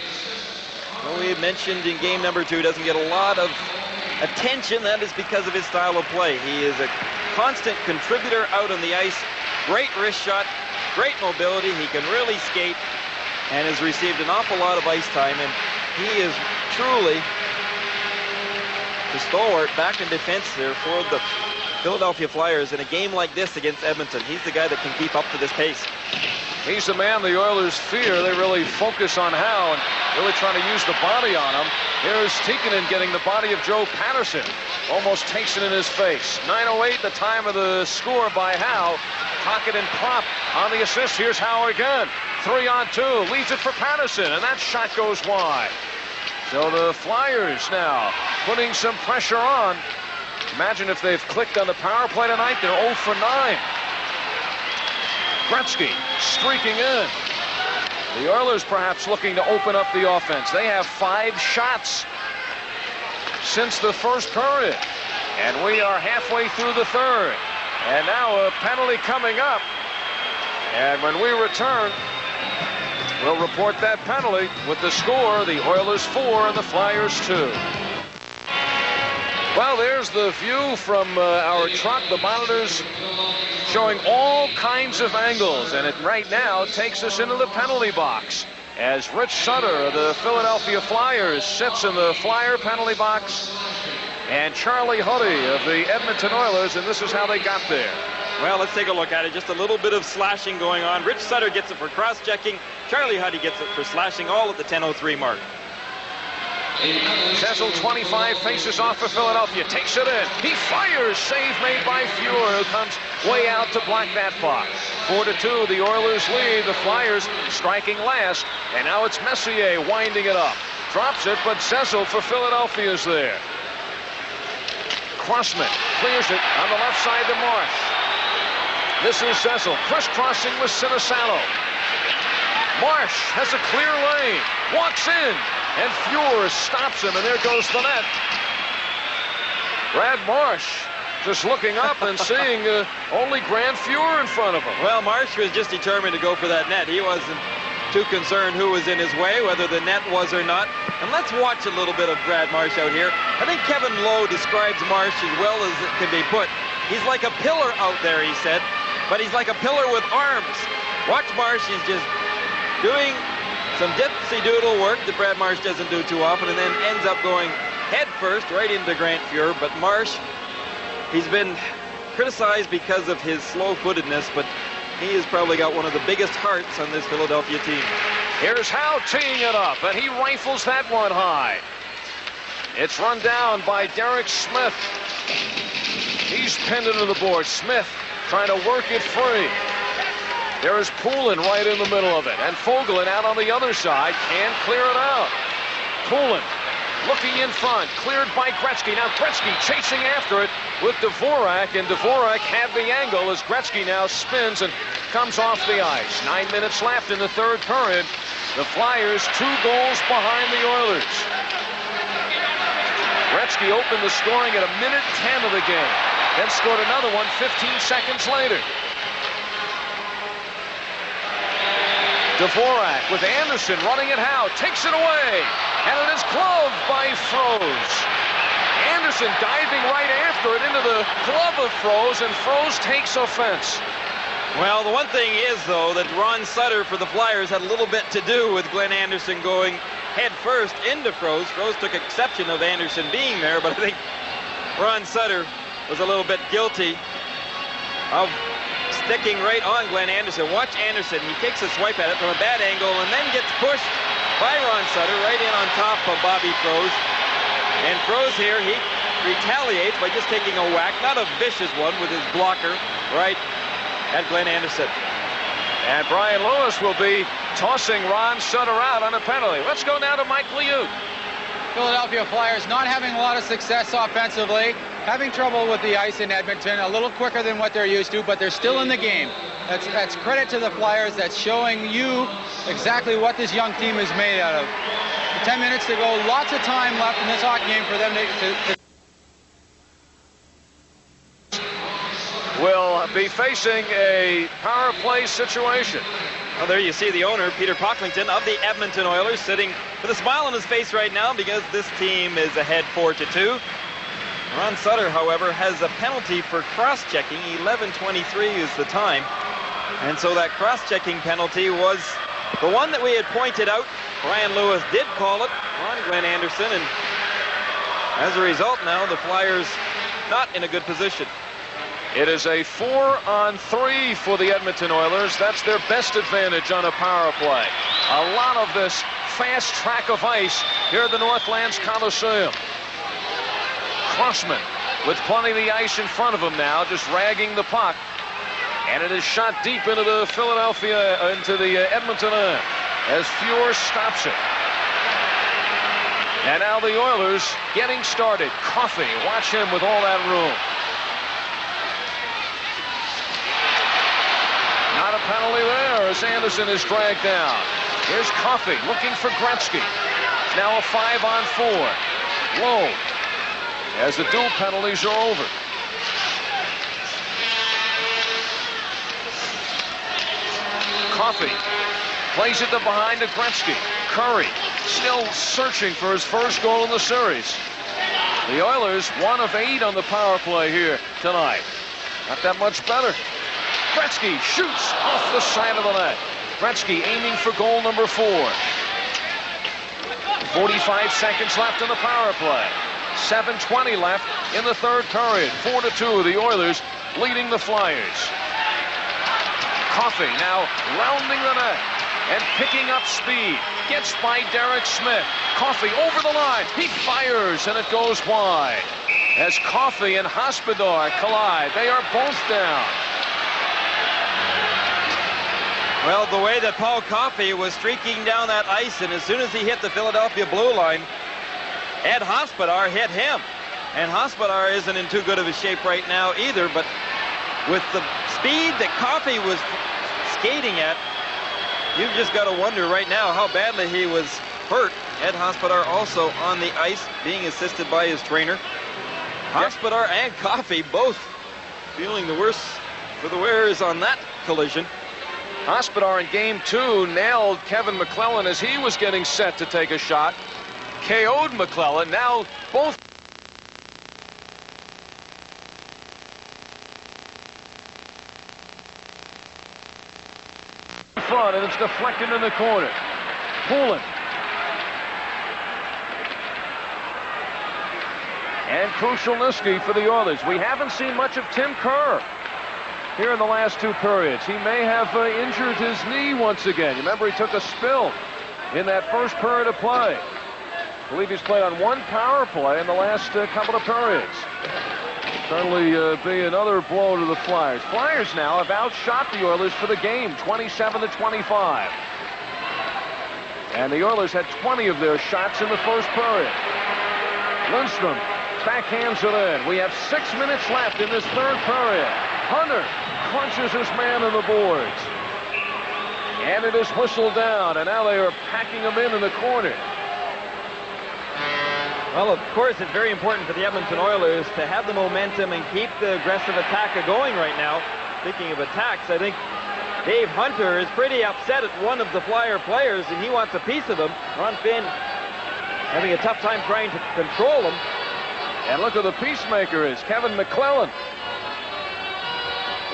Well, we mentioned in game number 2, doesn't get a lot of attention. That is because of his style of play. He is a constant contributor out on the ice. Great wrist shot, great mobility. He can really skate and has received an awful lot of ice time. And he is truly the stalwart back in defense there for the Philadelphia Flyers in a game like this against Edmonton. He's the guy that can keep up to this pace. He's the man the Oilers fear. They really focus on Howe and really trying to use the body on him. Here's Tikkanen getting the body of Joe Patterson. Almost takes it in his face. 9:08, the time of the score by Howe. Pocket and Prop on the assist. Here's Howe again. 3-on-2. Leaves it for Patterson, and that shot goes wide. So the Flyers now putting some pressure on. Imagine if they've clicked on the power play tonight. They're 0 for 9. Gretzky streaking in. The Oilers perhaps looking to open up the offense. They have 5 shots since the first period. And we are halfway through the third. And now a penalty coming up. And when we return, we'll report that penalty with the score. The Oilers 4 and the Flyers 2. Well, there's the view from our truck. The monitors showing all kinds of angles, and it right now takes us into the penalty box as Rich Sutter of the Philadelphia Flyers sits in the Flyer penalty box, and Charlie Huddy of the Edmonton Oilers, and this is how they got there. Well, let's take a look at it. Just a little bit of slashing going on. Rich Sutter gets it for cross-checking. Charlie Huddy gets it for slashing, all at the 10:03 mark. Cecil, 25, faces off for Philadelphia, takes it in. He fires, save made by Fuhr, who comes way out to block that puck. 4-2, the Oilers lead. The Flyers striking last, and now it's Messier winding it up. Drops it, but Cecil for Philadelphia is there. Crossman clears it on the left side to Marsh. This is Cecil, crisscrossing with Sinisalo. Marsh has a clear lane, walks in, and Fuhr stops him, and there goes the net. Brad Marsh just looking up and seeing only Grant Fuhr in front of him. Well, Marsh was just determined to go for that net. He wasn't too concerned who was in his way, whether the net was or not. And let's watch a little bit of Brad Marsh out here. I think Kevin Lowe describes Marsh as well as it can be put. He's like a pillar out there, he said, but he's like a pillar with arms. Watch Marsh, he's just doing some dipsy-doodle work that Brad Marsh doesn't do too often, and then ends up going head first right into Grant Fuhr. But Marsh, he's been criticized because of his slow-footedness, but he has probably got one of the biggest hearts on this Philadelphia team. Here's Howe teeing it up, and he rifles that one high. It's run down by Derek Smith. He's pinned into the board. Smith trying to work it free. There is Poulin right in the middle of it, and Fogelin out on the other side can't clear it out. Poulin looking in front, cleared by Gretzky. Now Gretzky chasing after it with Dvorak, and Dvorak had the angle as Gretzky now spins and comes off the ice. 9 minutes left in the third period. The Flyers 2 goals behind the Oilers. Gretzky opened the scoring at 1:10 of the game, then scored another one 15 seconds later. Dvorak with Anderson running it. Howe takes it away, and it is gloved by Froese. Anderson diving right after it into the glove of Froese, and Froese takes offense. Well, the one thing is, though, that Ron Sutter for the Flyers had a little bit to do with Glenn Anderson going head first into Froese. Froese took exception of Anderson being there, but I think Ron Sutter was a little bit guilty of sticking right on Glenn Anderson. Watch Anderson. He takes a swipe at it from a bad angle and then gets pushed by Ron Sutter right in on top of Bobby Froese. And Froese here, he retaliates by just taking a whack, not a vicious one, with his blocker right at Glenn Anderson. And Brian Lewis will be tossing Ron Sutter out on a penalty. Let's go now to Mike Liut. Philadelphia Flyers not having a lot of success offensively, having trouble with the ice in Edmonton, a little quicker than what they're used to, but they're still in the game. That's credit to the Flyers. That's showing you exactly what this young team is made out of. 10 minutes to go, lots of time left in this hockey game for them to Will be facing a power play situation. Well, there you see the owner, Peter Pocklington, of the Edmonton Oilers, sitting with a smile on his face right now because this team is ahead 4-2. Ron Sutter, however, has a penalty for cross-checking. 11:23 is the time. And so that cross-checking penalty was the one that we had pointed out. Brian Lewis did call it on Glenn Anderson, and as a result now, the Flyers not in a good position. It is a 4-on-3 for the Edmonton Oilers. That's their best advantage on a power play. A lot of this fast track of ice here at the Northlands Coliseum. Crossman with plenty of the ice in front of him now, just ragging the puck. And it is shot deep into the Edmonton end as Fuhr stops it. And now the Oilers getting started. Coffey, watch him with all that room. Not a penalty there as Anderson is dragged down. Here's Coffey looking for Gretzky. It's now a 5-on-4. Low as the dual penalties are over. Coffey plays it to behind to Gretzky. Curry still searching for his first goal in the series. The Oilers 1 of 8 on the power play here tonight. Not that much better. Gretzky shoots off the side of the net. Gretzky aiming for goal number 4. 45 seconds left in the power play. 7:20 left in the third period. 4-2, the Oilers leading the Flyers. Coffey now rounding the net and picking up speed. Gets by Derek Smith. Coffey over the line. He fires and it goes wide. As Coffey and Hospodar collide, they are both down. Well, the way that Paul Coffey was streaking down that ice, and as soon as he hit the Philadelphia blue line, Ed Hospodar hit him. And Hospodar isn't in too good of a shape right now either, but with the speed that Coffey was skating at, you've just got to wonder right now how badly he was hurt. Ed Hospodar also on the ice, being assisted by his trainer. Hospodar and Coffey both feeling the worst for the wearers on that collision. Hospodar in game 2 nailed Kevin McClellan as he was getting set to take a shot. KO'd McClellan. Now both front, and it's deflected in the corner. Poulin. And Krushelnyski for the Oilers. We haven't seen much of Tim Kerr here in the last 2 periods. He may have injured his knee once again. Remember, he took a spill in that first period of play. I believe he's played on 1 power play in the last couple of periods. Certainly be another blow to the Flyers. Flyers now have outshot the Oilers for the game, 27-25. And the Oilers had 20 of their shots in the first period. Lindstrom backhands it in. We have 6 minutes left in this third period. Hunter crunches his man on the boards. And it is whistled down, and now they are packing him in the corner. Well, of course, it's very important for the Edmonton Oilers to have the momentum and keep the aggressive attack going right now. Speaking of attacks, I think Dave Hunter is pretty upset at one of the Flyer players, and he wants a piece of him. Ron Finn having a tough time trying to control him. And look who the peacemaker is, Kevin McClellan.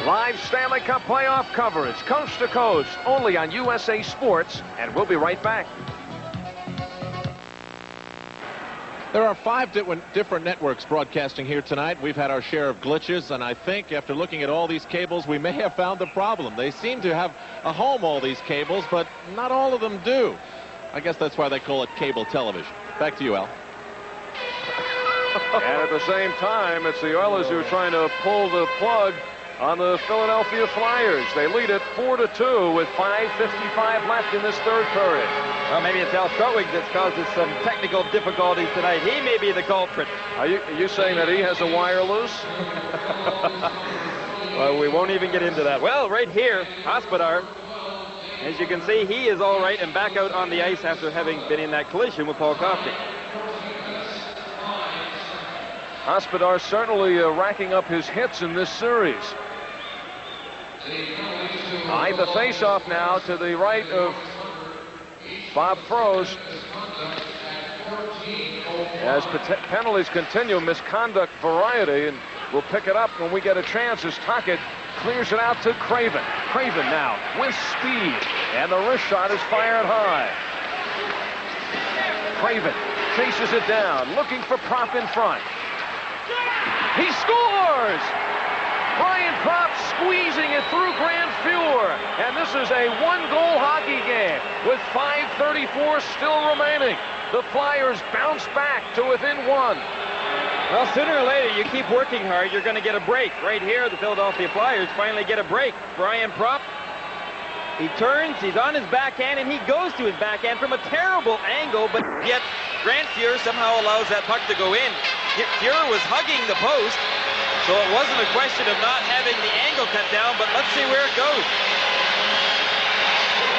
Live Stanley Cup playoff coverage, coast to coast, only on USA Sports, and we'll be right back. There are 5 different networks broadcasting here tonight. We've had our share of glitches, and I think after looking at all these cables, we may have found the problem. They seem to have a home, all these cables, but not all of them do. I guess that's why they call it cable television. Back to you, Al. And at the same time, it's the Oilers who are trying to pull the plug on the Philadelphia Flyers. They lead it 4-2 with 5:55 left in this third period. Well, maybe it's Al Strutwig that's caused us some technical difficulties tonight. He may be the culprit. Are you saying that he has a wire loose? Well, we won't even get into that. Well, right here, Hospodar, as you can see, he is all right and back out on the ice after having been in that collision with Paul Coffey. Hospodar certainly racking up his hits in this series. All right, the face-off now to the right of Bob Froese. As penalties continue, misconduct variety, and we'll pick it up when we get a chance as Tocchet clears it out to Craven. Craven now with speed, and the wrist shot is fired high. Craven chases it down, looking for Propp in front. He scores! Brian Propp squeezing it through Grand Fuhr, and this is a one-goal hockey game with 5:34 still remaining. The Flyers bounce back to within one. Well, sooner or later, you keep working hard, you're going to get a break. Right here, the Philadelphia Flyers finally get a break. Brian Propp, he turns, he's on his backhand, and he goes to his backhand from a terrible angle, but yet Grand Fuhr somehow allows that puck to go in. Fuhr was hugging the post, so it wasn't a question of not having the angle cut down, but let's see where it goes.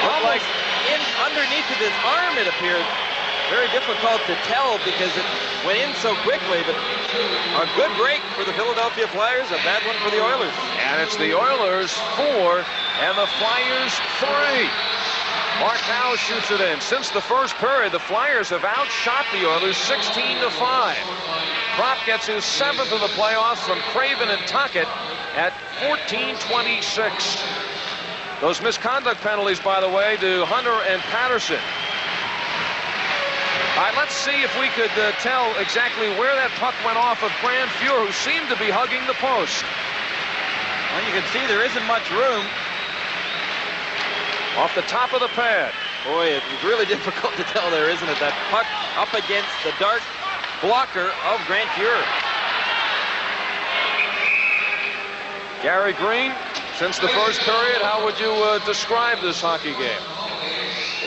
Almost in underneath of his arm, it appeared. Very difficult to tell because it went in so quickly, but a good break for the Philadelphia Flyers, a bad one for the Oilers. And it's the Oilers 4 and the Flyers 3. Mark Howe shoots it in. Since the first period, the Flyers have outshot the Oilers 16-5. Propp gets his 7th of the playoffs from Craven and Tocchet at 14-26. Those misconduct penalties, by the way, to Hunter and Patterson. All right, let's see if we could tell exactly where that puck went off of Grand Fuhr, who seemed to be hugging the post. Well, you can see there isn't much room. Off the top of the pad. Boy, it's really difficult to tell there, isn't it? That puck up against the dark blocker of Grand Fuhr. Gary Green, since the first period, how would you describe this hockey game?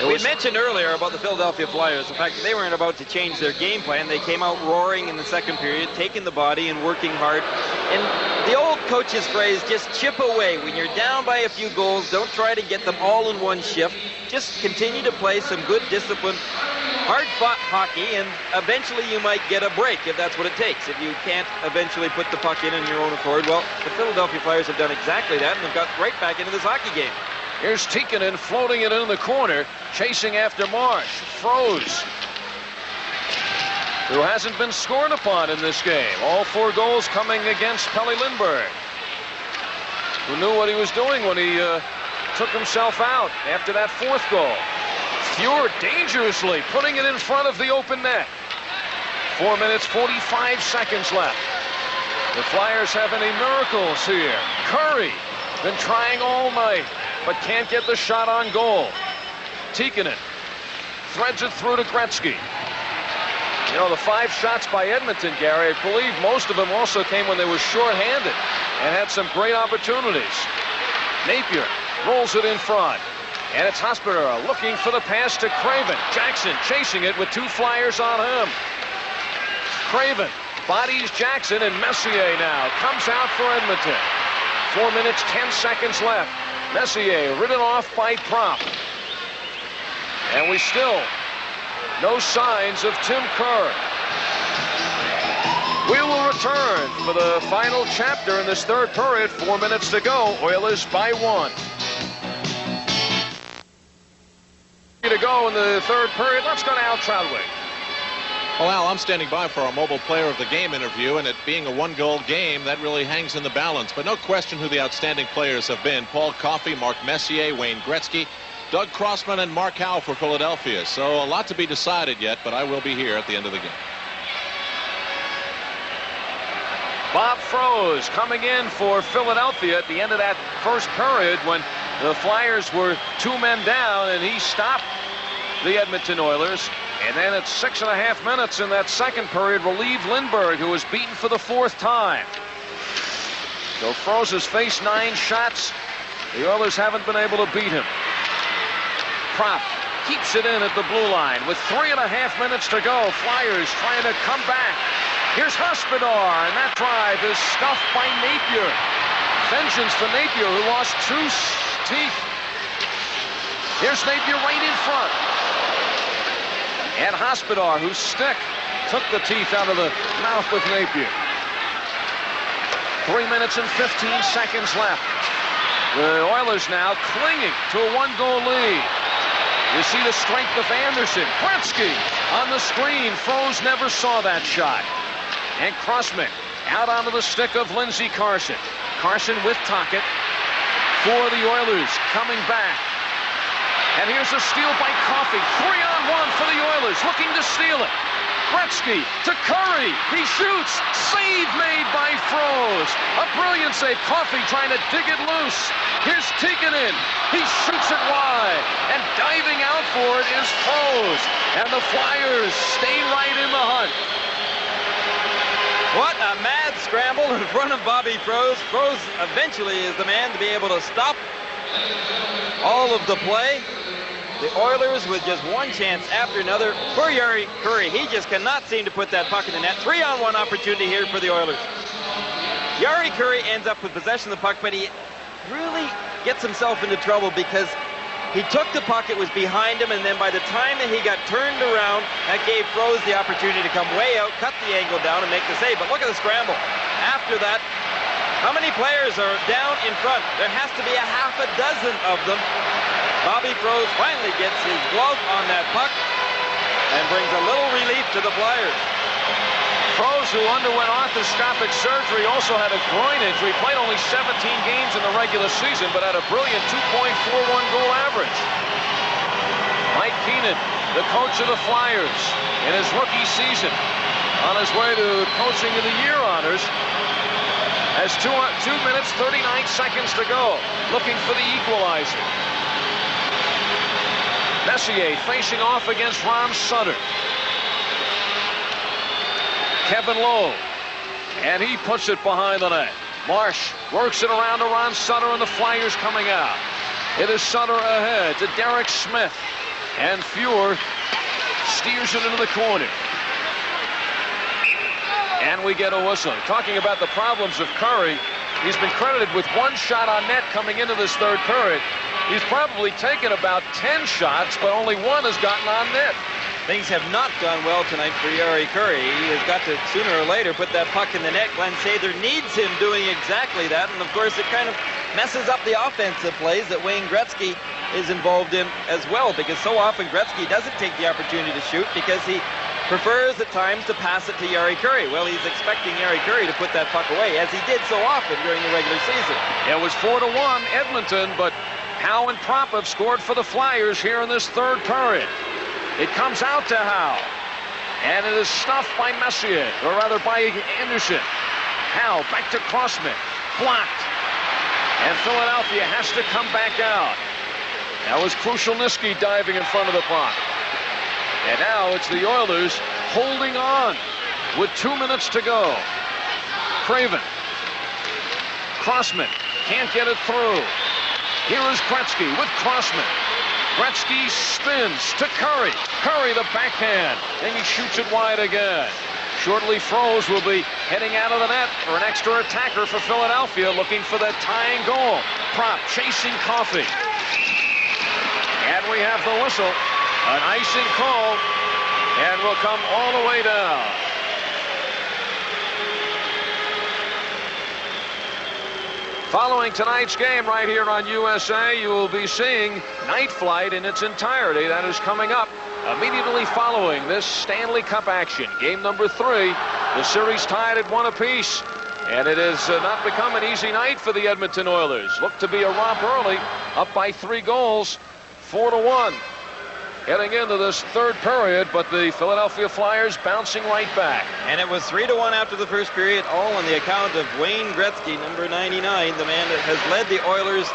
We mentioned earlier about the Philadelphia Flyers, the fact that they weren't about to change their game plan. They came out roaring in the second period, taking the body and working hard. And the old coach's phrase, just chip away. When you're down by a few goals, don't try to get them all in one shift. Just continue to play some good, disciplined, hard-fought hockey, and eventually you might get a break if that's what it takes. If you can't eventually put the puck in on your own accord, well, the Philadelphia Flyers have done exactly that, and they've got right back into this hockey game. Here's Tikkanen floating it in the corner, chasing after Marsh. Froese, who hasn't been scored upon in this game. All 4 goals coming against Pelle Lindbergh, who knew what he was doing when he took himself out after that 4th goal. Fuhr dangerously putting it in front of the open net. 4 minutes, 45 seconds left. The Flyers have any miracles here. Curry, been trying all night, but can't get the shot on goal. Tikkanen threads it through to Gretzky. You know, the 5 shots by Edmonton, Gary, I believe most of them also came when they were short-handed and had some great opportunities. Napier rolls it in front, and it's Hospodar looking for the pass to Craven. Jackson chasing it with 2 Flyers on him. Craven bodies Jackson, and Messier now comes out for Edmonton. 4 minutes, 10 seconds left. Messier ridden off by Propp. And we still no signs of Tim Kerr. We will return for the final chapter in this 3rd period. 4 minutes to go. Oilers by 1. To go in the 3rd period. Let's go to Al Troutwig. Well, Al, I'm standing by for our mobile player of the game interview, and it being a 1-goal game, that really hangs in the balance. But no question who the outstanding players have been. Paul Coffey, Mark Messier, Wayne Gretzky, Doug Crossman, and Mark Howe for Philadelphia. So a lot to be decided yet, but I will be here at the end of the game. Bob Froese coming in for Philadelphia at the end of that 1st period when the Flyers were 2 men down, and he stopped the Edmonton Oilers. And then at 6.5 minutes in that 2nd period, relieved Lindbergh, who was beaten for the 4th time. So Froese has faced 9 shots. The Oilers haven't been able to beat him. Propp keeps it in at the blue line with 3.5 minutes to go. Flyers trying to come back. Here's Hospodar, and that drive is stuffed by Napier. Vengeance for Napier, who lost 2 teeth. Here's Napier right in front. And Hospodar, whose stick took the teeth out of the mouth with Napier. 3 minutes and 15 seconds left. The Oilers now clinging to a 1-goal lead. You see the strength of Anderson. Gretzky on the screen. Froze never saw that shot. And Crossman out onto the stick of Lindsey Carson. Carson with Tocchet for the Oilers coming back. And here's a steal by Coffey. 3-on-1 for the Oilers, looking to steal it. Gretzky to Curry. He shoots. Save made by Froze. A brilliant save. Coffey trying to dig it loose. Here's Tikkanen. He shoots it wide. And diving out for it is Froze. And the Flyers stay right in the hunt. What a mad scramble in front of Bobby Froze. Froze eventually is the man to be able to stop all of the play. The Oilers with just one chance after another for Jari Kurri. He just cannot seem to put that puck in the net. 3-on-1 opportunity here for the Oilers. Jari Kurri ends up with possession of the puck, but he really gets himself into trouble because he took the puck, it was behind him, and then by the time that he got turned around, that gave Froze the opportunity to come way out, cut the angle down, and make the save. But look at the scramble. After that, how many players are down in front? There has to be a half a dozen of them. Bobby Froze finally gets his glove on that puck and brings a little relief to the Flyers. Froze, who underwent arthroscopic surgery, also had a groin injury. Played only 17 games in the regular season, but had a brilliant 2.41 goal average. Mike Keenan, the coach of the Flyers, in his rookie season, on his way to Coaching of the Year honors, has 2 minutes, 39 seconds to go, looking for the equalizer. Messier facing off against Ron Sutter. Kevin Lowe, and he puts it behind the net. Marsh works it around to Ron Sutter, and the Flyers coming out. It is Sutter ahead to Derek Smith, and Fuhr steers it into the corner. And we get a whistle. Talking about the problems of Kurri, he's been credited with 1 shot on net coming into this third period. He's probably taken about 10 shots, but only 1 has gotten on net. Things have not gone well tonight for Jari Kurri. He has got to, sooner or later, put that puck in the net. Glenn Sather needs him doing exactly that, and of course it kind of messes up the offensive plays that Wayne Gretzky is involved in as well, because so often Gretzky doesn't take the opportunity to shoot because he prefers at times to pass it to Jari Kurri. Well, he's expecting Jari Kurri to put that puck away, as he did so often during the regular season. It was 4-1 Edmonton, but Howe and Propp scored for the Flyers here in this third period. It comes out to Howe, and it is stuffed by Messier, or rather by Anderson. Howe back to Crossman, blocked, and Philadelphia has to come back out. That was Krushelnyski diving in front of the puck. And now it's the Oilers holding on with 2 minutes to go. Craven, Crossman can't get it through. Here is Gretzky with Crossman. Gretzky spins to Kurri. Kurri the backhand. Then he shoots it wide again. Shortly, Froze will be heading out of the net for an extra attacker for Philadelphia, looking for that tying goal. Propp chasing Coffey. And we have the whistle. An icing call. And we'll come all the way down. Following tonight's game right here on USA, you will be seeing Night Flight in its entirety. That is coming up immediately following this Stanley Cup action. Game number 3, the series tied at 1 apiece. And it has not become an easy night for the Edmonton Oilers. Looked to be a romp early, up by 3 goals, 4-1. Heading into this third period, but the Philadelphia Flyers bouncing right back. And it was 3-1 after the first period, all on the account of Wayne Gretzky, number 99, the man that has led the Oilers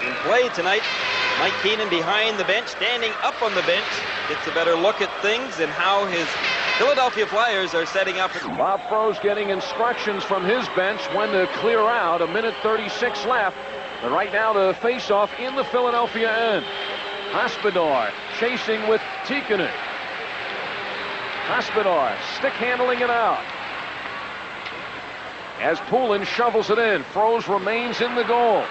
in play tonight. Mike Keenan behind the bench, standing up on the bench, gets a better look at things and how his Philadelphia Flyers are setting up. Bob Froze getting instructions from his bench when to clear out. 1:36 left. But right now the face-off in the Philadelphia end. Hospodar chasing with Tikkanen. Hospodar stick handling it out. As Poulin shovels it in, Froze remains in the goal.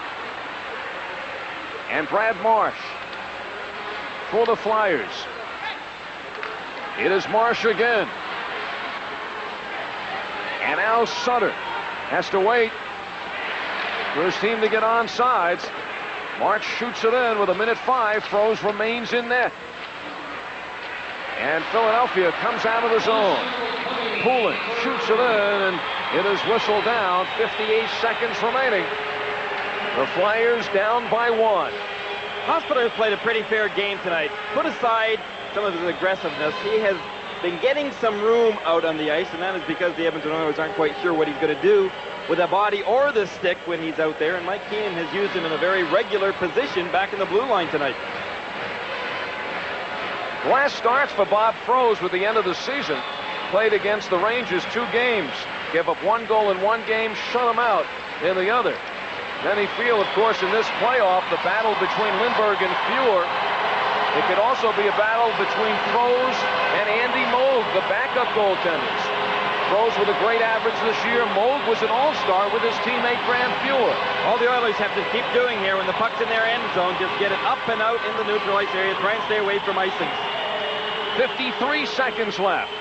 And Brad Marsh for the Flyers. It is Marsh again. And now Sutter has to wait. for his team to get onside. March shoots it in with 1:05. Froese remains in net. And Philadelphia comes out of the zone. Poulin shoots it in, and it is whistled down. 58 seconds remaining. The Flyers down by 1. Hospital has played a pretty fair game tonight. Put aside some of his aggressiveness, he has been getting some room out on the ice, and that is because the Edmonton Oilers aren't quite sure what he's going to do with the body or the stick when he's out there, and Mike Keenan has used him in a very regular position back in the blue line tonight. Last starts for Bob Froese with the end of the season. Played against the Rangers 2 games. Gave up 1 goal in 1 game, shut him out in the other. Then he feel, of course, in this playoff, the battle between Lindbergh and Fuhr. It could also be a battle between Froese and Andy Moog, the backup goaltenders. Froese with a great average this year. Moog was an all-star with his teammate Grant Fuhr. All the Oilers have to keep doing here when the puck's in their end zone, just get it up and out in the neutral ice area. Try and stay away from icings. 53 seconds left.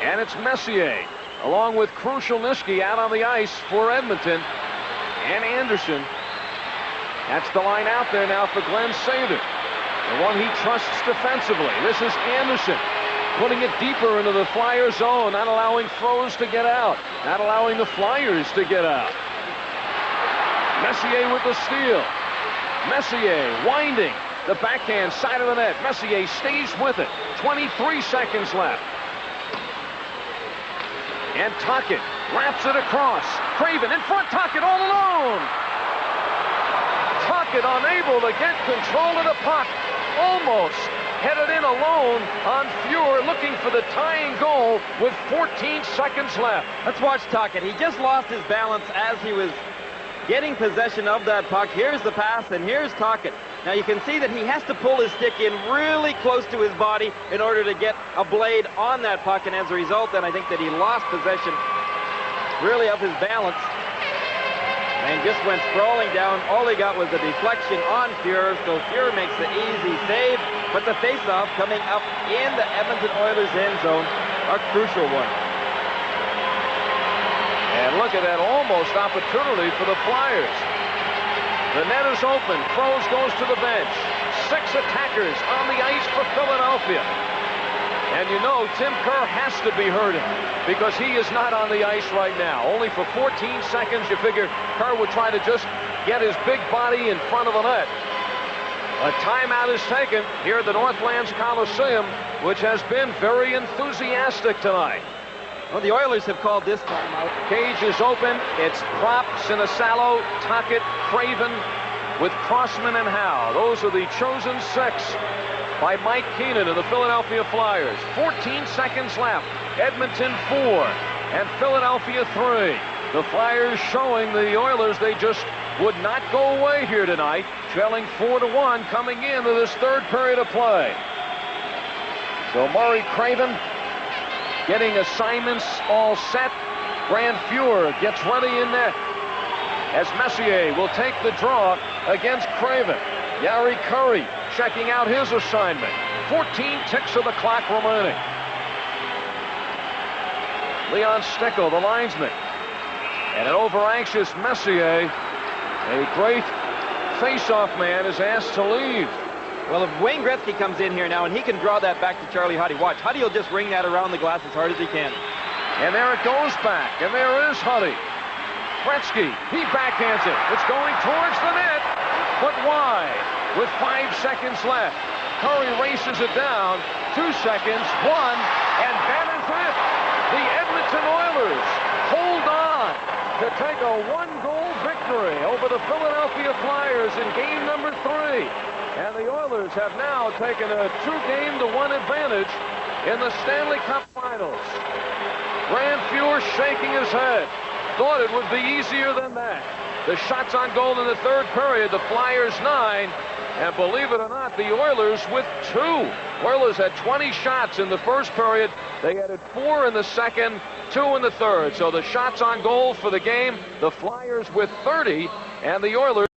And it's Messier, along with Krushelnyski out on the ice for Edmonton. And Anderson. That's the line out there now for Glenn Sather, the one he trusts defensively. This is Anderson putting it deeper into the Flyer zone, not allowing Froese to get out, not allowing the Flyers to get out. Messier with the steal. Messier winding the backhand side of the net. Messier stays with it. 23 seconds left. And Tocchet wraps it across. Craven in front. Tocchet all alone. Tocchet unable to get control of the puck. Almost headed in alone on Fuhr, looking for the tying goal with 14 seconds left. Let's watch Tocchet. He just lost his balance as he was getting possession of that puck. Here's the pass, and here's Tocchet. Now you can see that he has to pull his stick in really close to his body in order to get a blade on that puck, and as a result, then I think that he lost possession really of his balance and just went sprawling down. All he got was a deflection on Fuhr, so Fuhr makes the easy save, but the face-off coming up in the Edmonton Oilers end zone, a crucial one. And look at that almost opportunity for the Flyers. The net is open. Froese goes to the bench. 6 attackers on the ice for Philadelphia. And you know Tim Kerr has to be hurting because he is not on the ice right now. Only for 14 seconds. You figure Kerr would try to just get his big body in front of the net. A timeout is taken here at the Northlands Coliseum, which has been very enthusiastic tonight. Well, the Oilers have called this timeout. Cage is open. It's Propp, Sinisalo, Tocchet, Craven with Crossman and Howe. Those are the chosen 6 by Mike Keenan and the Philadelphia Flyers. 14 seconds left. Edmonton 4 and Philadelphia 3. The Flyers showing the Oilers they just would not go away here tonight, trailing 4-1 coming into this third period of play. So Murray Craven getting assignments all set. Grant Fuhr gets ready in net as Messier will take the draw against Craven. Yari Curry checking out his assignment. 14 ticks of the clock remaining. Leon Stickel, the linesman. And an over-anxious Messier, a great face-off man, is asked to leave. Well, if Wayne Gretzky comes in here now and he can draw that back to Charlie Huddy, watch. Huddy will just ring that around the glass as hard as he can. And there it goes back, and there is Huddy. Gretzky, he backhands it. It's going towards the net, but wide with 5 seconds left. Curry races it down. 2 seconds, 1, and that is it. The Edmonton Oilers hold on to take a 1-goal victory over the Philadelphia Flyers in game number 3. And the Oilers have now taken a 2-game-to-1 advantage in the Stanley Cup Finals. Grant Fuhr shaking his head. Thought it would be easier than that. The shots on goal in the third period, the Flyers 9. And believe it or not, the Oilers with 2. Oilers had 20 shots in the first period. They added 4 in the second, 2 in the third. So the shots on goal for the game, the Flyers with 30, and the Oilers